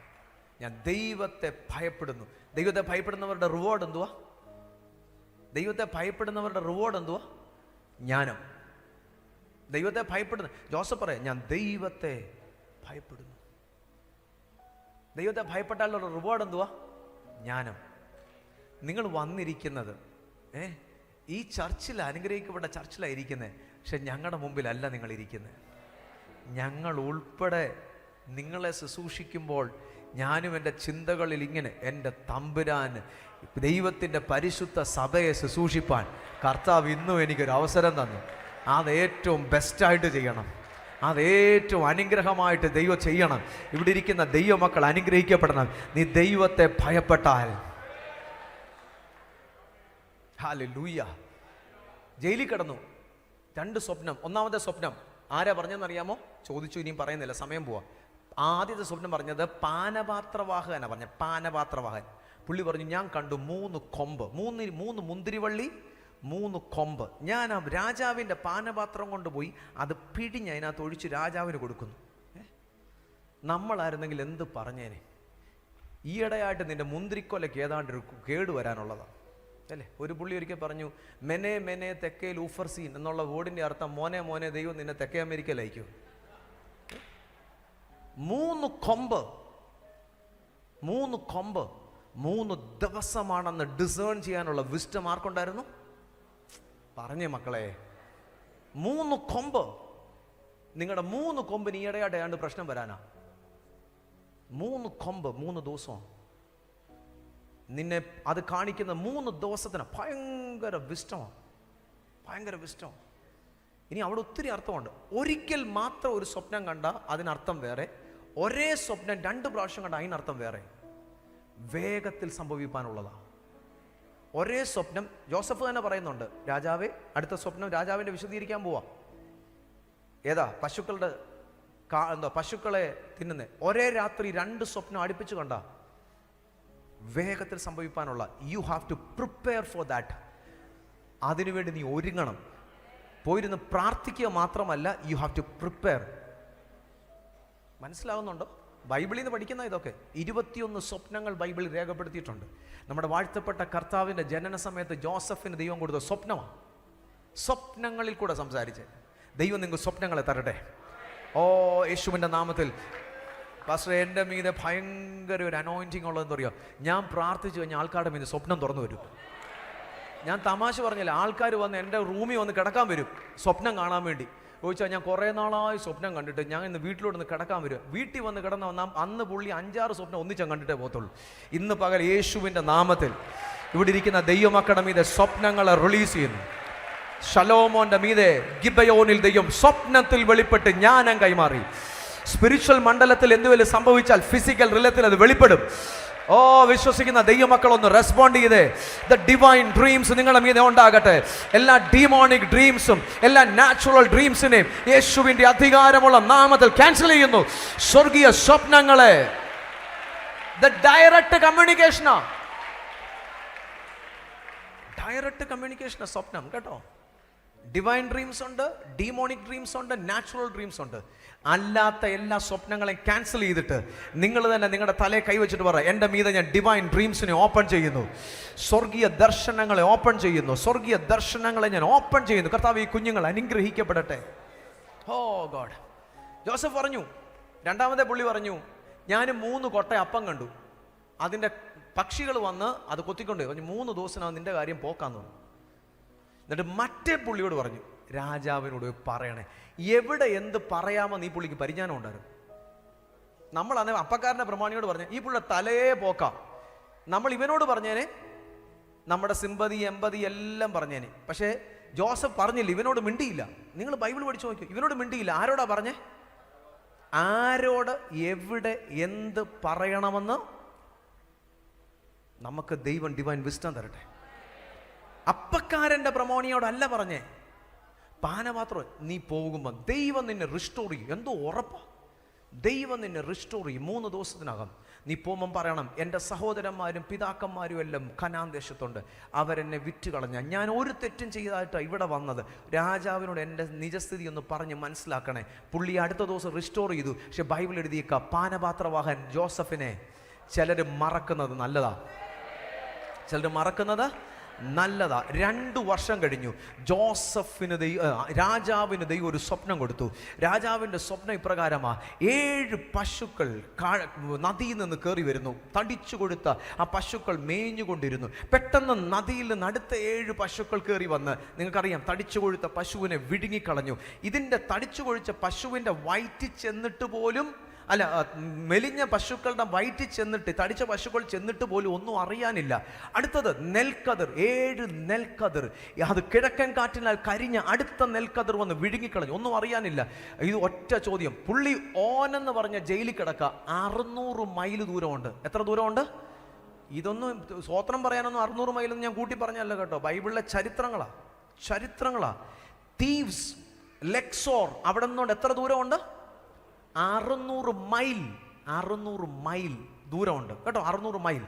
ഞാൻ ദൈവത്തെ ഭയപ്പെടുന്നു. ദൈവത്തെ ഭയപ്പെടുന്നവരുടെ റിവാർഡ് എന്തുവാ? ദൈവത്തെ ഭയപ്പെടുന്നവരുടെ റിവാർഡ് എന്തുവാ? ജ്ഞാനം. ദൈവത്തെ ഭയപ്പെടുന്ന ജോസഫ് പറയാം, ഞാൻ ദൈവത്തെ ഭയപ്പെടുന്നു. ദൈവത്തെ ഭയപ്പെട്ടാലുള്ള റിവാർഡ് എന്തുവാ? ജ്ഞാനം. നിങ്ങൾ വന്നിരിക്കുന്നത് ഈ ചർച്ചിൽ, അനുഗ്രഹിക്കപ്പെട്ട ചർച്ചിലായിരിക്കുന്നത്. പക്ഷെ ഞങ്ങളുടെ മുമ്പിലല്ല നിങ്ങൾ ഇരിക്കുന്നത്. ഞങ്ങൾ ഉൾപ്പെടെ നിങ്ങളെ ശുശ്രൂഷിക്കുമ്പോൾ ഞാനും എൻ്റെ ചിന്തകളിൽ ഇങ്ങനെ, എൻ്റെ തമ്പുരാൻ ദൈവത്തിൻ്റെ പരിശുദ്ധ സഭയെ ശുശ്രൂഷിപ്പാൻ കർത്താവ് ഇന്നും എനിക്കൊരു അവസരം തന്നു. അത് ഏറ്റവും ബെസ്റ്റായിട്ട് ചെയ്യണം, അത് ഏറ്റവും അനുഗ്രഹമായിട്ട് ദൈവം ചെയ്യണം. ഇവിടെ ഇരിക്കുന്ന ദൈവമക്കൾ അനുഗ്രഹിക്കപ്പെടണം. നീ ദൈവത്തെ ഭയപ്പെട്ടാൽ. ഹല്ലേലൂയ. ജയിലിൽ കിടന്നു, 2 സ്വപ്നം. ഒന്നാമത്തെ സ്വപ്നം ആരാ പറഞ്ഞെന്നറിയാമോ? ചോദിച്ചു, ഇനിയും പറയുന്നില്ല, സമയം പോവാ. ആദ്യത്തെ സ്വപ്നം പറഞ്ഞത് പാനപാത്രവാഹകനാ പറഞ്ഞ. പാനപാത്രവാഹൻ പുള്ളി പറഞ്ഞു, ഞാൻ കണ്ടു 3 കൊമ്പ്, 3 മുന്തിരിവള്ളി, 3 കൊമ്പ്. ഞാൻ ആ രാജാവിൻ്റെ പാനപാത്രം കൊണ്ടുപോയി അത് പിടിഞ്ഞ് അതിനകത്ത് ഒഴിച്ച് രാജാവിന് കൊടുക്കുന്നു. നമ്മളായിരുന്നെങ്കിൽ എന്ത് പറഞ്ഞേനെ? ഈയിടെയായിട്ട് നിന്റെ മുന്തിരിക്കൊലയ്ക്ക് ഏതാണ്ട് ഒരു കേട് വരാനുള്ളതാണ് അല്ലേ? ഒരു പുള്ളി ഒരിക്കൽ പറഞ്ഞു, മെനെ മെനെ തെക്കേ ലൂഫർസീൻ എന്നുള്ള വേർഡിൻ്റെ അർത്ഥം മോനെ മോനെ ദൈവം നിന്നെ തെക്കേ അമേരിക്കയിൽ അയക്കും. 3 കൊമ്പ് 3 ദിവസമാണെന്ന് ഡിസേൺ ചെയ്യാനുള്ള വിസ്ഡം ആർക്കുണ്ടായിരുന്നു? പറഞ്ഞേ മക്കളെ, 3 കൊമ്പ്. നിങ്ങളുടെ 3 കൊമ്പിന് ഈയിടെയായിട്ട് ഏതാണ്ട് പ്രശ്നം വരാനാ. 3 കൊമ്പ് 3 ദിവസം നിന്നെ അത് കാണിക്കുന്ന 3 ദിവസത്തിന് ഭയങ്കര വിസ്റ്റമാണ്, ഭയങ്കര വിസ്റ്റം. ഇനി അവിടെ ഒത്തിരി അർത്ഥമുണ്ട്. ഒരിക്കൽ മാത്രം ഒരു സ്വപ്നം കണ്ട അതിനർത്ഥം വേറെ, ഒരേ സ്വപ്നം 2 പ്രാവശ്യം കണ്ട അതിനർത്ഥം വേറെ. വേഗത്തിൽ സംഭവിക്കാനുള്ളതാണ്. ഒരേ സ്വപ്നം ജോസഫ് തന്നെ പറയുന്നുണ്ട്, രാജാവേ അടുത്ത സ്വപ്നം രാജാവിൻ്റെ വിശദീകരിക്കാൻ പോവാം. ഏതാ? പശുക്കളെ തിന്നുന്നേ. ഒരേ രാത്രി 2 സ്വപ്നം അടുപ്പിച്ച് കണ്ട വേഗത്തിൽ സംഭവിക്കാനുള്ള. You have to prepare for that. അതിനുവേണ്ടി നീ ഒരുങ്ങണം. പോയിരുന്ന് പ്രാർത്ഥിക്കുക മാത്രമല്ല, യു ഹാവ് ടു പ്രിപ്പയർ. മനസ്സിലാവുന്നുണ്ടോ? ബൈബിളിൽ നിന്ന് പഠിക്കുന്ന ഇതൊക്കെ 21 സ്വപ്നങ്ങൾ ബൈബിളിൽ രേഖപ്പെടുത്തിയിട്ടുണ്ട്. നമ്മുടെ വാഴ്ത്തപ്പെട്ട കർത്താവിൻ്റെ ജനന സമയത്ത് ജോസഫിന് ദൈവം കൊടുത്ത സ്വപ്നമാണ്. സ്വപ്നങ്ങളിൽ കൂടെ സംസാരിച്ച് ദൈവം നിങ്ങൾക്ക് സ്വപ്നങ്ങളെ തരട്ടെ. ഓ യേശുവിൻ്റെ നാമത്തിൽ. പാസ്റ്റർ, എൻ്റെ മീതെ ഭയങ്കര ഒരു അനോയിൻറ്റിങ് ഉള്ളതെന്ന് പറയുക, ഞാൻ പ്രാർത്ഥിച്ചു കഴിഞ്ഞാൽ ആൾക്കാരുടെ മീതെ സ്വപ്നം തുറന്നു വരും. ഞാൻ തമാശ പറഞ്ഞില്ല, ആൾക്കാർ വന്ന് എൻ്റെ റൂമിൽ വന്ന് കിടക്കാൻ വരും സ്വപ്നം കാണാൻ വേണ്ടി. ചോദിച്ചാൽ ഞാൻ കുറേ നാളായി സ്വപ്നം കണ്ടിട്ട് ഞാൻ ഇന്ന് വീട്ടിലോട്ട് നിന്ന് കിടക്കാൻ വരും. വീട്ടിൽ വന്ന് കിടന്ന വന്നാൽ അന്ന് പുള്ളി 5-6 സ്വപ്നം ഒന്നിച്ചാൽ കണ്ടിട്ടേ പോകത്തുള്ളൂ. ഇന്ന് പകൽ യേശുവിൻ്റെ നാമത്തിൽ ഇവിടെ ഇരിക്കുന്ന ദൈവമക്കളുടെ മീതെ സ്വപ്നങ്ങളെ റിലീസ് ചെയ്യുന്നു. ശലോമോന്റെ മീതെ ഗിബയോനിൽ ദൈവം സ്വപ്നത്തിൽ വെളിപ്പെട്ട് ജ്ഞാനം കൈമാറി. സ്പിരിച്വൽ മണ്ഡലത്തിൽ എന്തുവരെ സംഭവിച്ചാൽ ഫിസിക്കൽ റിലത്തിൽ അത് വെളിപ്പെടും. ഓ വിശ്വസിക്കുന്ന ദൈവമക്കൾ ഒന്ന് റെസ്പോണ്ട് ചെയ്തേ. ദ ഡിവൈൻ ഡ്രീംസ് നിങ്ങളുടെ മീതെ ഉണ്ടാകട്ടെ. എല്ലാ ഡീമോണിക് ഡ്രീംസും എല്ലാ നാച്ചുറൽ ഡ്രീംസിനെയും യേശുവിന്റെ അധികാരമുള്ള നാമത്തിൽ ക്യാൻസൽ ചെയ്യുന്നു. സ്വർഗീയ സ്വപ്നങ്ങളെ ദ ഡയറക്റ്റ് കമ്മ്യൂണിക്കേഷനാ, ഡയറക്റ്റ് കമ്മ്യൂണിക്കേഷൻ സ്വപ്നം കേട്ടോ. ഡിവൈൻ ഡ്രീംസ് ഉണ്ട്, ഡീമോണിക് ഡ്രീംസ് ഉണ്ട്, നാച്ചുറൽ ഡ്രീംസ് ഉണ്ട്. അല്ലാത്ത എല്ലാ സ്വപ്നങ്ങളെയും ക്യാൻസൽ ചെയ്തിട്ട് നിങ്ങൾ തന്നെ നിങ്ങളുടെ തലയെ കൈവച്ചിട്ട് പറ, എൻ്റെ മീതെ ഞാൻ ഡിവൈൻ ഡ്രീംസിനെ ഓപ്പൺ ചെയ്യുന്നു, സ്വർഗീയ ദർശനങ്ങളെ ഓപ്പൺ ചെയ്യുന്നു, സ്വർഗീയ ദർശനങ്ങളെ ഞാൻ ഓപ്പൺ ചെയ്യുന്നു. കർത്താവ് ഈ കുഞ്ഞുങ്ങൾ അനുഗ്രഹിക്കപ്പെടട്ടെ. ഓ ഗോഡ്. ജോസഫ് പറഞ്ഞു, രണ്ടാമത്തെ പുള്ളി പറഞ്ഞു, ഞാൻ 3 കൊട്ട അപ്പം കണ്ടു, അതിൻ്റെ പക്ഷികൾ വന്ന് അത് കൊത്തിക്കൊണ്ട് പറഞ്ഞു, 3 ദിവസത്തിനകം നിന്റെ കാര്യം പോക്കാന്ന് പറഞ്ഞു. എന്നിട്ട് മറ്റേ പുള്ളിയോട് പറഞ്ഞു, രാജാവിനോട് പറയണേ. എവിടെ എന്ത് പറയാമെന്ന് ഈ പുള്ളിക്ക് പരിജ്ഞാനം ഉണ്ടായിരുന്നു. നമ്മളന്ന് അപ്പക്കാരൻ്റെ പ്രമാണിയോട് പറഞ്ഞു, ഈ പുള്ളിയുടെ തലയെ പോക്കാം. നമ്മൾ ഇവനോട് പറഞ്ഞേനെ, നമ്മുടെ സിമ്പതി എമ്പതി എല്ലാം പറഞ്ഞേനെ. പക്ഷേ ജോസഫ് പറഞ്ഞില്ല, ഇവനോട് മിണ്ടിയില്ല. നിങ്ങൾ ബൈബിൾ പഠിച്ചു നോക്കൂ, ഇവനോട് മിണ്ടിയില്ല. ആരോടാ പറഞ്ഞേ? ആരോട് എവിടെ എന്ത് പറയണമെന്ന് നമുക്ക് ദൈവം ഡിവൈൻ വിസ്ഡം തരട്ടെ. അപ്പക്കാരൻ്റെ പ്രമാണിയോടല്ല പറഞ്ഞേ. പാനപാത്രം നീ പോകുമ്പോൾ ദൈവം നിന്നെ റിസ്റ്റോർ ചെയ്യും. എന്തോ ഉറപ്പാ, ദൈവം നിന്നെ റിസ്റ്റോർ ചെയ്യും. 3 ദിവസത്തിനകം നീ പോകുമ്പം പറയണം, എൻ്റെ സഹോദരന്മാരും പിതാക്കന്മാരും എല്ലാം കനാൻ ദേശത്തുണ്ട്, അവരെന്നെ വിറ്റ് കളഞ്ഞ, ഞാൻ ഒരു തെറ്റും ചെയ്തതായിട്ടാണ് ഇവിടെ വന്നത്. രാജാവിനോട് എൻ്റെ നിജസ്ഥിതി ഒന്ന് പറഞ്ഞ് മനസ്സിലാക്കണേ. പുള്ളി അടുത്ത ദിവസം റിസ്റ്റോർ ചെയ്തു. പക്ഷെ ബൈബിൾ എഴുതിയേക്ക, പാനപാത്രവാഹൻ ജോസഫിനെ ചിലർ മറക്കുന്നത് നല്ലതാ, ചിലർ മറക്കുന്നത് നല്ലതാ. 2 വർഷം കഴിഞ്ഞു. ജോസഫിന് രാജാവിന് ദൈവം ഒരു സ്വപ്നം കൊടുത്തു. രാജാവിൻ്റെ സ്വപ്നം ഇപ്രകാരമാ, 7 പശുക്കൾ നദിയിൽ നിന്ന് കയറി വരുന്നു. തടിച്ചു കൊടുത്ത ആ പശുക്കൾ മേഞ്ഞുകൊണ്ടിരുന്നു. പെട്ടെന്ന് നദിയിൽ നിന്ന് അടുത്ത 7 പശുക്കൾ കയറി വന്ന്, നിങ്ങൾക്കറിയാം, തടിച്ചു കൊഴുത്ത പശുവിനെ വിഴുങ്ങിക്കളഞ്ഞു. ഇതിൻ്റെ തടിച്ചു കൊഴിച്ച പശുവിൻ്റെ വയറ്റിൽ ചെന്നിട്ട് പോലും അല്ല, മെലിഞ്ഞ പശുക്കളുടെ വയറ്റിൽ ചെന്നിട്ട്, തടിച്ച പശുക്കൾ ചെന്നിട്ട് പോലും ഒന്നും അറിയാനില്ല. അടുത്തത് നെൽക്കതിർ, 7 നെൽക്കതിർ. അത് കിഴക്കൻ കാറ്റിനാൽ കരിഞ്ഞ അടുത്ത നെൽക്കതിർ വന്ന് വിഴുങ്ങിക്കളഞ്ഞു, ഒന്നും അറിയാനില്ല. ഇത് ഒറ്റ ചോദ്യം. പുള്ളി ഓനെന്ന് പറഞ്ഞ ജയിലിൽ കിടക്കുക 600 മൈൽ ദൂരമുണ്ട്. എത്ര ദൂരമുണ്ട്? ഇതൊന്നും സ്വോത്രം പറയാനൊന്നും 600 മൈലൊന്നും ഞാൻ കൂട്ടി പറഞ്ഞല്ല കേട്ടോ. ബൈബിളിലെ ചരിത്രങ്ങളാ. തീവ്സ്, ലെക്സോർ, അവിടെ നിന്നുകൊണ്ട് എത്ര ദൂരമുണ്ട്? 600 മൈൽ ദൂരമുണ്ട് കേട്ടോ. 600 മൈൽ.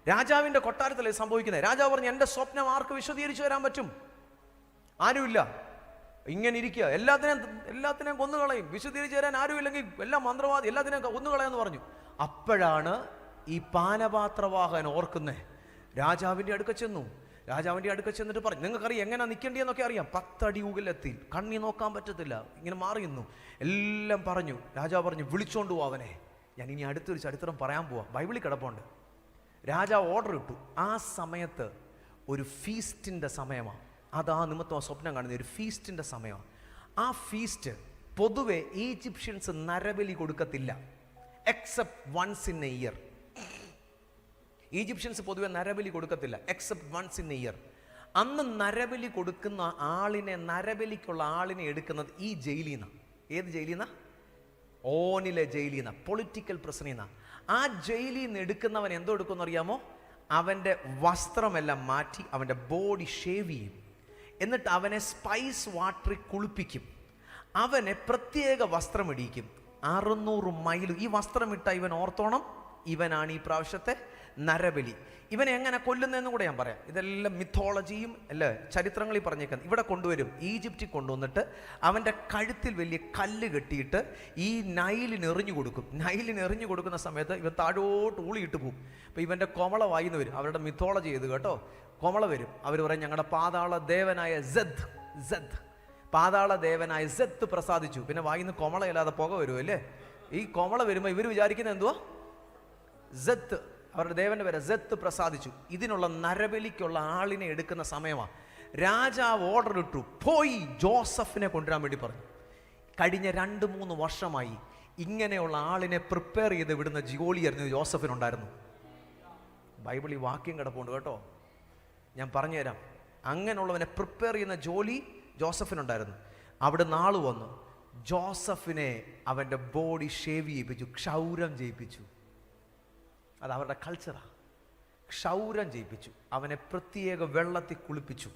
രാജാവിൻ്റെ കൊട്ടാരത്തിലേ സംഭവിക്കുന്നത്. രാജാവ് പറഞ്ഞു, എൻ്റെ സ്വപ്നം ആർക്ക് വിശദീകരിച്ചു തരാൻ പറ്റും? ആരുമില്ല. ഇങ്ങനെ ഇരിക്കുക, എല്ലാത്തിനെയും കൊന്നുകളയും, വിശുദ്ധീകരിച്ച് തരാൻ ആരുമില്ലെങ്കിൽ എല്ലാം മന്ത്രവാദി, എല്ലാത്തിനെയും കൊന്നുകളയെന്ന് പറഞ്ഞു. അപ്പോഴാണ് ഈ പാനപാത്രവാഹകൻ ഓർക്കുന്നേ. രാജാവിൻ്റെ അടുക്ക ചെന്നു. രാജാവിൻ്റെ അടുക്ക ചെന്നിട്ട് പറഞ്ഞു, നിങ്ങൾക്കറിയാം എങ്ങനെ നിൽക്കേണ്ടിയെന്നൊക്കെ അറിയാം. 10 അടി ഊകലെത്തി, കണ്ണി നോക്കാൻ പറ്റത്തില്ല, ഇങ്ങനെ മാറിയുന്നു, എല്ലാം പറഞ്ഞു. രാജാവ് പറഞ്ഞു, വിളിച്ചോണ്ട് പോവാ അവനെ, ഞാൻ ഇനി അടുത്തൊരു ചരിത്രം പറയാൻ പോവാം, ബൈബിളിൽ കിടപ്പുണ്ട്. രാജാവ് ഓർഡർ ഇട്ടു. ആ സമയത്ത് ഒരു ഫീസ്റ്റിൻ്റെ സമയമാണ്. അതാ നിമിത്തം സ്വപ്നം കാണുന്ന ഒരു ഫീസ്റ്റിൻ്റെ സമയമാണ്. ആ ഫീസ്റ്റ് പൊതുവെ ഈജിപ്ഷ്യൻസ് നരബലി കൊടുക്കത്തില്ല, except once in a year. Egyptians പൊതുവെ നരബലി കൊടുക്കത്തില്ല, except once in a year. അന്ന് നരബലി കൊടുക്കുന്ന ആളിനെ, നരബലിക്കുള്ള ആളിനെ എടുക്കുന്നത് ഈ ജയിലിൽ നിന്നാണ്. ഏത് ജയിലിൽ നിന്നാണ്? ഓനിലെ ജയിലിൽ നിന്നാണ്, പൊളിറ്റിക്കൽ പ്രശ്നത്തിൽ നിന്നാണ്. ആ ജയിലിൽ നിന്ന് എടുക്കുന്നവൻ എന്തോ എടുക്കുമെന്ന് അറിയാമോ? അവൻ്റെ വസ്ത്രമെല്ലാം മാറ്റി അവൻ്റെ ബോഡി ഷേവ് ചെയ്യും. എന്നിട്ട് അവനെ സ്പൈസ് വാട്ടറിൽ കുളിപ്പിക്കും. അവനെ പ്രത്യേക വസ്ത്രം ഇടിക്കും. 600 മൈൽ ഈ വസ്ത്രം ഇട്ട ഇവൻ ഓർത്തോണം, ഇവനാണ് ഈ പ്രാവശ്യത്തെ നരബലി. ഇവനെ എങ്ങനെ കൊല്ലുന്നതെന്ന് കൂടെ ഞാൻ പറയാം. ഇതെല്ലാം മിത്തോളജിയും അല്ലേ ചരിത്രങ്ങളിൽ പറഞ്ഞേക്കുന്നത്. ഇവിടെ കൊണ്ടുവരും, ഈജിപ്തിൽ കൊണ്ടുവന്നിട്ട് അവൻ്റെ കഴുത്തിൽ വലിയ കല്ല് കെട്ടിയിട്ട് ഈ നൈലിന് എറിഞ്ഞു കൊടുക്കും. നൈലിന് എറിഞ്ഞു കൊടുക്കുന്ന സമയത്ത് ഇവൻ താഴോട്ട് ഊളിയിട്ട് പോകും. അപ്പോൾ ഇവൻ്റെ കൊമള വായിന്ന് വരും. അവരുടെ മിത്തോളജി ചെയ്ത് കേട്ടോ, കൊമള വരും. അവർ പറയും, ഞങ്ങളുടെ പാതാള ദേവനായ സെത്ത് പാതാള ദേവനായ സെത്ത് പ്രസാദിച്ചു. പിന്നെ വായിന്ന് കൊമളയില്ലാതെ പുക വരുമല്ലേ. ഈ കൊമള വരുമ്പോൾ ഇവർ വിചാരിക്കുന്നത് എന്തുവാ? സെത്ത്, അവരുടെ ദേവന്റെ പേര് സെത്ത് പ്രസാദിച്ചു. ഇതിനുള്ള നരബലിക്കുള്ള ആളിനെ എടുക്കുന്ന സമയമാണ്. രാജാവ് ഓർഡർ ഇട്ടു, പോയി ജോസഫിനെ കൊണ്ടുവരാൻ വേണ്ടി പറഞ്ഞു. കഴിഞ്ഞ 2-3 വർഷമായി ഇങ്ങനെയുള്ള ആളിനെ പ്രിപ്പയർ ചെയ്ത് വിടുന്ന ജോലിയായിരുന്നു ജോസഫിനുണ്ടായിരുന്നു. ബൈബിളിൽ വാക്യം കിടപ്പുണ്ട് കേട്ടോ, ഞാൻ പറഞ്ഞുതരാം. അങ്ങനെയുള്ളവനെ പ്രിപ്പയർ ചെയ്യുന്ന ജോലി ജോസഫിനുണ്ടായിരുന്നു. അവിടെ നാള് വന്നു, ജോസഫിനെ അവൻ്റെ ബോഡി ഷേവ് ചെയ്യിപ്പിച്ചു, ക്ഷൗരം ചെയ്യിപ്പിച്ചു. അത് അവരുടെ കൾച്ചറാണ്. ക്ഷൗരം ചെയ്യിപ്പിച്ചു, അവനെ പ്രത്യേക വെള്ളത്തിൽ കുളിപ്പിച്ചു,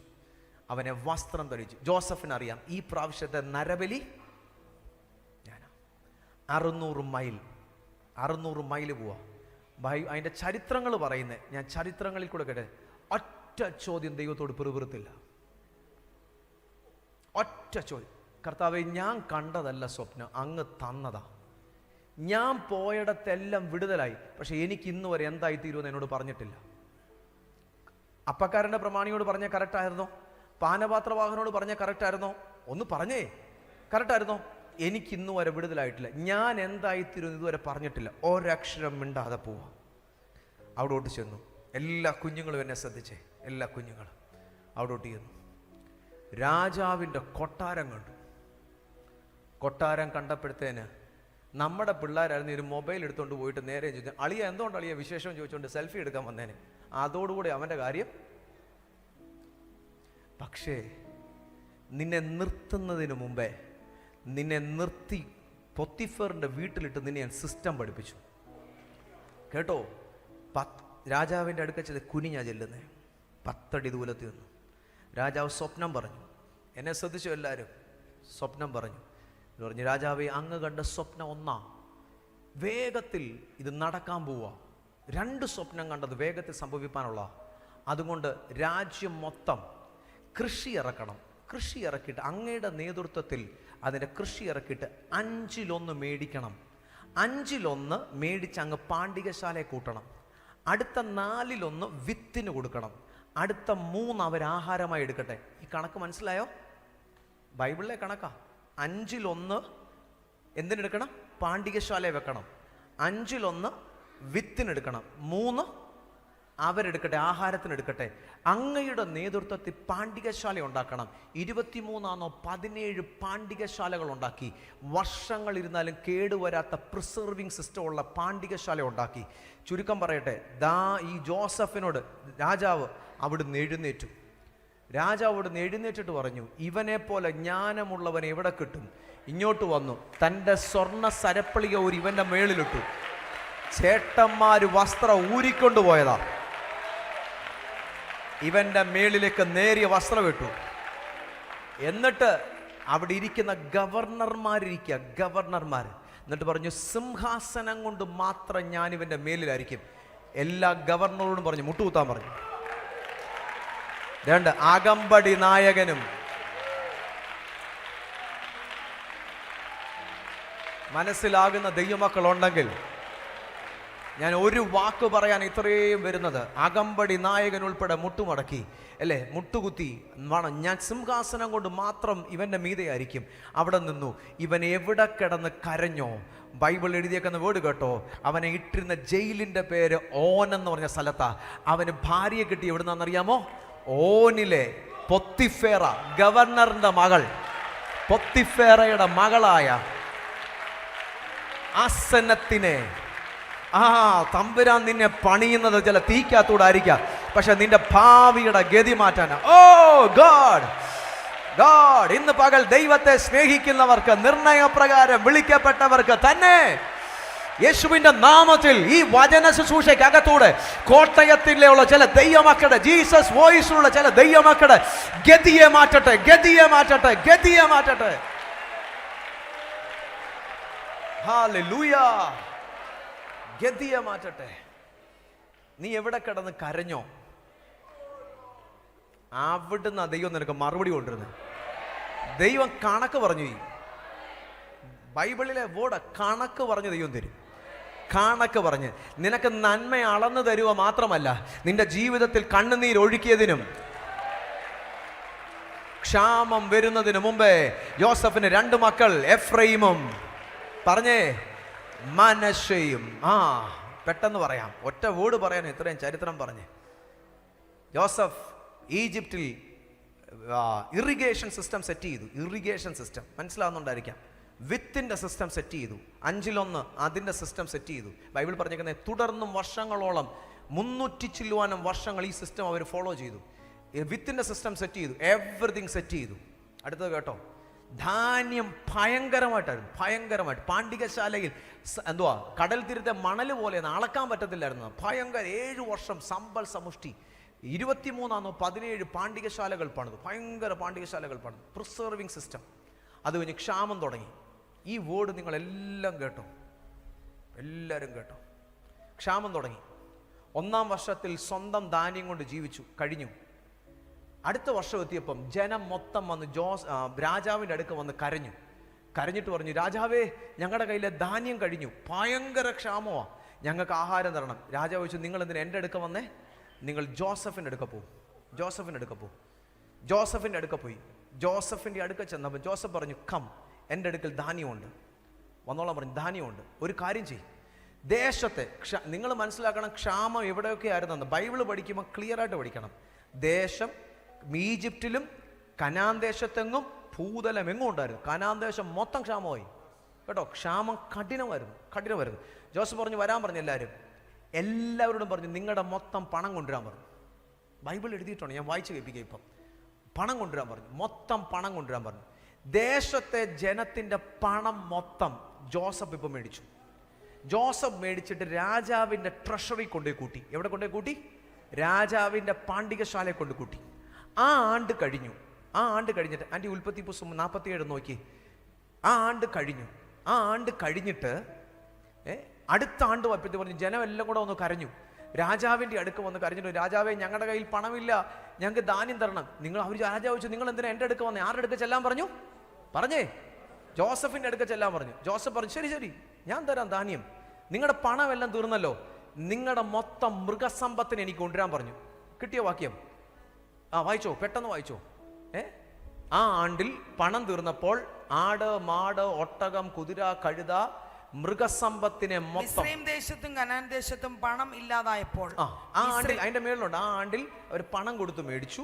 അവനെ വസ്ത്രം ധരിച്ചു. ജോസഫിനറിയാം ഈ പ്രാവശ്യത്തെ നരബലി ഞാനാ. 600 മൈൽ പോവാ. അതിൻ്റെ ചരിത്രങ്ങൾ പറയുന്നത് ഞാൻ ചരിത്രങ്ങളിൽ കൂടെ കേട്ടെ. ഒറ്റ ചോദ്യം ദൈവത്തോട് പിറുപിറുത്തില്ല. ഒറ്റ ചോദ്യം, കർത്താവേ ഞാൻ കണ്ടതല്ല സ്വപ്നം, അങ്ങ് തന്നതാ. ഞാൻ പോയിടത്തെല്ലാം വിടുതലായി, പക്ഷെ എനിക്ക് ഇന്ന് വരെ എന്തായിത്തീരുമെന്ന് എന്നോട് പറഞ്ഞിട്ടില്ല. അപ്പക്കാരൻ്റെ പ്രമാണിയോട് പറഞ്ഞ കറക്റ്റായിരുന്നോ? പാനപാത്രവാഹനോട് പറഞ്ഞ കറക്റ്റായിരുന്നോ? ഒന്ന് പറഞ്ഞേ, കറക്റ്റായിരുന്നോ? എനിക്ക് ഇന്ന് വരെ വിടുതലായിട്ടില്ല. ഞാൻ എന്തായിത്തീരുമെന്ന് ഇതുവരെ പറഞ്ഞിട്ടില്ല. ഒരക്ഷരം മിണ്ടാതെ പോവാ. അവിടോട്ട് ചെന്നു. എല്ലാ കുഞ്ഞുങ്ങളും എന്നെ ശ്രദ്ധിച്ചേ, എല്ലാ കുഞ്ഞുങ്ങളും അവിടോട്ട് ചെന്നു. രാജാവിൻ്റെ കൊട്ടാരം കണ്ടു. കൊട്ടാരം കണ്ടപ്പോഴത്തേന് നമ്മുടെ പിള്ളേരായിരുന്നു ഒരു മൊബൈൽ എടുത്തുകൊണ്ട് പോയിട്ട് നേരെ ചോദിച്ചു, അളിയ എന്തുകൊണ്ട് അളിയ വിശേഷം ചോദിച്ചുകൊണ്ട് സെൽഫി എടുക്കാൻ വന്നേനെ. അതോടുകൂടി അവൻ്റെ കാര്യം. പക്ഷേ നിന്നെ നിർത്തുന്നതിന് മുമ്പേ നിന്നെ നിർത്തി പൊത്തിഫറിൻ്റെ വീട്ടിലിട്ട് നിന്നെ ഞാൻ സിസ്റ്റം പഠിപ്പിച്ചു. കേട്ടോ, രാജാവിൻ്റെ അടുക്ക ചെന്ന് കുനിഞ്ഞാ ചെല്ലുന്നേ. 10 അടി ദൂരത്തിൽ നിന്നു രാജാവ് സ്വപ്നം പറഞ്ഞു. എന്നെ ശ്രദ്ധിച്ചു എല്ലാവരും. സ്വപ്നം പറഞ്ഞു. പറഞ്ഞു, രാജാവേ അങ്ങ് കണ്ട സ്വപ്നം ഒന്നാ, വേഗത്തിൽ ഇത് നടക്കാൻ പോവാ. 2 സ്വപ്നം കണ്ടത് വേഗത്തിൽ സംഭവിക്കാനുള്ള. അതുകൊണ്ട് രാജ്യം മൊത്തം കൃഷി ഇറക്കണം. കൃഷി ഇറക്കിയിട്ട് അങ്ങയുടെ നേതൃത്വത്തിൽ അതിൻ്റെ കൃഷി ഇറക്കിയിട്ട് 5-1 മേടിക്കണം. 5-1 മേടിച്ച് അങ്ങ് പാണ്ഡികശാലയെ കൂട്ടണം. അടുത്ത 4-1 വിത്തിന് കൊടുക്കണം. അടുത്ത 3 അവർ ആഹാരമായി എടുക്കട്ടെ. ഈ കണക്ക് മനസ്സിലായോ? ബൈബിളിലെ കണക്കാ. 5-1 എന്തിനെടുക്കണം? പാണ്ഡികശാലയെ വെക്കണം. 5-1 വിത്തിനെടുക്കണം. 3 അവരെടുക്കട്ടെ, ആഹാരത്തിനെടുക്കട്ടെ. അങ്ങയുടെ നേതൃത്വത്തിൽ പാണ്ഡികശാല ഉണ്ടാക്കണം. 23 17 പാണ്ഡികശാലകൾ ഉണ്ടാക്കി. വർഷങ്ങളിരുന്നാലും കേടുവരാത്ത പ്രിസർവിങ് സിസ്റ്റം ഉള്ള പാണ്ഡികശാല ഉണ്ടാക്കി. ചുരുക്കം പറയട്ടെ, ഈ ജോസഫിനോട് രാജാവ് അവിടുന്ന് എഴുന്നേറ്റു. രാജാവ് അവിടുന്ന് എഴുന്നേറ്റിട്ട് പറഞ്ഞു, ഇവനെ പോലെ ജ്ഞാനമുള്ളവൻ എവിടെ കിട്ടും? ഇങ്ങോട്ട് വന്നു. തൻ്റെ സ്വർണ്ണ സരപ്പളിക ഒരു ഇവൻ്റെ മേളിലിട്ടു. ചേട്ടന്മാര് വസ്ത്രം ഊരിക്കൊണ്ടുപോയതാ. ഇവൻ്റെ മേളിലേക്ക് നേരിയ വസ്ത്രം ഇട്ടു. എന്നിട്ട് അവിടെ ഇരിക്കുന്ന ഗവർണർമാർ എന്നിട്ട് പറഞ്ഞു, സിംഹാസനം കൊണ്ട് മാത്രം ഞാൻ ഇവൻ്റെ മേലിലായിരിക്കും. എല്ലാ ഗവർണറോടും പറഞ്ഞു മുട്ടുകുത്താൻ പറഞ്ഞു. 2 അകമ്പടി നായകനും മനസ്സിലാകുന്ന ദൈവമക്കളുണ്ടെങ്കിൽ ഞാൻ ഒരു വാക്ക് പറയാൻ ഇത്രയും വരുന്നത്, അകമ്പടി നായകൻ ഉൾപ്പെടെ മുട്ടുമടക്കി അല്ലേ, മുട്ടുകുത്തി വേണം. ഞാൻ സിംഹാസനം കൊണ്ട് മാത്രം ഇവൻ്റെ മീതെയായിരിക്കും. അവിടെ നിന്നു ഇവൻ എവിടെ കിടന്ന് കരഞ്ഞോ, ബൈബിൾ എഴുതിയേക്കുന്ന വേർഡ് കേട്ടോ, അവനെ ഇട്ടിരുന്ന ജയിലിൻ്റെ പേര് ഓൻ എന്ന് പറഞ്ഞ സ്ഥലത്താ. അവന് ഭാര്യയെ കിട്ടി എവിടുന്നാന്നറിയാമോ? ഓനിലെ പൊത്തിഫേറ, ഗവർണറിൻ്റെ മകൾ, പൊത്തിഫേറയുടെ മകളായ ആസനത്തിനെ തമ്പുരാൻ നിന്നെ പണിയുന്നത് ചില തീക്കകത്തൂടായിരിക്കാം, പക്ഷെ നിന്റെ ഭാവിയുടെ ഗതി മാറ്റാനാ. ഓ ഗോഡ്, ഗോഡ് ഇന്ന് പകൽ ദൈവത്തെ സ്നേഹിക്കുന്നവർക്ക്, നിർണയപ്രകാരം വിളിക്കപ്പെട്ടവർക്ക് തന്നെ യേശുവിന്റെ നാമത്തിൽ ഈ വചന ശുശ്രൂഷയ്ക്കകത്തൂടെ കോട്ടയത്തിലുള്ള ചില ദൈവമക്കളുടെ, ജീസസ് വോയിസിലുള്ള ചില ദൈവമക്കളുടെ ഗതിയെ മാറ്റട്ടെ, ഗതിയെ മാറ്റട്ടെ, ഗതിയെ മാറ്റട്ടെ. ഹല്ലേലൂയ. ഗതിയെ മാറ്റട്ടെ. നീ എവിടെ കിടന്ന് കരഞ്ഞോ, അവിടുന്ന് ദൈവം നിനക്ക് മറുപടി കൊണ്ടിരുന്നത്. ദൈവം കണക്ക് പറഞ്ഞു. ബൈബിളിലെ വേർഡ് കണക്ക് പറഞ്ഞ് ദൈവം തരും. കണക്ക് പറഞ്ഞ് നിനക്ക് നന്മ അളന്നു തരുക മാത്രമല്ല, നിന്റെ ജീവിതത്തിൽ കണ്ണുനീരൊഴുക്കിയതിനും ക്ഷാമം വരുന്നതിന് മുമ്പേ യോസഫിന് 2 മക്കൾ, എഫ്രൈമും പറഞ്ഞേ മനശ്ശയും. പെട്ടെന്ന് പറയാം, ഒറ്റ വേർഡ് പറയാൻ ഇത്രയും ചരിത്രം പറഞ്ഞ്. യോസഫ് ഈജിപ്തിൽ ഇറിഗേഷൻ സിസ്റ്റം സെറ്റ് ചെയ്തു. ഇറിഗേഷൻ സിസ്റ്റം മനസ്സിലാവുന്നുണ്ടായിരിക്കാം. വിത്തിൻ്റെ സിസ്റ്റം സെറ്റ് ചെയ്തു. 5-1 അതിൻ്റെ സിസ്റ്റം സെറ്റ് ചെയ്തു. ബൈബിൾ പറഞ്ഞേക്കുന്നത് തുടർന്നും വർഷങ്ങളോളം 300 ചില്ലുവാനും വർഷങ്ങൾ ഈ സിസ്റ്റം അവർ ഫോളോ ചെയ്തു. വിത്തിൻ്റെ സിസ്റ്റം സെറ്റ് ചെയ്തു. എവറിത്തിങ് സെറ്റ് ചെയ്തു. അടുത്തത് കേട്ടോ, ധാന്യം ഭയങ്കരമായിട്ടായിരുന്നു, ഭയങ്കരമായിട്ട്. പാണ്ഡികശാലയിൽ എന്തുവാ, കടൽ തീരത്തെ മണൽ പോലെ അളക്കാൻ പറ്റത്തില്ലായിരുന്നു. ഭയങ്കര 7 വർഷം സമ്പൽ സമുഷ്ടി. 23-17 പാണ്ഡികശാലകൾ പണിതു. ഭയങ്കര പാണ്ഡികശാലകൾ പണിതു. Preserving system. അത് കഴിഞ്ഞ് ക്ഷാമം തുടങ്ങി. ഈ വേർഡ് നിങ്ങളെല്ലാം കേട്ടോ, എല്ലാവരും കേട്ടോ. ക്ഷാമം തുടങ്ങി. 1-ാം വർഷത്തിൽ സ്വന്തം ധാന്യം കൊണ്ട് ജീവിച്ചു കഴിഞ്ഞു. അടുത്ത വർഷം എത്തിയപ്പം ജനം മൊത്തം വന്ന് രാജാവിൻ്റെ അടുക്ക് വന്ന് കരഞ്ഞിട്ട് പറഞ്ഞു, രാജാവേ, ഞങ്ങളുടെ കയ്യിലെ ധാന്യം കഴിഞ്ഞു, ഭയങ്കര ക്ഷാമമാണ്, ഞങ്ങൾക്ക് ആഹാരം തരണം. രാജാവ് ചോദിച്ചു, നിങ്ങൾ എന്തിനാ എൻ്റെ അടുക്ക വന്നേ? നിങ്ങൾ ജോസഫിൻ്റെ അടുക്ക പോകും. ജോസഫിൻ്റെ അടുക്ക പോയി. ജോസഫിൻ്റെ അടുക്ക ചെന്നപ്പോൾ ജോസഫ് പറഞ്ഞു, കം, എൻ്റെ അടുക്കൽ ധാന്യമുണ്ട്, വന്നോളാൻ പറഞ്ഞു. ധാന്യമുണ്ട്. ഒരു കാര്യം ചെയ്യും, ദേശത്തെ നിങ്ങൾ മനസ്സിലാക്കണം, ക്ഷാമം എവിടെയൊക്കെ ആയിരുന്നെന്ന് ബൈബിള് പഠിക്കുമ്പോൾ ക്ലിയർ ആയിട്ട് പഠിക്കണം. ദേശം ഈജിപ്തിലും കനാൻ ദേശത്തെങ്ങും ഭൂതലം എങ്ങും ഉണ്ടായിരുന്നു. കനാൻ ദേശം മൊത്തം ക്ഷാമമായി കേട്ടോ. ക്ഷാമം കഠിനമായിരുന്നു. ജോസഫ് പറഞ്ഞു, വരാൻ പറഞ്ഞു. എല്ലാവരോടും പറഞ്ഞു, നിങ്ങളുടെ മൊത്തം പണം കൊണ്ടുവരാൻ പറഞ്ഞു. ബൈബിൾ എഴുതിയിട്ടുണ്ട്, ഞാൻ വായിച്ച് കേൾപ്പിക്കുക. ഇപ്പം പണം കൊണ്ടുവരാൻ പറഞ്ഞു. മൊത്തം പണം കൊണ്ടുവരാൻ പറഞ്ഞു. ദേശത്തെ ജനത്തിൻ്റെ പണം മൊത്തം ജോസഫ് ഇപ്പം മേടിച്ചു. ജോസഫ് മേടിച്ചിട്ട് രാജാവിൻ്റെ ട്രഷറി കൊണ്ടുപോയി കൂട്ടി. എവിടെ കൊണ്ടുപോയി കൂട്ടി? രാജാവിൻ്റെ പാണ്ഡികശാലയെ കൊണ്ട് കൂട്ടി. ആ ആണ്ട് കഴിഞ്ഞിട്ട് ആൻറ്റി ഉൽപ്പത്തി പുസ്തകം 47 നോക്കി. ആ ആണ്ട് കഴിഞ്ഞിട്ട് അടുത്ത ആണ്ട് വപ്പത്തി പറഞ്ഞു, ജനം എല്ലാം കൂടെ ഒന്ന് കരഞ്ഞു. രാജാവിൻ്റെ അടുക്ക് വന്ന് കരഞ്ഞിട്ട്, രാജാവേ, ഞങ്ങളുടെ കയ്യിൽ പണമില്ല, ഞങ്ങൾക്ക് ധാന്യം തരണം. രാജാവ് ചോദിച്ചു, നിങ്ങൾ എന്തിനാ എൻ്റെ അടുക്ക് വന്നേ? ആരുടെ അടുക്ക ചെല്ലാൻ പറഞ്ഞേ? ജോസഫിൻ്റെ അടുക്ക ചെല്ലാൻ പറഞ്ഞു. ജോസഫ് പറഞ്ഞു, ശരി, ഞാൻ തരാം ധാന്യം. നിങ്ങളുടെ പണമെല്ലാം തീർന്നല്ലോ, നിങ്ങളുടെ മൊത്തം മൃഗസമ്പത്തിന് എനിക്ക് കൊണ്ടുവരാൻ പറഞ്ഞു. കിട്ടിയ വാക്യം വായിച്ചോ, പെട്ടെന്ന് വായിച്ചോ. ആ ആണ്ടിൽ പണം തീർന്നപ്പോൾ ആട്, മാട്, ഒട്ടകം, കുതിര, കഴുത, മൃഗസമ്പത്തിനെ മൊത്തം ദേശത്തും കനാൻ ദേശത്തും പണം ഇല്ലാതായപ്പോൾ ആ ആണ്ടിൽ, അതിന്റെ മേളിലുണ്ട്, ആ ആണ്ടിൽ അവർ പണം കൊടുത്ത് മേടിച്ചു.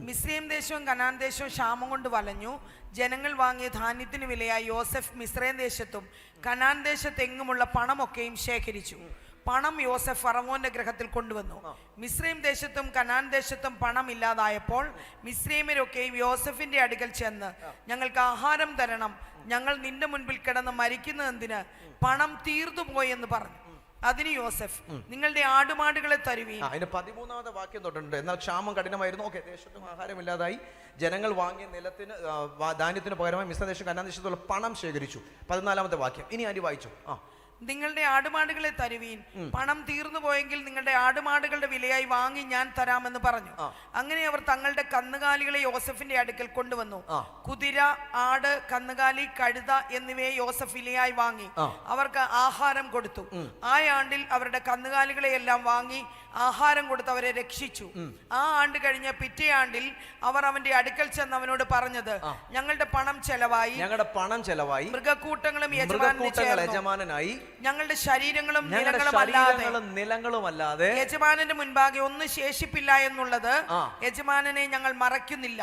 മിസ്രൈം ദേശവും കനാൻ ദേശവും ക്ഷാമം കൊണ്ട് വലഞ്ഞു. ജനങ്ങൾ വാങ്ങിയ ധാന്യത്തിന് വിലയായി യോസഫ് മിസ്രൈം ദേശത്തും കനാൻ ദേശത്തെങ്ങുമുള്ള പണമൊക്കെയും ശേഖരിച്ചു. പണം യോസഫ് ഫറവോന്റെ ഗൃഹത്തിൽ കൊണ്ടുവന്നു. മിസ്രൈം ദേശത്തും കനാൻ ദേശത്തും പണം ഇല്ലാതായപ്പോൾ മിസ്രൈമരൊക്കെയും യോസഫിന്റെ അടുക്കൽ ചെന്ന്, ഞങ്ങൾക്ക് ആഹാരം തരണം, ഞങ്ങൾ നിന്റെ മുൻപിൽ കിടന്ന് മരിക്കുന്നത് എന്തിന്? പണം തീർന്നു പോയെന്ന് പറഞ്ഞു. അതിന് യോസഫ്, നിങ്ങളുടെ ആടുമാടുകളെ തരുവീൻ. അതിന്റെ 13ാമത്തെ വാക്യം തൊട്ടുണ്ട്. എന്നാൽ ക്ഷാമം കഠിനമായിരുന്നു. ദേശത്തും ആഹാരമില്ലാതായി. ജനങ്ങൾ വാങ്ങിയ നിലത്തിന് ധാന്യത്തിന് പകരമായി മിസ്രദേശം കനാൻ ദേശത്തുള്ള പണം ശേഖരിച്ചു. 14ാമത്തെ വാക്യം ഇനി ആര് വായിച്ചു? നിങ്ങളുടെ ആടുമാടുകളെ തരുവീൻ, പണം തീർന്നു പോയെങ്കിൽ നിങ്ങളുടെ ആടുമാടുകളുടെ വിലയായി വാങ്ങി ഞാൻ തരാമെന്ന് പറഞ്ഞു. അങ്ങനെ അവർ തങ്ങളുടെ കന്നുകാലികളെ യോസഫിന്റെ അടുക്കൽ കൊണ്ടുവന്നു. കുതിര, ആട്, കന്നുകാലി, കഴുത എന്നിവയെ യോസഫ് വിലയായി വാങ്ങി അവർക്ക് ആഹാരം കൊടുത്തു. ആ ആണ്ടിൽ അവരുടെ കന്നുകാലികളെ എല്ലാം വാങ്ങി ആഹാരം കൊടുത്ത് അവരെ രക്ഷിച്ചു. ആ ആണ്ട് കഴിഞ്ഞ പിറ്റേ ആണ്ടിൽ അവർ അവന്റെ അടുക്കൽ ചെന്ന് അവനോട് പറഞ്ഞത്, ഞങ്ങളുടെ പണം ചെലവായി, മൃഗക്കൂട്ടങ്ങളും യജമാനായി, ഞങ്ങളുടെ ശരീരങ്ങളും നിലങ്ങളുമല്ലാതെ യജമാനന്റെ മുൻപാകെ ഒന്നും ശേഷിപ്പില്ല എന്നുള്ളത് യജമാനനെ ഞങ്ങൾ മറയ്ക്കുന്നില്ല.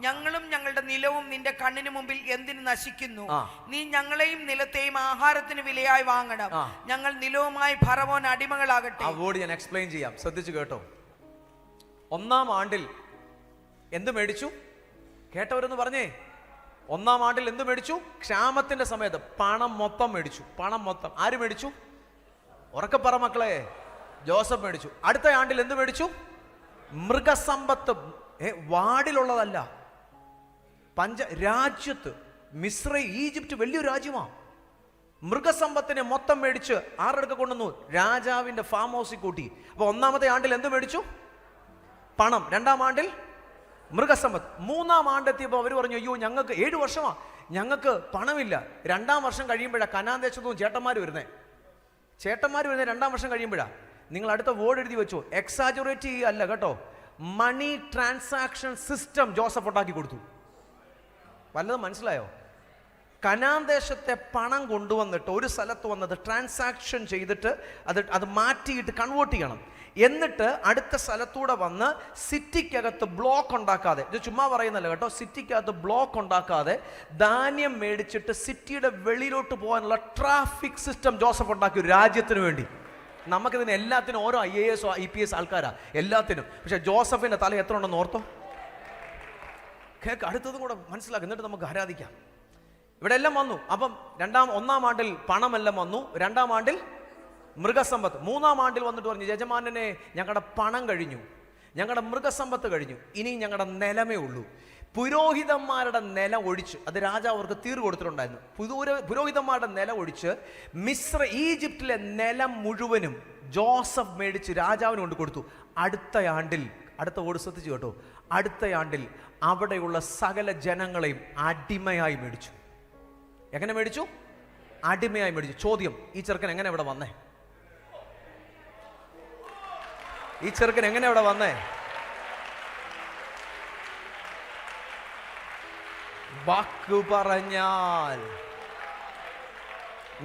ഞങ്ങളും ഞങ്ങളുടെ നിലവും നിന്റെ കണ്ണിന് മുമ്പിൽ എന്തിനു നശിക്കുന്നു? നീ ഞങ്ങളെയും നിലത്തെയും ആഹാരത്തിന് വിലയായി വാങ്ങണം. ഞങ്ങൾ നിലവുമായി ഫറവോൻ അടിമകളാകട്ടെ. ഞാൻ എക്സ്പ്ലെയിൻ ചെയ്യാം, ശ്രദ്ധിച്ചു കേട്ടോ. ഒന്നാം ആണ്ടിൽ എന്ത് മേടിച്ചു? കേട്ടവരെന്ന് പറഞ്ഞേ. ഒന്നാം ആണ്ടിൽ എന്ത് മേടിച്ചു? ക്ഷാമത്തിന്റെ സമയത്ത് പണം മൊത്തം മേടിച്ചു. പണം മൊത്തം ആര് മേടിച്ചു? ഉറക്കെ പറ മക്കളെ, ജോസഫ് മേടിച്ചു. അടുത്ത ആണ്ടിൽ എന്ത് മേടിച്ചു? മൃഗസമ്പത്ത്. വാർഡിലുള്ളതല്ല, രാജ്യത്ത് ഈജിപ്റ്റ് വലിയൊരു രാജ്യമാണ്. മൃഗസമ്പത്തിനെ മൊത്തം മേടിച്ച് ആരുടെ കൊണ്ടുവന്നു? രാജാവിന്റെ ഫാം ഹൗസിൽ കൂട്ടി. അപ്പൊ ഒന്നാമത്തെ ആണ്ടിൽ എന്ത് മേടിച്ചു? പണം. രണ്ടാം ആണ്ടിൽ മൃഗസമ്പത്ത്. മൂന്നാം ആണ്ടെത്തിയപ്പോൾ അവർ പറഞ്ഞു, അയ്യോ ഞങ്ങൾക്ക് 7 വർഷമാണ്, ഞങ്ങൾക്ക് പണമില്ല. രണ്ടാം വർഷം കഴിയുമ്പോഴാണ് കനാൻ ദേശത്തും ചേട്ടന്മാർ വരുന്നത്. രണ്ടാം വർഷം കഴിയുമ്പോഴാണ്. നിങ്ങൾ അടുത്ത വേർഡ് എഴുതി വെച്ചോ, എക്സാജുറേറ്റ് ചെയ്യല്ല കേട്ടോ. മണി ട്രാൻസാക്ഷൻ സിസ്റ്റം ജോസഫ് ഉണ്ടാക്കി കൊടുത്തു. വല്ലതും മനസ്സിലായോ? കനാൻ ദേശത്തെ പണം കൊണ്ടുവന്നിട്ട് ഒരു സ്ഥലത്ത് വന്നത് ട്രാൻസാക്ഷൻ ചെയ്തിട്ട് അത് മാറ്റിയിട്ട് കൺവേർട്ട് ചെയ്യണം. എന്നിട്ട് അടുത്ത സ്ഥലത്തൂടെ വന്ന് സിറ്റിക്കകത്ത് ബ്ലോക്ക് ഉണ്ടാക്കാതെ, ഇത് ചുമ്മാ പറയുന്നല്ല കേട്ടോ, സിറ്റിക്കകത്ത് ബ്ലോക്ക് ഉണ്ടാക്കാതെ ധാന്യം മേടിച്ചിട്ട് സിറ്റിയുടെ വെളിയിലോട്ട് പോകാനുള്ള ട്രാഫിക് സിസ്റ്റം ജോസഫ് ഉണ്ടാക്കി ഒരു രാജ്യത്തിന് വേണ്ടി. നമുക്കിതിന് എല്ലാത്തിനും ഓരോ IAS IPS ആൾക്കാരാ എല്ലാത്തിനും. പക്ഷെ ജോസഫിന്റെ തല എത്ര ഉണ്ടെന്ന് ഓർത്തോ? അടുത്തതും കൂടെ മനസ്സിലാക്കി, എന്നിട്ട് നമുക്ക് ആരാധിക്കാം. ഇവിടെ എല്ലാം വന്നു. അപ്പം ഒന്നാം ആണ്ടിൽ പണമെല്ലാം വന്നു, രണ്ടാം ആണ്ടിൽ മൃഗസമ്പത്ത്, മൂന്നാം ആണ്ടിൽ വന്നിട്ട് പറഞ്ഞു, യജമാനനെ ഞങ്ങളുടെ പണം കഴിഞ്ഞു, ഞങ്ങളുടെ മൃഗസമ്പത്ത് കഴിഞ്ഞു, ഇനി ഞങ്ങളുടെ നിലമേ ഉള്ളൂ. പുരോഹിതന്മാരുടെ നില ഒഴിച്ച്, അത് രാജാവ് അവർക്ക് തീർ കൊടുത്തിട്ടുണ്ടായിരുന്നു. പുരോഹിതന്മാരുടെ നില ഒഴിച്ച് ഈജിപ്തിലെ നിലം മുഴുവനും ജോസഫ് മേടിച്ച് രാജാവിന് കൊണ്ട് കൊടുത്തു. അടുത്ത ഓട് ശ്രദ്ധിച്ചു കേട്ടോ, അടുത്ത ആണ്ടിൽ അവിടെയുള്ള സകല ജനങ്ങളെയും അടിമയായി മേടിച്ചു. എങ്ങനെ മേടിച്ചു? അടിമയായി മേടിച്ചു. ചോദ്യം, ഈ ചെറുക്കൻ എങ്ങനെ ഇവിടെ വന്നേ? വാക്കു പറഞ്ഞാൽ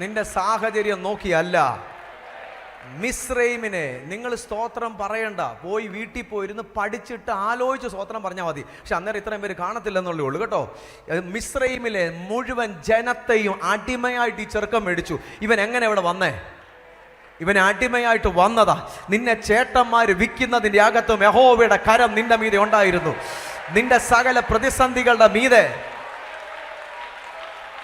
നിന്റെ സാഹചര്യം നോക്കിയല്ല. മിസ്രൈമിനെ നിങ്ങൾ സ്തോത്രം പറയണ്ട, പോയി വീട്ടിൽ പോയിരുന്ന് പഠിച്ചിട്ട് ആലോചിച്ച് സ്തോത്രം പറഞ്ഞാൽ മതി. പക്ഷെ അന്നേരം ഇത്രയും പേര് കാണത്തില്ലെന്നുള്ളേ ഉള്ളൂ കേട്ടോ. മിസ്രൈമിലെ മുഴുവൻ ജനത്തെയും അടിമയായിട്ട് ഈ ചെറുക്കം മേടിച്ചു. ഇവൻ എങ്ങനെ ഇവിടെ വന്നേ? ഇവൻ അടിമയായിട്ട് വന്നതാ. നിന്നെ ചേട്ടന്മാര് വിൽക്കുന്നതിന്റെ അകത്തും യഹോവയുടെ കരം നിന്റെ മീതെ ഉണ്ടായിരുന്നു. നിന്റെ സകല പ്രതിസന്ധികളുടെ മീതെ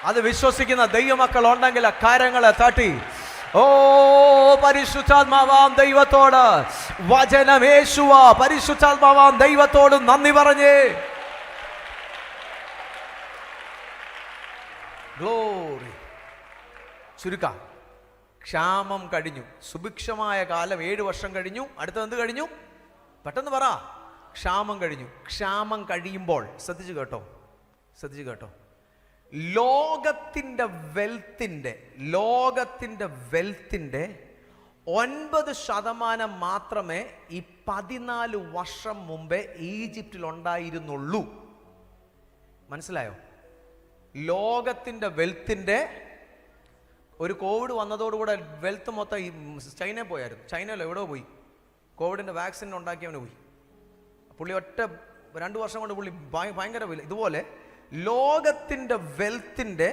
അത് വിശ്വസിക്കുന്ന ദൈവമക്കൾ ഉണ്ടെങ്കിൽ ആ കാര്യങ്ങളെ തട്ടി ഓ പരിശുദ്ധാത്മാവാം ദൈവത്തോട്, വചനമേശുവ പരിശുദ്ധാത്മാവാം ദൈവത്തോട് നന്ദി പറഞ്ഞേ. ഗ്ലോറി. ചുരുക്കം, ക്ഷാമം കഴിഞ്ഞു, സുഭിക്ഷമായ കാലം 7 വർഷം കഴിഞ്ഞു. അടുത്തത് എന്ത് കഴിഞ്ഞു? പെട്ടെന്ന് പറ. ക്ഷാമം കഴിഞ്ഞു. ക്ഷാമം കഴിയുമ്പോൾ ശ്രദ്ധിച്ചു കേട്ടോ, ലോകത്തിന്റെ വെൽത്തിന്റെ 9% മാത്രമേ ഈ 14 വർഷം മുമ്പേ ഈജിപ്തിൽ ഉണ്ടായിരുന്നുള്ളൂ. മനസ്സിലായോ? ലോകത്തിന്റെ വെൽത്തിന്റെ ഒരു കോവിഡ് വന്നതോടുകൂടെ വെൽത്ത് മൊത്തം ഈ ചൈനയിൽ പോയായിരുന്നു. ചൈനയിലോ എവിടെയോ പോയി, കോവിഡിന്റെ വാക്സിൻ ഉണ്ടാക്കിയവന് പോയി. പുള്ളി 2 വർഷം കൊണ്ട് പുള്ളി ഭയങ്കര വില. ഇതുപോലെ ലോകത്തിന്റെ വെൽത്തിന്റെ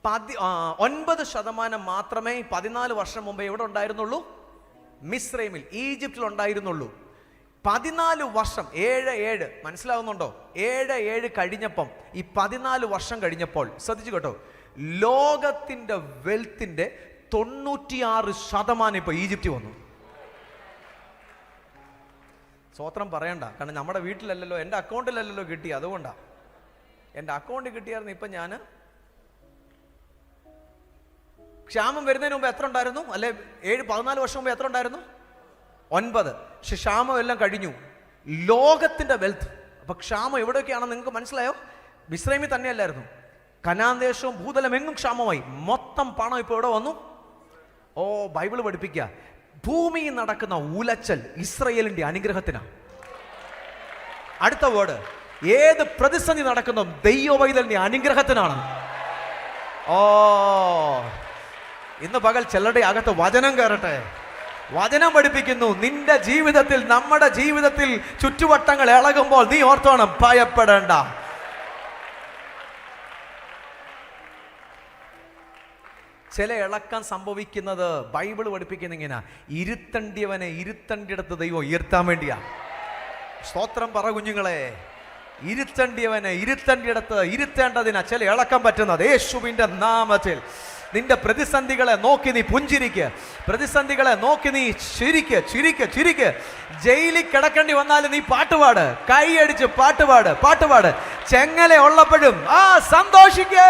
9% മാത്രമേ 14 വർഷം മുമ്പേ എവിടെ ഉണ്ടായിരുന്നുള്ളൂ? മിസ്രൈമിൽ, ഈജിപ്തിൽ ഉണ്ടായിരുന്നുള്ളൂ. 14 വർഷം 7 മനസ്സിലാവുന്നുണ്ടോ? 7 കഴിഞ്ഞപ്പം, ഈ 14 വർഷം കഴിഞ്ഞപ്പോൾ ശ്രദ്ധിച്ചു കേട്ടോ, ലോകത്തിന്റെ വെൽത്തിന്റെ 96% ഇപ്പൊ ഈജിപ്തിൽ വന്നു. സ്വത്രം പറയണ്ട, കാരണം നമ്മുടെ വീട്ടിലല്ലല്ലോ, എൻ്റെ അക്കൗണ്ടിലല്ലല്ലോ കിട്ടി, അതുകൊണ്ടാ. എൻ്റെ അക്കൗണ്ടിൽ കിട്ടിയായിരുന്നു ഇപ്പം ഞാൻ ക്ഷാമം വരുന്നതിന് മുമ്പ് എത്ര ഉണ്ടായിരുന്നു? അല്ലെ 14 വർഷം മുമ്പ് എത്ര ഉണ്ടായിരുന്നു? 9. പക്ഷെ ക്ഷാമം എല്ലാം കഴിഞ്ഞു. ലോകത്തിന്റെ വെൽത്ത്. അപ്പൊ ക്ഷാമം എവിടെയൊക്കെയാണെന്ന് നിങ്ങൾക്ക് മനസ്സിലായോ? മിസ്രൈമിൽ തന്നെയല്ലായിരുന്നു, കനാൻ ദേശവും ഭൂതലം എങ്ങും ക്ഷാമമായി. മൊത്തം പണം ഇപ്പോൾ എവിടെ വന്നു? ഓ, ബൈബിള് പഠിപ്പിക്കുക, ഭൂമിയിൽ നടക്കുന്ന ഉലച്ചൽ ഇസ്രയേലിന്റെ അനുഗ്രഹത്തിനാണ്. അടുത്ത വേർഡ്, ഏത് പ്രതിസന്ധി നടക്കുന്ന ദൈവവൈതലിന്റെ അനുഗ്രഹത്തിനാണ്. ഓ, ഇന്ന് പകൽ ചിലരുടെ അകത്ത് വചനം കയറട്ടെ. വചനം പഠിപ്പിക്കുന്നു, നിന്റെ ജീവിതത്തിൽ, നമ്മുടെ ജീവിതത്തിൽ ചുറ്റുവട്ടങ്ങൾ ഇളകുമ്പോൾ നീ ഓർത്തോണം, ഭയപ്പെടേണ്ട. ചില ഇളക്കം സംഭവിക്കുന്നത് ബൈബിൾ പഠിപ്പിക്കുന്ന ഇങ്ങനെ, ഇരുത്തണ്ടിയവനെ ഇരുത്തണ്ടിടത്ത് ദൈവം ഉയർത്താൻ വേണ്ടിയാ. സ്തോത്രം പറ കുഞ്ഞുങ്ങളെ. ഇരുത്തണ്ടിയവനെ ഇരുത്തണ്ടിടത്ത് ഇരുത്തേണ്ടതിനാ ചില ഇളക്കം പറ്റുന്നത്. യേശുവിന്റെ നാമത്തിൽ നിന്റെ പ്രതിസന്ധികളെ നോക്കി നീ പുഞ്ചിരിക്ക്, പ്രതിസന്ധികളെ നോക്കി നീ ചിരിക്ക്, ചിരിക്ക്, ചിരിക്ക്. ജയിലിൽ കിടക്കേണ്ടി വന്നാലും നീ പാട്ടുപാട്, കൈയടിച്ച് പാട്ടുപാട്, പാട്ടുപാട്. ചെങ്ങല ഉള്ളപ്പോഴും സന്തോഷിക്ക്.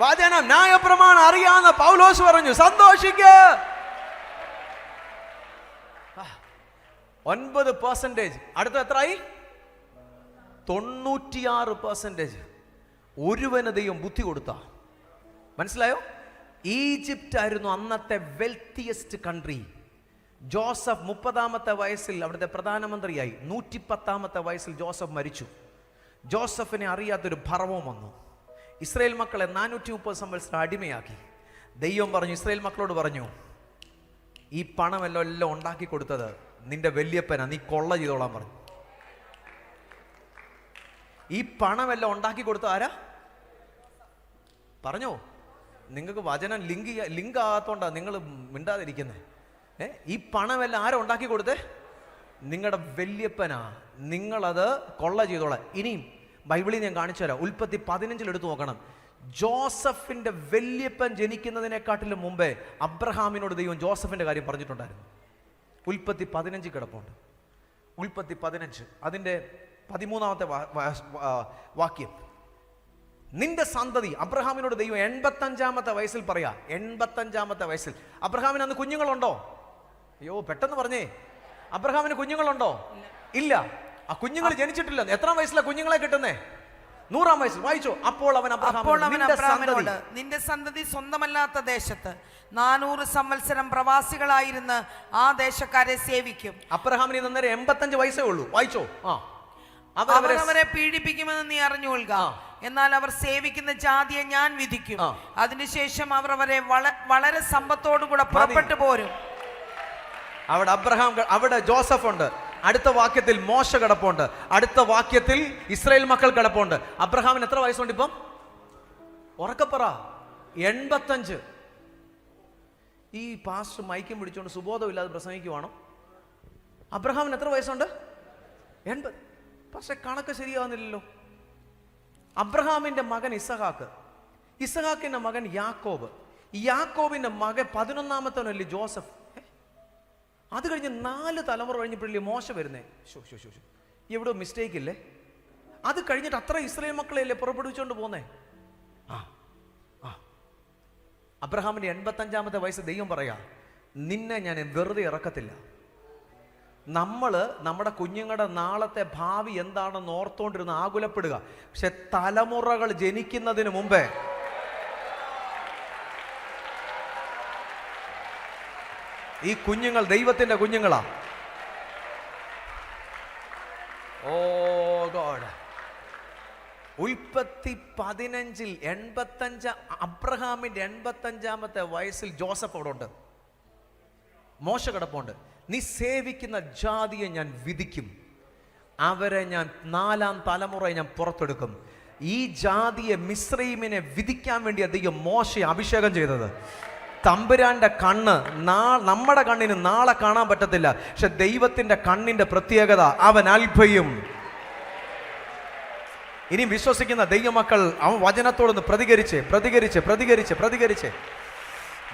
വചനം ന്യായപ്രമാണം അറിയാവുന്ന പൗലോസ് പറഞ്ഞു, സന്തോഷിക്ക്. 9%. അടുത്ത എത്രയായി? 96%. ഒരുവന് ദൈവം ബുദ്ധി കൊടുത്ത. മനസ്സിലായോ? ഈജിപ്റ്റ് ആയിരുന്നു അന്നത്തെ വെൽത്തിയസ്റ്റ് കൺട്രി. ജോസഫ് 30-ാമത്തെ വയസ്സിൽ അവിടുത്തെ പ്രധാനമന്ത്രിയായി. 110-ാമത്തെ വയസ്സിൽ ജോസഫ് മരിച്ചു. ജോസഫിനെ അറിയാത്തൊരു ഭർവം വന്നു. ഇസ്രായേൽ മക്കളെ 430 സംവത്സരം അടിമയാക്കി. ദൈവം പറഞ്ഞു, ഇസ്രായേൽ മക്കളോട് പറഞ്ഞു, ഈ പണമെല്ലാം ഉണ്ടാക്കി കൊടുത്തത് നിന്റെ വല്യപ്പനാ, നീ കൊള്ള ചെയ്തോളാൻ പറഞ്ഞു. ഈ പണമെല്ലാം ഉണ്ടാക്കി കൊടുത്ത ആരാ? പറഞ്ഞോ? നിങ്ങൾക്ക് വചനം ലിങ്ക് ആകാത്തോണ്ടാ നിങ്ങൾ മിണ്ടാതിരിക്കുന്നത്. ഈ പണമെല്ലാം ആരാ ഉണ്ടാക്കി കൊടുത്തേ? നിങ്ങളുടെ വല്യപ്പനാ. നിങ്ങളത് കൊള്ള ചെയ്തോളാം. ഇനിയും ബൈബിളിൽ ഞാൻ കാണിച്ചു തരാം. ഉൽപ്പത്തി 15 എടുത്തു നോക്കണം. ജോസഫിന്റെ വല്യപ്പൻ ജനിക്കുന്നതിനെക്കാട്ടിലും മുമ്പേ അബ്രഹാമിനോട് ദൈവം ജോസഫിന്റെ കാര്യം പറഞ്ഞിട്ടുണ്ടായിരുന്നു. ഉൽപ്പത്തി 15 കിടപ്പുണ്ട്. ഉൽപ്പത്തി 15 അതിന്റെ 13-ാമത്തെ വാക്യം. നിന്റെ സന്തതി, അബ്രഹാമിനോട് ദൈവം 85-ാമത്തെ വയസ്സിൽ പറയാ. 85-ാമത്തെ വയസ്സിൽ. അബ്രഹാമിന് അന്ന് കുഞ്ഞുങ്ങളുണ്ടോ? അയ്യോ, പെട്ടെന്ന് പറഞ്ഞേ. അബ്രഹാമിന് കുഞ്ഞുങ്ങളുണ്ടോ? ഇല്ല. ആ കുഞ്ഞുങ്ങൾ ജനിച്ചിട്ടില്ല. എത്രാം വയസ്സിലാണ് കുഞ്ഞുങ്ങളെ കിട്ടുന്നേ? 100-ാം വയസ്സിൽ. വായിച്ചോ. അപ്പോൾ അവൻ അബ്രഹാമിനോട്, നിന്റെ സന്തതി സ്വന്തമല്ലാത്ത ദേശത്ത് 400 സംവത്സരം പ്രവാസികളായിരുന്ന് ആ ദേശക്കാരെ സേവിക്കും. അബ്രഹാമിന് ഇന്നേരം 85 വയസ്സേ ഉള്ളൂ. വായിച്ചോ. അവർ അവരെ പീഡിപ്പിക്കുമെന്ന് നീ അറിഞ്ഞുകൊള്ളുക. എന്നാൽ അവർ സേവിക്കുന്ന ജാതിയെ ഞാൻ വിധിക്കും. അതിനുശേഷം അവർ അവരെ വളരെ സമ്പത്തോടുകൂടെ പുറപ്പെട്ടു പോരും. അവിടെ അബ്രഹാം, അവിടെ ജോസഫ് ഉണ്ട്. അടുത്ത വാക്യത്തിൽ മോശ കിടപ്പുണ്ട്. അടുത്ത വാക്യത്തിൽ ഇസ്രായേൽ മക്കൾ കിടപ്പുണ്ട്. അബ്രഹാമിന് എത്ര വയസ്സുണ്ട് ഇപ്പം? ഉറക്കപ്പറ. 85. ഈ പാസ്റ്റർ മൈക്കും പിടിച്ചുകൊണ്ട് സുബോധമില്ലാതെ പ്രസംഗിക്കുവാണോ? അബ്രഹാമിന് എത്ര വയസ്സുണ്ട്? 80. പക്ഷെ കണക്ക് ശരിയാവുന്നില്ലല്ലോ. അബ്രഹാമിന്റെ മകൻ ഇസഹാക്ക്, ഇസഹാക്കിന്റെ മകൻ യാക്കോബ്, യാക്കോബിന്റെ മകൻ 11-ാമത്തവനല്ലേ ജോസഫ്. അത് കഴിഞ്ഞ് 4 തലമുറ കഴിഞ്ഞപ്പോഴല്ലേ മോശ വരുന്നേ. എവിടെ മിസ്റ്റേക്ക് ഇല്ലേ? അത് കഴിഞ്ഞിട്ട് അത്ര ഇസ്രായേൽ മക്കളെയല്ലേ പുറപ്പെടുവിച്ചുകൊണ്ട് പോന്നേ. അബ്രഹാമിന്റെ 85-ാമത്തെ വയസ്സ് ദൈവം പറയാ, നിന്നെ ഞാൻ വെറുതെ ഇറക്കത്തില്ല. നമ്മുടെ കുഞ്ഞുങ്ങളുടെ നാളത്തെ ഭാവി എന്താണെന്ന് ഓർത്തോണ്ടിരുന്ന് ആകുലപ്പെടുക. പക്ഷെ തലമുറകൾ ജനിക്കുന്നതിന് മുമ്പേ ഈ കുഞ്ഞുങ്ങൾ ദൈവത്തിന്റെ കുഞ്ഞുങ്ങളാ. ഓ ഗോഡ്. ഉൽപ്പത്തി 15 85 അബ്രഹാമിന്റെ 85-ാമത്തെ വയസ്സിൽ ജോസഫ് അവിടെ ഉണ്ട്. മോശ കിടപ്പുണ്ട്. നീ സേവിക്കുന്ന ജാതിയെ ഞാൻ വിധിക്കും, അവരെ ഞാൻ 4-ാം തലമുറയെ ഞാൻ പുറത്തെടുക്കും. ഈ ജാതിയെ, മിസ്രയീമിനെ വിധിക്കാൻ വേണ്ടി ദൈവം മോശയെ അഭിഷേകം ചെയ്തത്. തമ്പുരാന്റെ കണ്ണ് നമ്മുടെ കണ്ണിന് നാളെ കാണാൻ പറ്റത്തില്ല. പക്ഷെ ദൈവത്തിന്റെ കണ്ണിന്റെ പ്രത്യേകത, അവൻ അത്ഭുതം. ഇനി വിശ്വസിക്കുന്ന ദൈവമക്കൾ അവൻ വചനത്തോടൊന്ന് പ്രതികരിച്ച്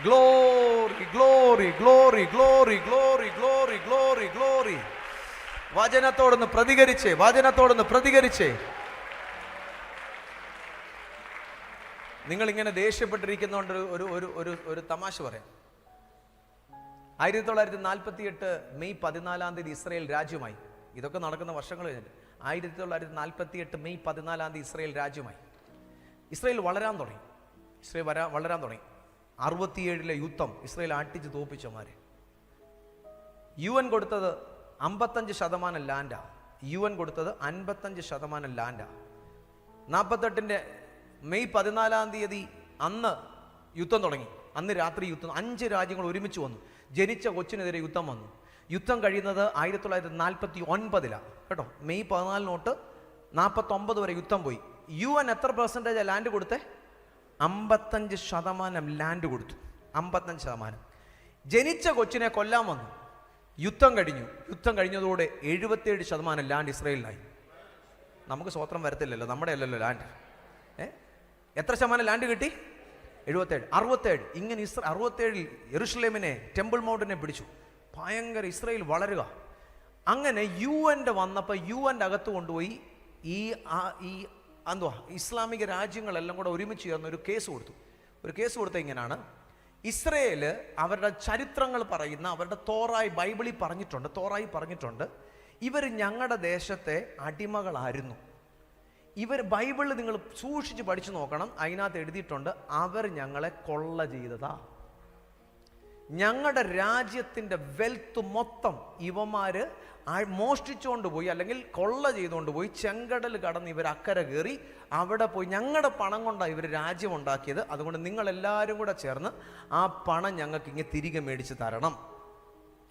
glory glory glory glory glory glory glory glory. വചനത്തോടൊന്ന് പ്രതികരിച്ച് നിങ്ങളിങ്ങനെ ദേഷ്യപ്പെട്ടിരിക്കുന്നതുകൊണ്ട് ഒരു ഒരു ഒരു ഒരു തമാശ പറയാം. 1948 മെയ് 14 ഇസ്രയേൽ രാജ്യമായി. ഇതൊക്കെ നടക്കുന്ന വർഷങ്ങൾ കഴിഞ്ഞിട്ട് 1948 മെയ് 14 ഇസ്രയേൽ രാജ്യമായി. ഇസ്രയേൽ വളരാൻ തുടങ്ങി. വളരാൻ തുടങ്ങി. 67 യുദ്ധം ഇസ്രയേൽ അടിച്ച് തോപ്പിച്ചമാരെ. UN കൊടുത്തത് 55% ലാൻഡാ. UN കൊടുത്തത് 55% ലാൻഡാ. 48 മെയ് 14 അന്ന് യുദ്ധം തുടങ്ങി. അന്ന് രാത്രി യുദ്ധം. 5 രാജ്യങ്ങൾ ഒരുമിച്ച് വന്നു. ജനിച്ച കൊച്ചിനെതിരെ യുദ്ധം വന്നു. യുദ്ധം കഴിയുന്നത് 1949 കേട്ടോ. മെയ് 14 തൊട്ട് 49 വരെ യുദ്ധം പോയി. UN എത്ര % ലാൻഡ് കൊടുത്തേ? 55% ലാൻഡ് കൊടുത്തു. 55%. ജനിച്ച കൊച്ചിനെ കൊല്ലാൻ വന്നു. യുദ്ധം കഴിഞ്ഞു. യുദ്ധം കഴിഞ്ഞതോടെ 77% ലാൻഡ് ഇസ്രയേലിനായി. നമുക്ക് സ്വതന്ത്രം വരത്തില്ലല്ലോ, നമ്മുടെ അല്ലല്ലോ ലാൻഡ്. എത്ര ശതമാനം ലാൻഡ് കിട്ടി? 77. 67. ഇങ്ങനെ 67 യെരുശലേമിനെ, ടെമ്പിൾ മൗണ്ടിനെ പിടിച്ചു. ഭയങ്കര ഇസ്രയേൽ വളരുക. അങ്ങനെ UN വന്നപ്പോൾ UN അകത്ത് കൊണ്ടുപോയി ഈ എന്തുവാ ഇസ്ലാമിക രാജ്യങ്ങളെല്ലാം കൂടെ ഒരുമിച്ച് ചേർന്ന് ഒരു കേസ് കൊടുത്തു. ഒരു കേസ് കൊടുത്ത ഇങ്ങനെയാണ്: ഇസ്രയേല് അവരുടെ ചരിത്രങ്ങൾ പറയുന്ന, അവരുടെ തോറായി ബൈബിളിൽ പറഞ്ഞിട്ടുണ്ട്, ഇവർ ഞങ്ങളുടെ ദേശത്തെ അടിമകളായിരുന്നു. ഇവർ ബൈബിളിൽ നിങ്ങൾ സൂക്ഷിച്ച് പഠിച്ചു നോക്കണം. അതിനകത്ത് എഴുതിയിട്ടുണ്ട്, അവർ ഞങ്ങളെ കൊള്ള ചെയ്തതാ. ഞങ്ങളുടെ രാജ്യത്തിൻ്റെ വെൽത്ത് മൊത്തം ഇവന്മാര് മോഷ്ടിച്ചുകൊണ്ട് പോയി, അല്ലെങ്കിൽ കൊള്ള ചെയ്തുകൊണ്ട് പോയി. ചെങ്കടൽ കടന്ന് ഇവർ അക്കരെ കയറി അവിടെ പോയി ഞങ്ങളുടെ പണം കൊണ്ടാണ് ഇവർ രാജ്യം ഉണ്ടാക്കിയത്. അതുകൊണ്ട് നിങ്ങളെല്ലാവരും കൂടെ ചേർന്ന് ആ പണം ഞങ്ങൾക്ക് ഇങ്ങനെ തിരികെ മേടിച്ച് തരണം.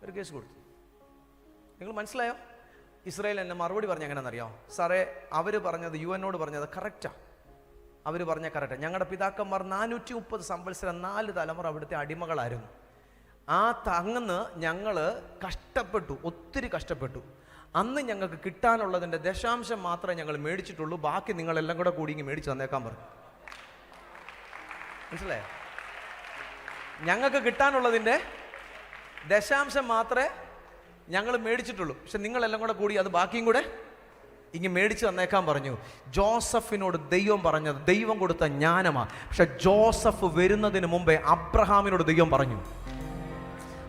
ഒരു കേസ് കൊടുത്തു. നിങ്ങൾ മനസ്സിലായോ? ഇസ്രായേൽ എന്നെ മറുപടി പറഞ്ഞ എങ്ങനെയാണെന്നറിയാമോ? സാറേ, അവർ പറഞ്ഞത്, UN പറഞ്ഞത് കറക്റ്റാണ്. അവർ പറഞ്ഞ കറക്റ്റാണ്. ഞങ്ങളുടെ പിതാക്കന്മാർ 430 സംവത്സരം 4 തലമുറ അവിടുത്തെ അടിമകളായിരുന്നു. അങ്ങന്ന് ഞങ്ങൾ കഷ്ടപ്പെട്ടു, ഒത്തിരി കഷ്ടപ്പെട്ടു. അന്ന് ഞങ്ങൾക്ക് കിട്ടാനുള്ളതിൻ്റെ ദശാംശം മാത്രമേ ഞങ്ങൾ മേടിച്ചിട്ടുള്ളൂ. ബാക്കി നിങ്ങളെല്ലാം കൂടെ കൂടി ഇങ്ങനെ മേടിച്ച് തന്നേക്കാൻ പറഞ്ഞു. മനസ്സിലായോ? ഞങ്ങൾക്ക് കിട്ടാനുള്ളതിൻ്റെ ദശാംശം മാത്രമേ ഞങ്ങൾ മേടിച്ചിട്ടുള്ളൂ. പക്ഷെ നിങ്ങളെല്ലാം കൂടെ കൂടി അത് ബാക്കിയും കൂടെ ഇങ്ങനെ മേടിച്ച് തന്നേക്കാൻ പറഞ്ഞു. ജോസഫിനോട് ദൈവം പറഞ്ഞത് ദൈവം കൊടുത്ത ജ്ഞാനമാണ്. പക്ഷെ ജോസഫ് വരുന്നതിന് മുമ്പേ അബ്രഹാമിനോട് ദൈവം പറഞ്ഞു.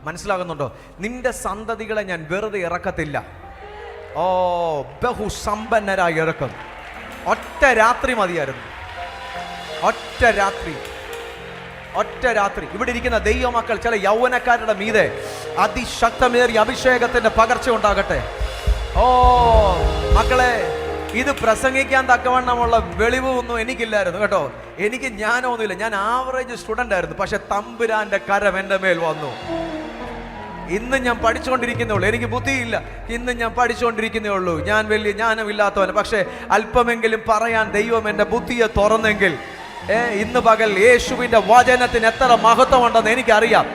മനസ്സിലാകുന്നുണ്ടോ? നിന്റെ സന്തതികളെ ഞാൻ വെറുതെ ഇറക്കത്തില്ല. ബഹുസമ്പന്നരായി ഇറക്കും. ഒറ്റ രാത്രി മതിയായിരുന്നു. ഒറ്റ രാത്രി ഇവിടെ ഇരിക്കുന്ന ദൈവമക്കൾ, ചില യൗവനക്കാരുടെ മീതെ അതിശക്തമേറിയ അഭിഷേകത്തിന്റെ പകർച്ച ഉണ്ടാകട്ടെ. മക്കളെ, ഇത് പ്രസംഗിക്കാൻ തക്കവണ്ണമുള്ള വെളിവ് ഒന്നും എനിക്കില്ലായിരുന്നു കേട്ടോ. എനിക്ക് ജ്ഞാനമൊന്നുമില്ല. ഞാൻ ആവറേജ് സ്റ്റുഡൻ്റ് ആയിരുന്നു. പക്ഷെ തമ്പുരാന്റെ കരം എൻ്റെ മേൽ വന്നു. ഇന്ന് ഞാൻ പഠിച്ചുകൊണ്ടിരിക്കുന്നേ ഉള്ളൂ. എനിക്ക് ബുദ്ധിയില്ല. ഇന്ന് ഞാൻ പഠിച്ചുകൊണ്ടിരിക്കുന്നേ ഉള്ളൂ. ഞാൻ വലിയ ജ്ഞാനമില്ലാത്തവന്. പക്ഷെ അല്പമെങ്കിലും പറയാൻ ദൈവം എൻ്റെ ബുദ്ധിയെ തുറന്നെങ്കിൽ ഇന്ന് പകൽ യേശുവിൻ്റെ വചനത്തിന് എത്ര മഹത്വമുണ്ടെന്ന് എനിക്കറിയാം.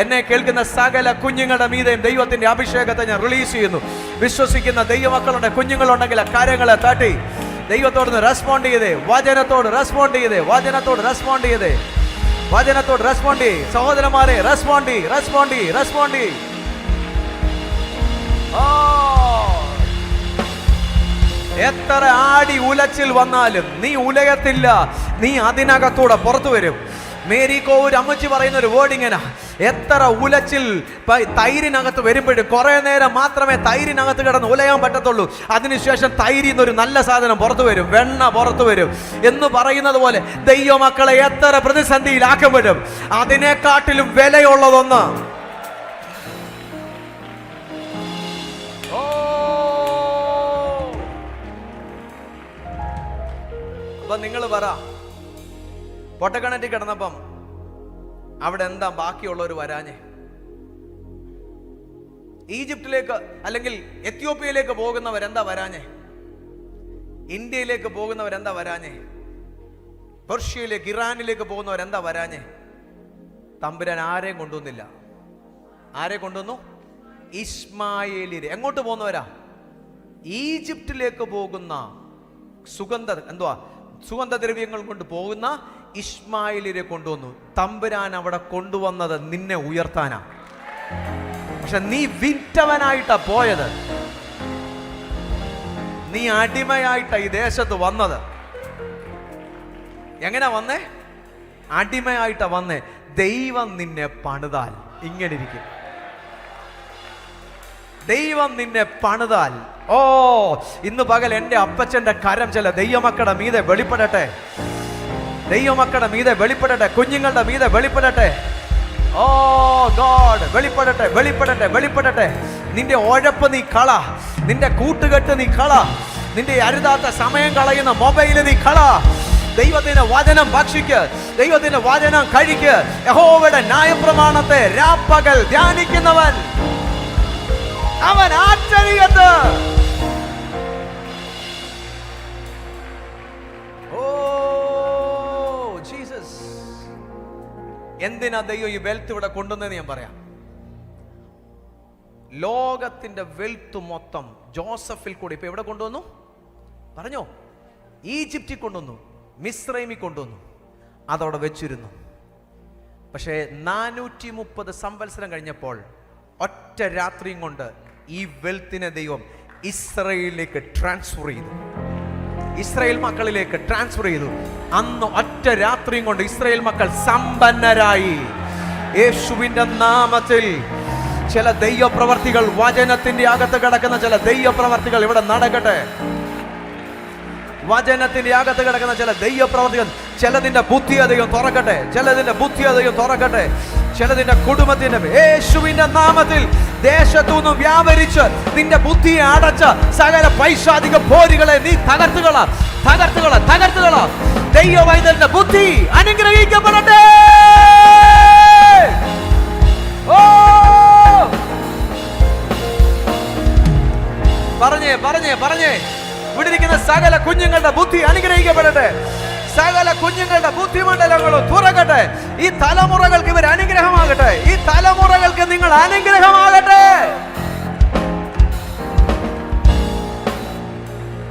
എന്നെ കേൾക്കുന്ന സകല കുഞ്ഞുങ്ങളുടെ മീതെയും ദൈവത്തിന്റെ അഭിഷേകത്തെ ഞാൻ റിലീസ് ചെയ്യുന്നു. വിശ്വസിക്കുന്ന ദൈവമക്കളുടെ കുഞ്ഞുങ്ങളുണ്ടെങ്കിൽ കരങ്ങളെ തട്ടി ദൈവത്തോട് റെസ്പോണ്ട് ചെയ്തേ. വചനത്തോട് റെസ്പോണ്ട് ചെയ്തേ. സഹോദരന്മാരെ, റെസ്പോണ്ട്. എത്ര ആടി ഉലച്ചിൽ വന്നാലും നീ ഉലയത്തില്ല. നീ അതിനകത്തൂടെ പുറത്തു വരും. മേരിക്കോ ഒരു അമ്മച്ചി പറയുന്ന ഒരു വേർഡ് ഇങ്ങനെ: എത്ര ഉലച്ചിൽ തൈരിനകത്ത് വരുമ്പോഴും കുറെ നേരം മാത്രമേ തൈരിനകത്ത് കിടന്ന് ഉലയാൻ പറ്റത്തുള്ളൂ. അതിനുശേഷം തൈരിൽ നിന്നൊരു നല്ല സാധനം പുറത്തു വരും, വെണ്ണ പുറത്തു വരും എന്ന് പറയുന്നത് പോലെ ദൈവമക്കളെ എത്ര പ്രതിസന്ധിയിലാക്കപ്പെടും അതിനെക്കാട്ടിലും വിലയുള്ളതൊന്ന്. അപ്പൊ നിങ്ങൾ പറ, പൊട്ടക്കിണറ്റിൽ കിടന്നപ്പം അവിടെ എന്താ ബാക്കിയുള്ളവർ വരാഞ്ഞേ? ഈജിപ്തിലേക്ക് അല്ലെങ്കിൽ എത്യോപ്യയിലേക്ക് പോകുന്നവരെന്താ വരാഞ്ഞേ? ഇന്ത്യയിലേക്ക് പോകുന്നവരെന്താ വരാഞ്ഞേ? പെർഷ്യയിലേക്ക്, ഇറാനിലേക്ക് പോകുന്നവരെന്താ വരാഞ്ഞേ? തമ്പുരാൻ ആരെയും കൊണ്ടുവന്നില്ല. ആരെ കൊണ്ടുവന്നു? ഇസ്മായേലിയരെ. എങ്ങോട്ട് പോകുന്നവരാ? ഈജിപ്തിലേക്ക് പോകുന്ന സുഗന്ധദ്രവ്യങ്ങൾ കൊണ്ട് പോകുന്ന ഇസ്മായേലിനെ കൊണ്ടുവന്നു. തമ്പുരാൻ അവിടെ കൊണ്ടുവന്നത് നിന്നെ ഉയർത്താനാ. പക്ഷെ നീ വിറ്റവനായിട്ടാ പോയത്. നീ അടിമയായിട്ടാ ഈ ദേശത്ത് വന്നത്. എങ്ങനെ വന്നേ? അടിമയായിട്ടാ വന്നേ. ദൈവം നിന്നെ പണിതാൽ ഇങ്ങനെ ഇരിക്കും. ദൈവം നിന്നെ പണിതാൽ, ഓ ഇന്ന് പകൽ എൻ്റെ അപ്പച്ചന്റെ കരം ചില ദൈവമക്കളുടെ മീതെ വെളിപ്പെടട്ടെ. ദൈവമക്കളുടെ മീതെ വെളിപ്പെടട്ടെ. കുഞ്ഞുങ്ങളുടെ മീതെ വെളിപ്പെടട്ടെ. ഓ ഗോഡ്, വെളിപ്പെടട്ടെ, വെളിപ്പെടട്ടെ, വെളിപ്പെടട്ടെ. നിന്റെ ഉഴപ്പ് നീ കള, നിന്റെ കൂട്ടുകെട്ട് നീ കള, നിന്റെ അരുതാത്ത സമയം കളയുന്ന മൊബൈല് നീ കള. ദൈവത്തിന്റെ വചനം ഭക്ഷിക്ക്, ദൈവത്തിന്റെ വചനം കഴിക്ക്. യഹോവയുടെ ന്യായപ്രമാണത്തെ രാപ്പകൽ ധ്യാനിക്കുന്നവൻ അവൻ ആശ്ചര്യത്ത്. ഓ ജീസസ്, എന്തിനാ ദൈവം ഈ വെൽത്ത് ഇവിടെ കൊണ്ടുവന്നെന്ന് ഞാൻ പറയാം. ലോകത്തിന്റെ വെൽത്ത് മൊത്തം ജോസഫിൽ കൂടി ഇപ്പൊ എവിടെ കൊണ്ടുവന്നു പറഞ്ഞോ? ഈജിപ്തിൽ കൊണ്ടുവന്നു, മിസ്രൈമിൽ കൊണ്ടുവന്നു, അതവിടെ വെച്ചിരുന്നു. പക്ഷേ 430 സംവത്സരം കഴിഞ്ഞപ്പോൾ ഒറ്റ രാത്രിയും കൊണ്ട് ഈ വെൽത്തിനെ ദൈവം ഇസ്രയേലിലേക്ക് ട്രാൻസ്ഫർ ചെയ്തു. ഇസ്രായേൽ മക്കളിലേക്ക് ട്രാൻസ്ഫർ ചെയ്തു. അന്ന് ഒറ്റ രാത്രിയും കൊണ്ട് ഇസ്രായേൽ മക്കൾ സമ്പന്നരായി. യേശുവിന്റെ നാമത്തിൽ ചില ദൈവപ്രവർത്തികൾ, വചനത്തിന്റെ അകത്ത് കിടക്കുന്ന ചില ദൈവപ്രവർത്തികൾ ഇവിടെ നടക്കട്ടെ. വചനത്തിന്റെ അകത്ത് കിടക്കുന്ന ചില ദൈവപ്രവർത്തികൾ, ചിലതിന്റെ ബുദ്ധിയെ ദൈവം തുറക്കട്ടെ, ചിലതിന്റെ ബുദ്ധിയെ ദൈവം തുറക്കട്ടെ, ചിലതിന്റെ കുടുംബത്തിന്റെ യേശുവിന്റെ നാമത്തിൽ ദേശത്തുനിന്ന് വ്യാപരിച്ച് നിന്റെ ബുദ്ധിയെ അടച്ച സകല പൈശാചിക പോരുകളെ നീ തകർത്തുകള, തകർത്തുകള, തകർത്തുകള. ദൈവവൈദ്യന്റെ ബുദ്ധി അനുഗ്രഹിക്കപ്പെടട്ടെ. ഓ പറഞ്ഞേ, പറഞ്ഞേ, പറഞ്ഞേ. വിടിരിക്കുന്ന സകല കുഞ്ഞുങ്ങളുടെ ബുദ്ധി അനുഗ്രഹിക്കപ്പെടട്ടെ. സകല കുഞ്ഞുങ്ങളുടെ ബുദ്ധിമണ്ഡലങ്ങളും തുറക്കട്ടെ. ഈ തലമുറകൾക്ക് ഇവർ അനുഗ്രഹമാകട്ടെ. ഈ തലമുറകൾക്ക് നിങ്ങൾ അനുഗ്രഹമാകട്ടെ.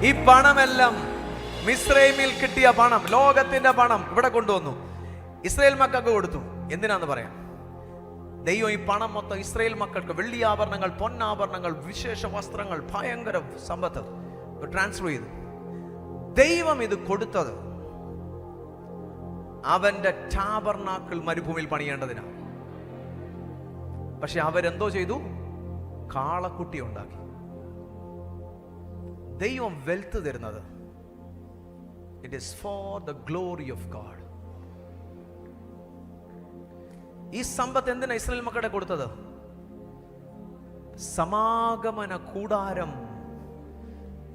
ഈ പണമെല്ലാം മിസ്രൈമിൽ കിട്ടിയ പണം, ലോകത്തിന്റെ പണം ഇവിടെ കൊണ്ടുവന്നു ഇസ്രായേൽ മക്കൾക്ക് കൊടുത്തു. എന്തിനാന്ന് പറയാം. ദൈവം ഈ പണം മൊത്തം ഇസ്രായേൽ മക്കൾക്ക് വെള്ളിയാഭരണങ്ങൾ, പൊന്നാഭരണങ്ങൾ, വിശേഷ വസ്ത്രങ്ങൾ, ഭയങ്കര സമ്പത്ത് ട്രാൻസ്ഫർ ചെയ്തു. ദൈവം ഇത് കൊടുത്തത് അവന്റെ ടാബർനാക്കിൾ മരുഭൂമിയിൽ പണിയേണ്ടതിനാണ്. പക്ഷെ അവരെന്തോ ചെയ്തു? കാളക്കുട്ടി ഉണ്ടാക്കി. ദൈവം വെൽത്ത് തരുന്നത് it is for the glory of God. ഈ സമ്പത്ത് എന്തിനാ ഇസ്രായേൽ മക്കളുടെ കൊടുത്തത്? സമാഗമന കൂടാരം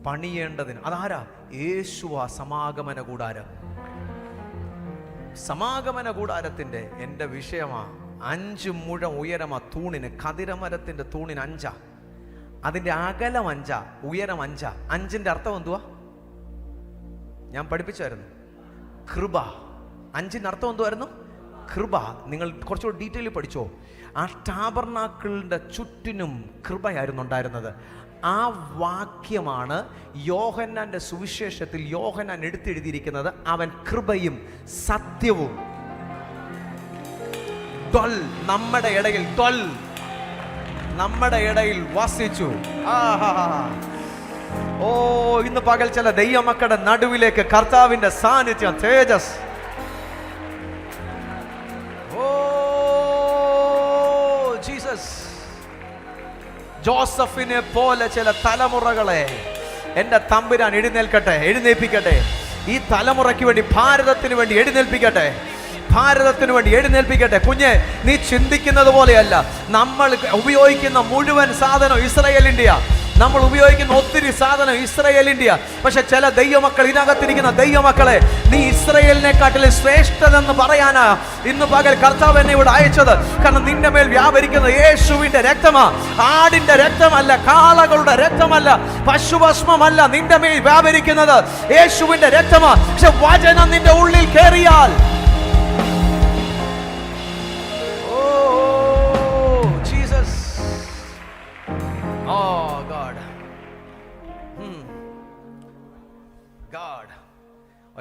പണിയേണ്ടതിന്. അതാരാ? യേശുവാ സമാഗമന കൂടാരം. സമാഗമന കൂടാരത്തിന്റെ എന്റെ വിഷയമാ 5 മുഴം ഉയരമാ തൂണിന്. കതിരമരത്തിന്റെ തൂണിന് 5, അതിന്റെ അകലം 5, ഉയരം 5. 5ന്റെ അർത്ഥം എന്തുവാ? ഞാൻ പഠിപ്പിച്ചായിരുന്നു. കൃപ. 5ന്റെ അർത്ഥം എന്തുവായിരുന്നു? കൃപ. നിങ്ങൾ കുറച്ചുകൂടി ഡീറ്റെയിൽ പഠിച്ചോ. ആ ടാബർനാക്കിളിന്റെ ചുറ്റിനും കൃപയായിരുന്നു ഉണ്ടായിരുന്നത്. ആ വാക്യമാണ് യോഹന്നാന്റെ സുവിശേഷത്തിൽ യോഹന്നാൻ എടുത്തെഴുതിയിരിക്കുന്നത്. അവൻ കൃപയും സത്യവും നമ്മുടെ ഇടയിൽ നമ്മുടെ ഇടയിൽ വസിച്ചു. ഓ ഇന്ന് പകൽ ചില ദൈവമക്കളുടെ നടുവിലേക്ക് കർത്താവിന്റെ സാന്നിധ്യം, തേജസ്. Oh Jesus. ജോസഫിനെ പോലെ ചില തലമുറകളെ എന്റെ തമ്പുരാൻ എഴുന്നേൽക്കട്ടെ, എഴുന്നേൽപ്പിക്കട്ടെ. ഈ തലമുറയ്ക്ക് വേണ്ടി, ഭാരതത്തിന് വേണ്ടി എഴുന്നേൽപ്പിക്കട്ടെ, ഭാരതത്തിന് വേണ്ടി എഴുന്നേൽപ്പിക്കട്ടെ. കുഞ്ഞെ, നീ ചിന്തിക്കുന്നത് പോലെയല്ല. നമ്മൾ ഉപയോഗിക്കുന്ന മുഴുവൻ സാധനം ഇസ്രായേലിന്റെയാ. നമ്മൾ ഉപയോഗിക്കുന്ന ഒത്തിരി സാധനം ഇസ്രായേലിന്റെയാ. പക്ഷെ ചില ദൈവമക്കൾ, ഇതിനകത്തിരിക്കുന്ന ദൈവമക്കളെ, നീ ഇസ്രായേലിനെക്കാട്ടിലും ശ്രേഷ്ഠതെന്ന് പറയാനാ ഇന്ന് പകൽ കർത്താവ് എന്നെ ഇവിടെ അയച്ചത്. കാരണം നിന്റെ മേൽ വ്യാപരിക്കുന്ന യേശുവിന്റെ രക്തമാ. ആടിന്റെ രക്തമല്ല, കാളകളുടെ രക്തമല്ല, പശുഭസ്മമല്ല. നിന്റെ മേൽ വ്യാപരിക്കുന്നത് യേശുവിന്റെ രക്തമാ. പക്ഷെ വചനം നിന്റെ ഉള്ളിൽ കയറിയാൽ,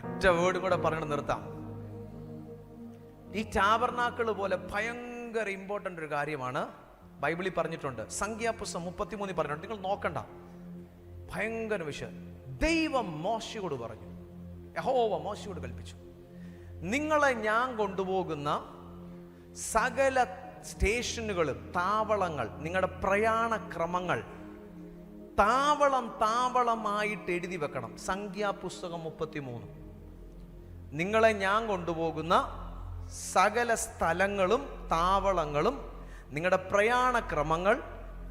ഒറ്റ വേർഡും കൂടെ പറഞ്ഞു നിർത്താം. ഈ ടാബർനാക്കിള് പോലെ ഭയങ്കര ഇമ്പോർട്ടൻ്റ് ഒരു കാര്യമാണ് ബൈബിളിൽ പറഞ്ഞിട്ടുണ്ട്. സംഖ്യാപുസ്തകം 33 പറഞ്ഞിട്ടുണ്ട്. നിങ്ങൾ നോക്കണ്ട, ഭയങ്കര വിഷയം. ദൈവം മോശയോട് പറഞ്ഞു, യഹോവ മോശയോട് കൽപ്പിച്ചു, നിങ്ങളെ ഞാൻ കൊണ്ടുപോകുന്ന സകല സ്റ്റേഷനുകൾ, താവളങ്ങൾ, നിങ്ങളുടെ പ്രയാണക്രമങ്ങൾ താവളമായിട്ട് എഴുതി വെക്കണം. സംഖ്യാപുസ്തകം 33. നിങ്ങളെ ഞാൻ കൊണ്ടുപോകുന്ന സകല സ്ഥലങ്ങളും താവളങ്ങളും നിങ്ങളുടെ പ്രയാണക്രമങ്ങൾ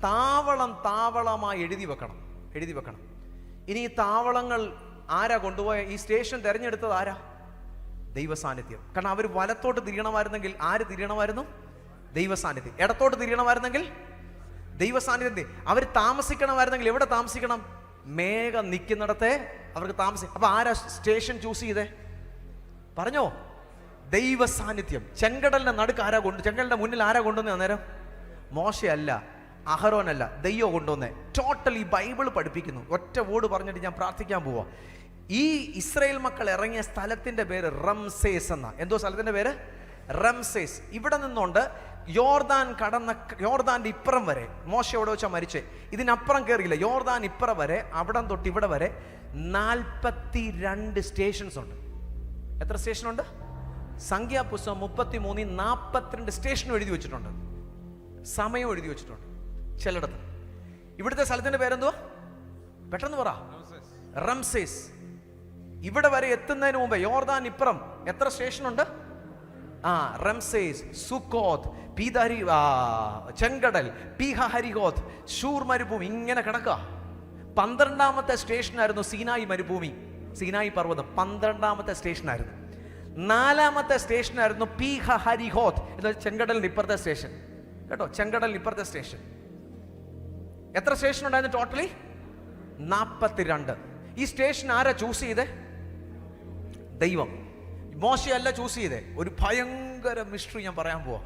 താവളമായി എഴുതി വെക്കണം. ഇനി ഈ താവളങ്ങൾ ആരാ കൊണ്ടുപോയ? ഈ സ്റ്റേഷൻ തിരഞ്ഞെടുത്തത് ആരാ? ദൈവസാന്നിധ്യം. കാരണം അവർ വലത്തോട്ട് തിരിയണമായിരുന്നെങ്കിൽ ആര് തിരിയണമായിരുന്നു? ദൈവസാന്നിധ്യം. ഇടത്തോട്ട് തിരിയണമായിരുന്നെങ്കിൽ ദൈവസാന്നിധ്യം. അവർ താമസിക്കണമായിരുന്നെങ്കിൽ എവിടെ താമസിക്കണം? മേഘം നിൽക്കുന്നിടത്തെ അവർക്ക് താമസിക്കും. അപ്പൊ ആരാ സ്റ്റേഷൻ ചൂസ് ചെയ്തേ? പറഞ്ഞോ, ദൈവസാന്നിധ്യം. ചെങ്കടലിന്റെ നടുക്ക് ആരാ ചെങ്കടലിന്റെ മുന്നിൽ ആരാ കൊണ്ടുവന്നേ? അന്നേരം മോശയല്ല, അഹരോനല്ല, ദൈവം കൊണ്ടുവന്നേ. ടോട്ടലി ബൈബിൾ പഠിപ്പിക്കുന്നു. ഒറ്റ വേർഡ് പറഞ്ഞിട്ട് ഞാൻ പ്രാർത്ഥിക്കാൻ പോവാ. ഈ ഇസ്രായേൽ മക്കൾ ഇറങ്ങിയ സ്ഥലത്തിന്റെ പേര് റംസേസ് എന്ന. എന്തോ സ്ഥലത്തിന്റെ പേര്? റംസേസ്. ഇവിടെ നിന്നുകൊണ്ട് യോർദാന്റെ ഇപ്പുറം വരെ, മോശ എവിടെ വെച്ചാൽ മരിച്ചേ, ഇതിനപ്പുറം കയറിയില്ല. യോർദാൻ ഇപ്പുറം വരെ, അവിടം തൊട്ട് ഇവിടെ വരെ 42 സ്റ്റേഷൻസ് ഉണ്ട്. എത്ര സ്റ്റേഷൻ ഉണ്ട്? സംഖ്യാപുസ്തകം 33 42 സ്റ്റേഷനും എഴുതി വെച്ചിട്ടുണ്ട്. സമയം എഴുതി വെച്ചിട്ടുണ്ട് ചിലയിടത്ത്. ഇവിടുത്തെ സ്ഥലത്തിന്റെ പേരെന്തോ? പെട്ടെന്ന് പറ. റംസേസ്. ഇവിടെ വരെ എത്തുന്നതിന് മുമ്പ് യോർദാൻ ഇപ്പുറം എത്ര സ്റ്റേഷൻ ഉണ്ട്? റംസേസ്, സുക്കോത്ത്, ചെങ്കടൽ, പീഹരിഹോത്ത്, ഷൂർ മരുഭൂമി, ഇങ്ങനെ കിടക്കുക. 12ാമത്തെ സ്റ്റേഷനായിരുന്നു സീനായി മരുഭൂമി, സീനായി പർവ്വതം 12ാമത്തെ സ്റ്റേഷനായിരുന്നു. 4ാമത്തെ സ്റ്റേഷനായിരുന്നു പീഹരിഹോത്ത്, ഇത് ചെങ്കടലിന് ഇപ്പുറത്തെ സ്റ്റേഷൻ കേട്ടോ. ചെങ്കടലിന് ഇപ്പുറത്തെ സ്റ്റേഷൻ. എത്ര സ്റ്റേഷൻ ഉണ്ടായിരുന്നു ടോട്ടലി? 42. ഈ സ്റ്റേഷൻ ആരാ ചൂസ് ചെയ്തേ? ദൈവം. മോശയല്ല ചൂസ് ചെയ്തേ. ഒരു ഭയങ്കര മിസ്റ്ററി ഞാൻ പറയാൻ പോവാ.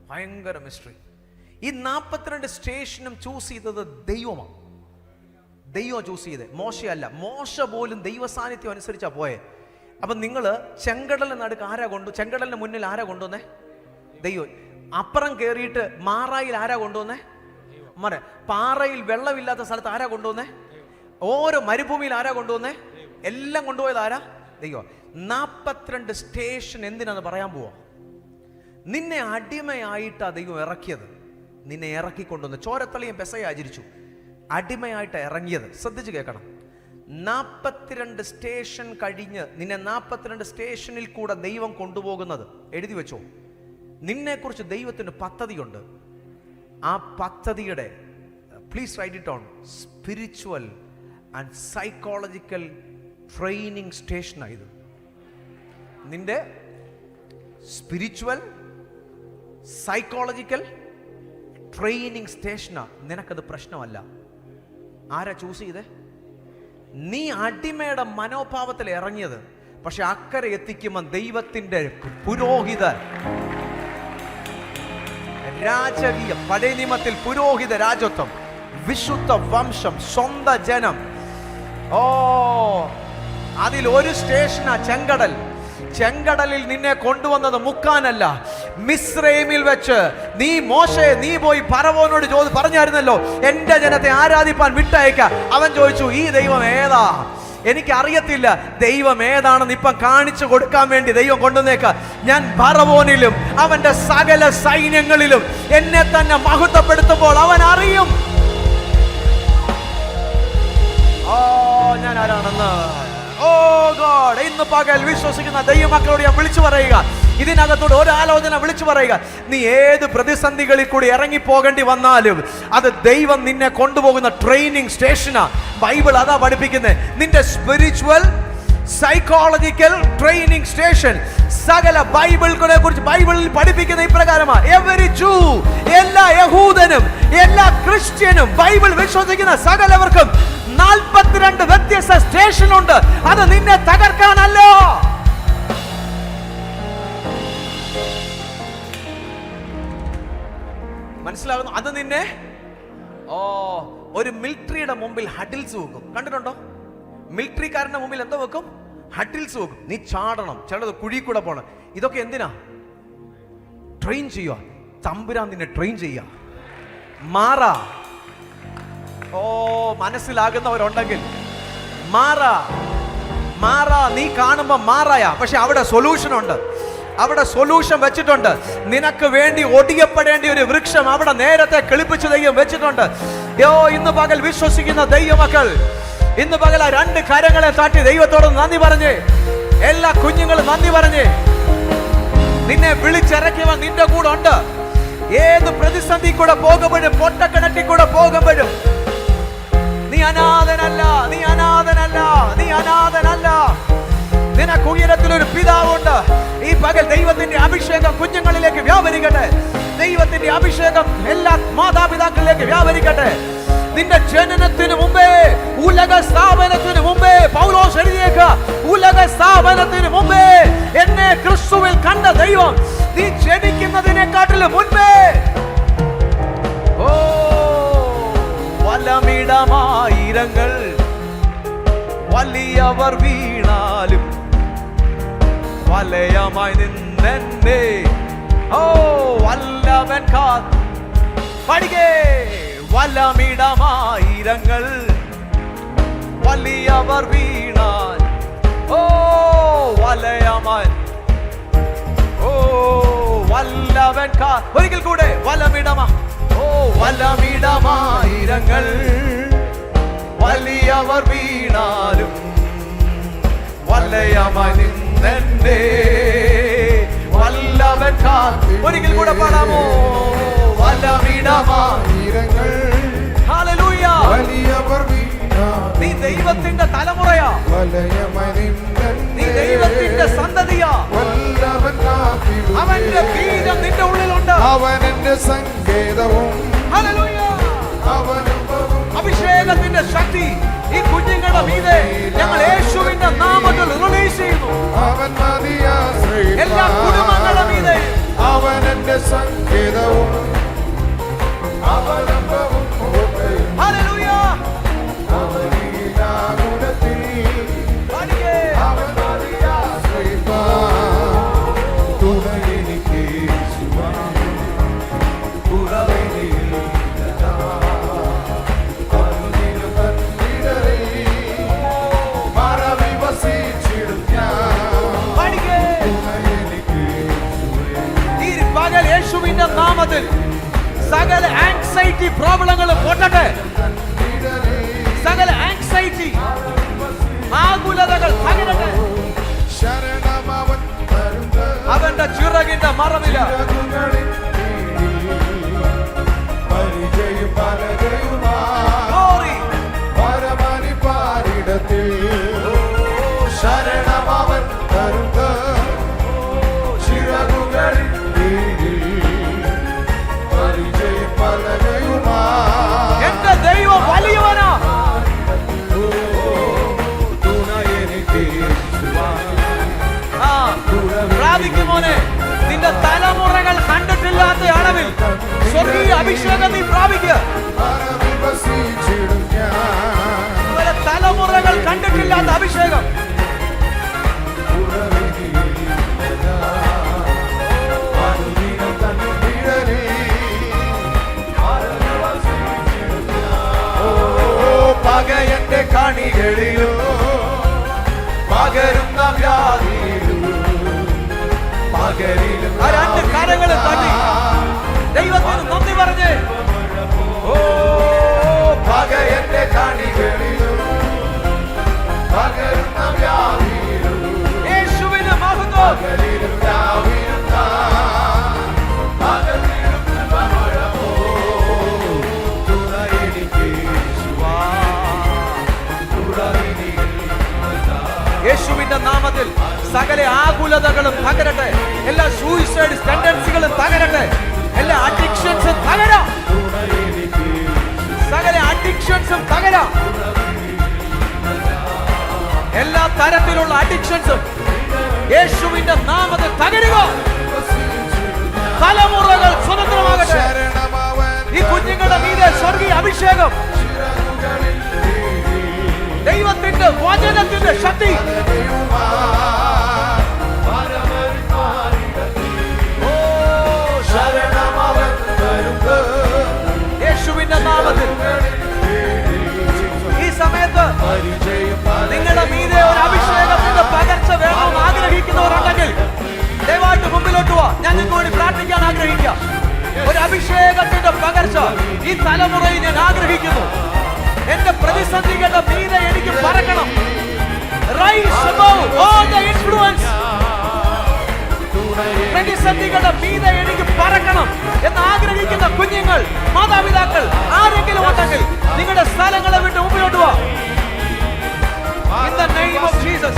ഭയങ്കര മിസ്റ്ററി. ഈ 42 സ്റ്റേഷനും ചൂസ് ചെയ്തത് ദൈവമാണ്. ദൈവം ചൂസ് ചെയ്തേ, മോശയല്ല. മോശ പോലും ദൈവ സാന്നിധ്യം അനുസരിച്ചാ പോയെ. അപ്പൊ നിങ്ങള് ചെങ്കടലിന് നടുക്ക് ആരാ ചെങ്കടലിന് മുന്നിൽ ആരാ കൊണ്ടുവന്നേ? ദൈവം. അപ്പുറം കയറിയിട്ട് മാറായിൽ ആരാ കൊണ്ടുവന്നേ? പാറയിൽ വെള്ളമില്ലാത്ത സ്ഥലത്ത് ആരാ കൊണ്ടുവന്നേ? ഓരോ മരുഭൂമിയിൽ ആരാ കൊണ്ടുവന്നേ? എല്ലാം കൊണ്ടുപോയത് ആരാ? ദൈവം. 42 സ്റ്റേഷൻ എന്തിനാന്ന് പറയാൻ പോവാ. നിന്നെ അടിമയായിട്ടാ ദൈവം ഇറക്കിയത്. നിന്നെ ഇറക്കിക്കൊണ്ടുവന്ന് ചോരത്തളിയും പെസയ ആചരിച്ചു. അടിമയായിട്ട് ഇറങ്ങിയത് ശ്രദ്ധിച്ച് കേൾക്കണം. 42 സ്റ്റേഷൻ കഴിഞ്ഞ് നിന്നെ 42 സ്റ്റേഷനിൽ കൂടെ ദൈവം കൊണ്ടുപോകുന്നത് എഴുതി വെച്ചോ. നിന്നെക്കുറിച്ച് ദൈവത്തിന് പദ്ധതിയുണ്ട്. ആ പദ്ധതിയുടെ please write it on, spiritual and psychological training സ്റ്റേഷനായത്. നിന്റെ സ്പിരിച്വൽ സൈക്കോളജിക്കൽ ട്രെയിനിങ് സ്റ്റേഷനാ. നിനക്കത് പ്രശ്നമല്ല. ആരാ ചൂസ് ചെയ്തേ? നീ അടിമയുടെ മനോഭാവത്തിൽ ഇറങ്ങിയത്. പക്ഷെ അക്കരെ എത്തിക്കുമ്പോൾ ദൈവത്തിന്റെ പുരോഹിതൻ, രാജകീയ പഴയ നിയമത്തിൽ പുരോഹിത രാജത്വം, വിശുദ്ധ വംശം, സ്വന്തം ജനം. അതിൽ ഒരു സ്റ്റേഷനാ ചെങ്കടൽ. ചെങ്കടലിൽ നിന്നെ കൊണ്ടുവന്നത് മുക്കാനല്ല, മിസ്രൈമിൽ വെച്ച് നീ പോയി ഫറവോനോട് പറഞ്ഞായിരുന്നല്ലോ എന്റെ ജനത്തെ ആരാധിപ്പാൻ വിട്ടയക്ക. അവൻ ചോദിച്ചു, ഈ ദൈവം ഏതാ? എനിക്ക് അറിയത്തില്ല. ദൈവം ഏതാണെന്ന് ഇപ്പം കാണിച്ചു കൊടുക്കാൻ വേണ്ടി ദൈവം കൊണ്ടുവന്നേക്ക. ഞാൻ ഫറവോനിലും അവന്റെ സകല സൈന്യങ്ങളിലും എന്നെ തന്നെ മഹത്വപ്പെടുത്തുമ്പോൾ അവൻ അറിയും ഞാൻ ആരാണെന്ന്. ഗോഡ്, ഇന്ന് പകൽ വിശ്വസിക്കുന്ന ദൈവമക്കളോട് ഞാൻ വിളിച്ചു പറയുക, ഇതിനകത്തോട് ഒരു ആലോചന വിളിച്ചു പറയുക. നീ ഏത് പ്രതിസന്ധികളിൽ കൂടി ഇറങ്ങി പോകേണ്ടി വന്നാലും അത് ദൈവം നിന്നെ കൊണ്ടുപോകുന്ന ട്രെയിനിങ് സ്റ്റേഷനാ. ബൈബിൾ അതാ പഠിപ്പിക്കുന്നത്. നിന്റെ സ്പിരിച്വൽ സൈക്കോളജിക്കൽ ട്രെയിനിങ് സ്റ്റേഷൻ. സകല ബൈബിളിനെ കുറിച്ച് ബൈബിളിൽ പഠിപ്പിക്കുന്ന ഇപ്രകാരമാണ്. എവരി ജൂ, എല്ലാ യഹൂദനും എല്ലാ ക്രിസ്ത്യനും ബൈബിൾ വിശ്വസിക്കുന്ന സകലവർക്കും 42 വ്യത്യസ്ത സ്റ്റേഷൻ ഉണ്ട്. അത് നിന്നെ തകർക്കാനല്ലോ. മനസ്സിലാകുന്നു? അത് നിന്നെ ഒരു മിലിറ്ററിയുടെ മുമ്പിൽ ഹഡിൽസ് വെക്കും. കണ്ടിട്ടുണ്ടോ? മിലിറ്ററിക്കാരന്റെ മുമ്പിൽ എന്തോ വെക്കും? ഹഡിൽസ് വെക്കും. നീ ചാടണം, ചിലത് കുഴി കൂടെ പോണം. ഇതൊക്കെ എന്തിനാ? ട്രെയിൻ ചെയ്യുക. തമ്പുരാൻ നിന്നെ ട്രെയിൻ ചെയ്യുക. മാറാ. മനസ്സിലാകുന്നവരുണ്ടെങ്കിൽ മാറാ നീ കാണുമ്പോ മാറായ, പക്ഷെ അവിടെ സൊല്യൂഷൻ ഉണ്ട്. അവിടെ സൊല്യൂഷൻ വെച്ചിട്ടുണ്ട്. നിനക്ക് വേണ്ടി ഒടിയപ്പെടേണ്ട ഒരു വൃക്ഷം അവിടെ നേരത്തെ കിളിപ്പിച്ച് ദൈവം വെച്ചിട്ടുണ്ട്. ഇന്ന് പകൽ വിശ്വസിക്കുന്ന ദൈവമക്കൾ, ഇന്ന് പകൽ ആ 2 കരങ്ങളെ തട്ടി ദൈവത്തോട് നന്ദി പറഞ്ഞ്, എല്ലാ കുഞ്ഞുങ്ങളും നന്ദി പറഞ്ഞ്, നിന്നെ വിളിച്ചിറക്കിയവൻ നിന്റെ കൂടെ ഉണ്ട്. ഏത് പ്രതിസന്ധി കൂടെ പോകുമ്പോഴും, പൊട്ടക്കിണറ്റിൽ കൂടെ പോകുമ്പോഴും നീ അനാഥനല്ല, നീ അനാഥനല്ല, നീ അനാഥനല്ല. നിനക്ക് ഉയരത്തിൽ ഒരു പിതാവുണ്ട്. ഈ പകൽ ദൈവത്തിന്റെ അഭിഷേകം കുഞ്ഞുങ്ങളിലേക്ക് വ്യാപരിക്കട്ടെ. ദൈവത്തിന്റെ അഭിഷേകം എല്ലാ മാതാപിതാക്കളിലേക്ക് വ്യാപരിക്കട്ടെ. നിന്റെ ജനനത്തിന് മുമ്പേ, ഉലക സ്ഥാപനത്തിന് മുമ്പേ, പൗലോസ് എഴുതിയേക്ക, ഉലക സ്ഥാപനത്തിന് മുമ്പേ എന്നെ ക്രിസ്തുവിൽ കണ്ട ദൈവം നീ ജനിക്കുന്നതിനെക്കാട്ടിലും മുൻപേ വലമിടമായിരങ്ങൾ വലിയവർ വീണാലും വലയമായി നിന്നെ വല്ലവൻ പഠിക്കേ. വലമിടമായിരങ്ങൾ വലിയവർ വീണാൽ വലയമായി വല്ലവൻ ഒരിക്കൽ കൂടെ വലമിടമായിരങ്ങൾ വലിയവർ വീണാലും വലയമായി നിന്നെ വല്ലവൻ ഒരിക്കൽ കൂടെ പാടാമോ? വലമിടമായിരങ്ങൾ ഹല്ലേലൂയ വലിയവർ വീണാലും നീ ദൈവത്തിന്റെ തലമുറയാ, നീ ദൈവത്തിന്റെ സന്തതിയാ. അവന്റെ ബീജം നിന്റെ ഉള്ളിലുണ്ട്, അവൻ എന്റെ സങ്കേതവും ഹല്ലേലൂയ. അഭിഷേകത്തിന്റെ ശക്തി ഈ കുഞ്ഞുങ്ങളുടെ മീതെ ഞങ്ങൾ യേശുവിന്റെ നാമത്തിൽ റിലീസ് ചെയ്യുന്നു. അവൻ മതിയാശ്രയിപ്പാൻ എല്ലാ കുടുംബങ്ങളുടെ മീതെ അവൻ എന്റെ സങ്കേതവും അവലംബവും കോട്ടയും. ഹല്ലേലൂയ. അവനിലാകുലത്തിൽ പാടിക്കേ. അവൻ മതിയാശ്രയിപ്പാൻ തുണയെനിക്ക് യേശുവാൻ. കുറവിനില്ലതാ അന്തിനു തന്നിടറിൽ മറവി വസിച്ചിടും ഞാൻ. പാടിക്കേ. തുണയെനിക്ക് യേശുവേ. ഈ പകൽ യേശുവിന്റെ നാമത്തിൽ സകല ആങ്സൈറ്റി പ്രോബ്ലങ്ങളും പൊട്ടട്ടെ. സകല ആങ്സൈറ്റി ആകുലതകൾ തകരട്ടെ. ശരണമവൻ തരുന്നത് അവന്റെ ചിറകിന്റെ മറവില ചിറകുകളിൻ കീഴിൽ പരിചയും പലകയുമാ Glory. പരമനിപ്പാരിടത്തിൽ ശരണമവൻ തരുന്നത് ചിറകുകളിൻ കീഴിൽ പരിചയും പലകയുമാ. എന്റെ ദൈവം വലിയവനാ. തുണയെനിക്ക് യേശുവാൻ. പ്രാപിക്കുമോനെ, നിന്റെ തലമുറകൾ കണ്ടിട്ടില്ലാത്ത അളവിൽ സ്വർഗീയ അഭിഷേകം നീ പ്രാപിക്കുക. മറവി വസിച്ചിടും ഞാൻ. ഇവരെ തലമുറകൾ കണ്ടിട്ടില്ലാത്ത അഭിഷേകം. പകയന്റെ കണികളിലോ പകരുന്ന വ്യാധിയിലും പകരിലും ആ 2 കരങ്ങളും തട്ടി ദൈവത്തിന് നന്ദി പറഞ്ഞേ. പകയന്റെ കണികളിലും പകരുന്ന വ്യാധിയിലും യേശുവിന് മഹത്വം. പകരിലും രാവിലും പകലിലും കൃപമഴമോ. തുണയെനിക്ക് യേശുവിന്റെ നാമത്തിൽ സകല ആകുലതകളും തകരട്ടെ. എല്ലാ സൂയിസൈഡ് ടെൻഡൻസികളും തകരട്ടെ. എല്ലാ അഡിക്ഷൻസും തകരാം. സകല അഡിക്ഷൻസും തകരാം. എല്ലാ തരത്തിലുള്ള അഡിക്ഷൻസും യേശുവിന്റെ നാമത്തിൽ തകരുക. തലമുറകൾ സ്വതന്ത്രമാകട്ടെ. ഈ കുഞ്ഞുങ്ങളുടെ മീതെ സ്വർഗീയ അഭിഷേകം, ദൈവത്തിന്റെ വചനത്തിന്റെ ശക്തി. യേശുവിന്റെ നാമത്തിൽ ഈ സമയത്ത് നിങ്ങളുടെ മീതെ ഒരു അഭിഷേകത്തിന്റെ എന്ന് ആഗ്രഹിക്കുന്ന കുഞ്ഞുങ്ങൾ, മാതാപിതാക്കൾ ആരെങ്കിലും ഉണ്ടെങ്കിൽ നിങ്ങളുടെ സ്ഥലങ്ങളെ വിട്ട് മുമ്പിലോട്ട് വാ. In the name of Jesus.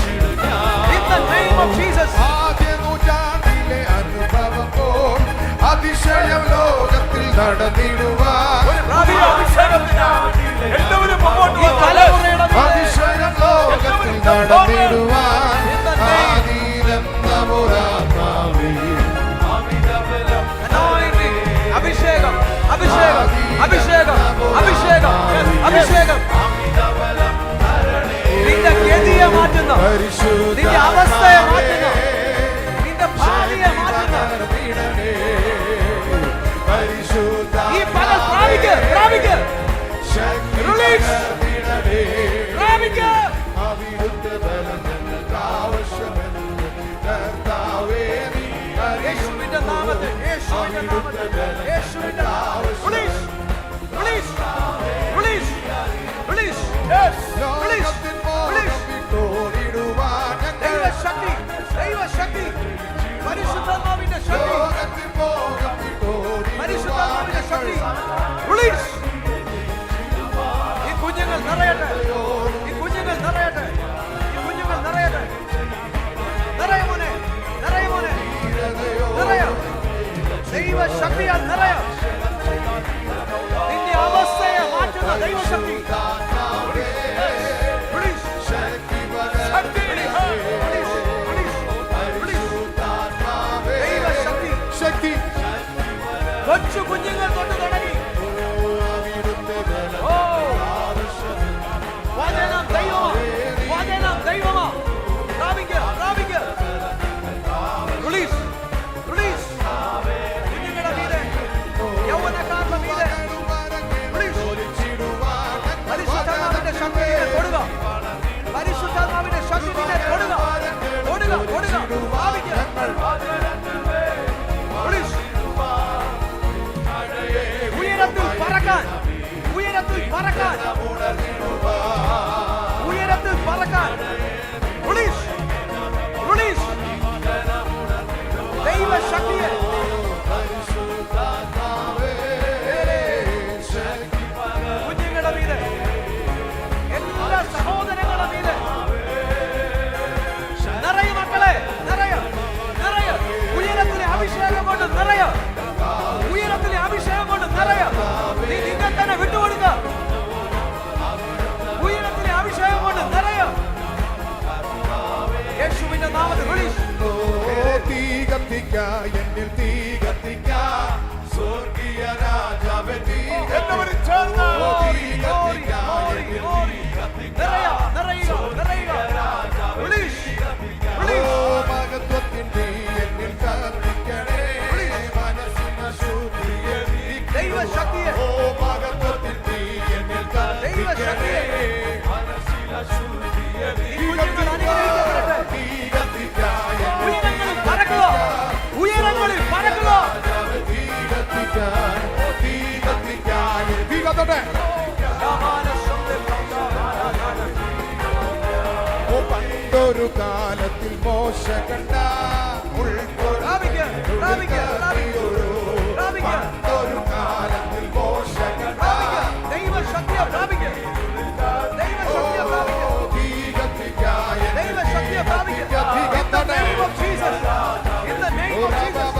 In the name of Jesus. ആദ്യ നൂറ്റാണ്ടിലെ അനുഭവം പോൽ അതിശയം ലോകത്തിൽ നടന്നിടുവാൻ ഈ തലമുറയുടെ മേലെ അതിശയം ലോകത്തിൽ നടന്നിടുവാൻ ആദിയിലെന്ന പുരാത്മാവേ anointing, അഭിഷേകം, അഭിഷേകം, അഭിഷേകം, അഭിഷേകം, അഭിഷേകം. നിന്റെ ഗതിയെ മാറ്റുന്ന, നിന്റെ അവസ്ഥയെ മാറ്റുന്ന, നിന്റെ ഭാവിയെ മാറ്റുന്ന ഈ പകൽ പ്രാപിക്ക്, പ്രാപിക്ക്. Release. പ്രാപിക്ക്. യേശുവിന്റെ നാമത്തിൽ, യേശുവിന്റെ നാമത്തിൽ, യേശുവിന്റെ നാമത്തിൽ. Release. Release. Release. Release. Yes. Release. Release. ദൈവശക്തി, ദൈവശക്തി, പരിശുദ്ധാത്മാവിന്റെ ശക്തി, പരിശുദ്ധാത്മാവിന്റെ ശക്തി. Release. ഈ കുഞ്ഞുങ്ങൾ നിറയട്ടെ, ഈ കുഞ്ഞുങ്ങൾ നിറയട്ടെ, ഈ കുഞ്ഞുങ്ങൾ നിറയട്ടെ. നിറയമോനെ, നിറയമോനെ, നിറയാം. ദൈവശക്തിയാൽ നിറയാം. നിന്റെ അവസ്ഥയെ മാറ്റുന്ന ദൈവശക്തി. Release. ശക്തി. ദൈവശക്തി. ശക്തി കൊച്ചു കുഞ്ഞുങ്ങൾ തൊട്ട് തുടങ്ങി. ഓ, വചനം ദൈവമാ, വചനം ദൈവമാ. പ്രാപിക്ക്, പ്രാപിക്ക്. Release, release. കുഞ്ഞുങ്ങളുടെ മീതെ, യൗവനക്കാരുടെ മീതെ റിലീസ്. പരിശുദ്ധാത്മാവിന്റെ ശക്തി നിന്നെ തൊടുക, പരിശുദ്ധാത്മാവിന്റെ ശക്തി നിന്നെ തൊടുക, തൊടുക, തൊടുക. പ്രാപിക്ക്. റിലീസ്. ഉയരത്തിൽ പറക്കാൻ, ഉയരത്തിൽ പറക്കാൻ, ഉയരത്തിൽ പറക്കാൻ. Release, release. ദൈവശക്തിയെ കുഞ്ഞുങ്ങളുടെ മീതെ, എല്ലാ സഹോദരങ്ങളുടെ മീതെ നിറയ മക്കളെ, നിറയ, നിറയ. ഉയരത്തിലെ അഭിഷേകം കൊണ്ട് നിറയ, ഉയരത്തിലെ അഭിഷേകം കൊണ്ട് നിറയ. നീ നിങ്ങൾ തന്നെ വിട്ടുകൊടുക്ക. ഉയരത്തിലെ അഭിഷേകം കൊണ്ട് നിറയ. യേശുവിന്റെ നാമത്തിൽ റിലീസ്. തീ കത്തിക്ക എന്നിൽ തീ കത്തിക്ക സ്വർഗീയ രാജാവേ തീ എല്ലാവരും ചേർന്ന് നിറയ, നിറയുക, നിറയുക. Release, release. മഹത്വത്തിൻ തീ എന്നിൽ കത്തിക്കണേ മനസ്സിന് ശുദ്ധിയെ ദൈവശക്തിയെ, മഹത്വത്തിൻ തീ എന്നിൽ ദൈവശക്തിയെ. മനസ്സിന് ശുദ്ധിയെ ഈ കുഞ്ഞുങ്ങൾ അനുഗ്രഹിക്കപ്പെടട്ടെ. തീ കത്തിക്ക ഉയരങ്ങളിൽ പറക്കുക, ഉയരങ്ങളിൽ പറക്കുക. തീ കത്തിക്കാൻ തീ കത്തിക്കാൻ തീ കത്തട്ടെ പണ്ടൊരു കാലത്തിൽ മോശ കണ്ട പ്രാപിക്ക്, പ്രാപിക്ക്, പ്രാപിക്ക്, പ്രാപിക്ക്. പണ്ടൊരു കാലത്തിൽ മോശ കണ്ട ദൈവശക്തിയെ പ്രാപിക്ക്, ദൈവശക്തിയെ പ്രാപിക്ക്, തീ കത്തിക്കാൻ ദൈവശക്തിയെ പ്രാപിക്ക്. In the name of Jesus, in the name of Jesus,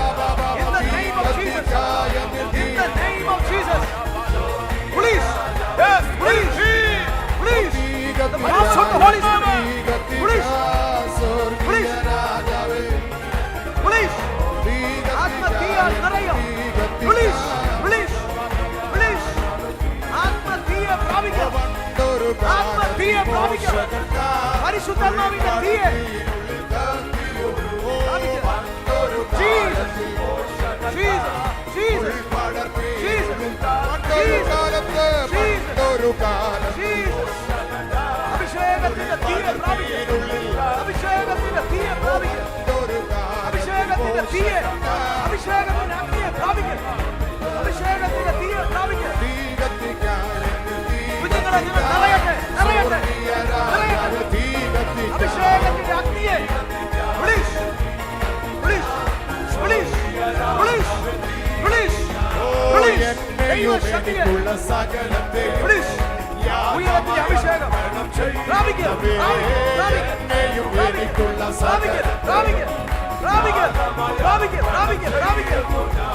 in the name of Jesus, in the name of Jesus. Please, yes, please, please. The power of the Holy Spirit. Please, please, please. ആത്മതീയ നിറയ. Please, please, please. ആത്മതീയ പ്രാപിക്ക, ആത്മതീയ പ്രാപിക്ക. പരിശുദ്ധാത്മാവിന്റെ തീയെ Jesus, Jesus, Jesus, Jesus, Jesus. അഭിഷേകത്തിന്റെ തീയെ പ്രാപിക്ക, അഭിഷേകത്തിന്റെ തീയെ പ്രാപിക്ക, അഭിഷേകത്തിന്റെ തീയെ, അഭിഷേകത്തിന്റെ അഗ്നിയെ പ്രാപിക്ക, അഭിഷേകത്തിന്റെ തീയെ പ്രാപിക്ക. കുഞ്ഞുങ്ങളെ നിങ്ങൾ നിറയട്ടെ, നിറയട്ടെ, നിറയട്ടെ. അഭിഷേകത്തിന്റെ അഗ്നിയെ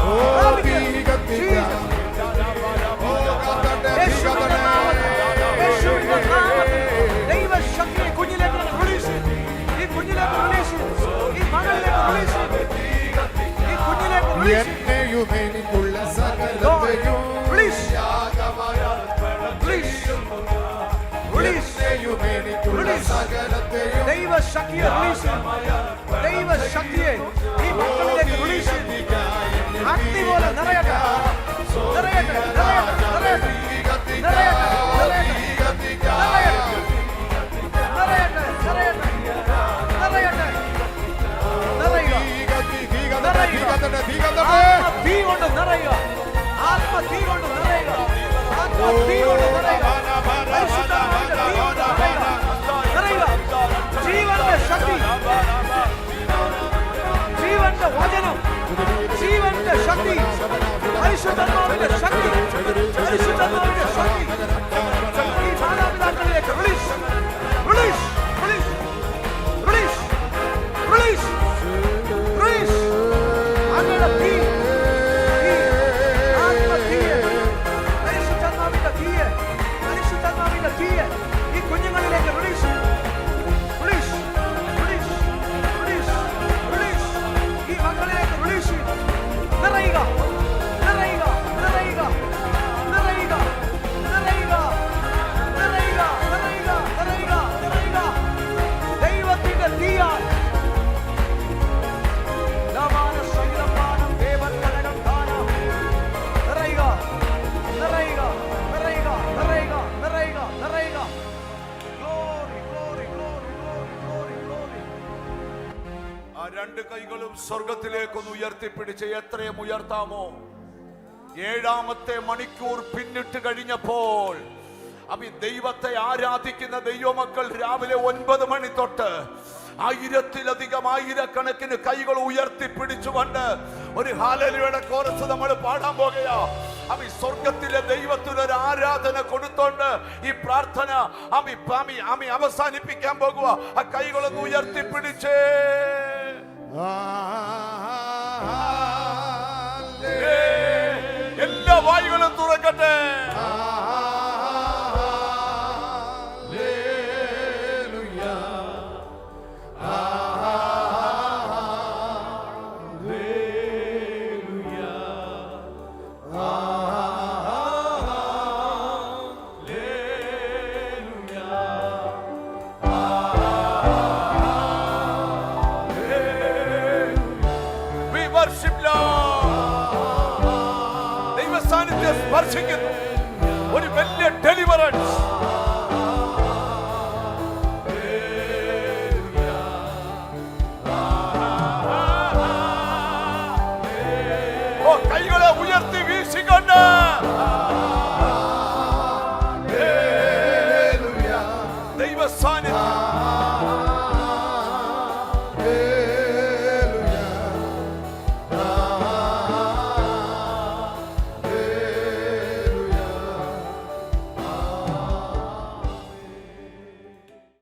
ഓ തീ കത്തിക്കാൻ ദൈവശക്തിയെ കുഞ്ഞിലേക്ക് റിലീസ് ചെയ്തു. ഈ കുഞ്ഞിലേക്ക് റിലീസ് ചെയ്തു. ഈ മകളിലേക്ക് റിലീസ് ചെയ്തു. ഈ കുഞ്ഞിലേക്ക് റിലീസ് ചെയ്തു. എന്നെയും എനിക്കുള്ള സകലത്തെയും റിലീസ് റിലീസ് റിലീസ് എന്നെയും എനിക്കുള്ള സകലത്തെയും ദൈവശക്തിയെ റിലീസ് ചെയ്തു. ദൈവശക്തിയെ ഈ മക്കളിലേക്ക് റിലീസ് ചെയ്തു. അഗ്നി പോലെ നിറയട്ടെ നിറയട്ടെ നിറയട്ടെ നിറയട്ടെ നിറയട്ടെ നിറയട്ടെ തീ കൊണ്ട് നിറയുക. ആത്മ തീ കൊണ്ട് നിറയുക. ആത്മ തീ കൊണ്ട് നിറയുക. പരിശുദ്ധാത്മാവിന്റെ തീ കൊണ്ട് നിറയുക. നിറയുക. ജീവന്റെ ശക്തി, ജീവന്റെ വചനം, ജീവന്റെ ശക്തി, പരിശുദ്ധാത്മാവിന്റെ ശക്തി, പരിശുദ്ധാത്മാവിന്റെ ശക്തി ഈ മാതാപിതാക്കളിലേക്ക് release release release release release release. അങ്ങയുടെ തീ, ആത്മതീയെ, പരിശുദ്ധാത്മാവിന്റെ തീയെ, പരിശുദ്ധാത്മാവിന്റെ തീയെ ഈ കുഞ്ഞുങ്ങളിലേക്ക് release release release release release. ഈ മക്കളിലേക്ക് റിലീസ് നിറയുക നിറയുക നിറയുക നിറയുക നിറയുക നിറയുക നിറയുക നിറയുക നിറയുക. ദൈവത്തിന്റെ തീയാൽ ആ രണ്ട് കൈകളും സ്വർഗത്തിലേക്കൊന്ന് ഉയർത്തിപ്പിടിച്ച് എത്രയും ഉയർത്താമോ? 7ാമത്തെ മണിക്കൂർ പിന്നിട്ട് കഴിഞ്ഞപ്പോൾ ദൈവത്തെ ആരാധിക്കുന്ന ദൈവമക്കൾ രാവിലെ 9 മണി തൊട്ട് 1000-ലധികം ആയിരക്കണക്കിന് കൈകൾ ഉയർത്തിപ്പിടിച്ചുകൊണ്ട് ഒരു ഹല്ലേലൂയയുടെ കോറസ് നമ്മൾ പാടാൻ പോകുകയാ. സ്വർഗത്തിലെ ദൈവത്തിനൊരു ആരാധന കൊടുത്തോണ്ട് ഈ പ്രാർത്ഥന അവസാനിപ്പിക്കാൻ പോകുക. ആ കൈകളൊന്ന് ഉയർത്തിപ്പിടിച്ചേ. എല്ലാ വായുകളും തുറക്കട്ടെ. ദൈവസാന്നിധ്യം സ്പർശിക്കുന്നു. ഒരു വലിയ ഡെലിവറൻസ്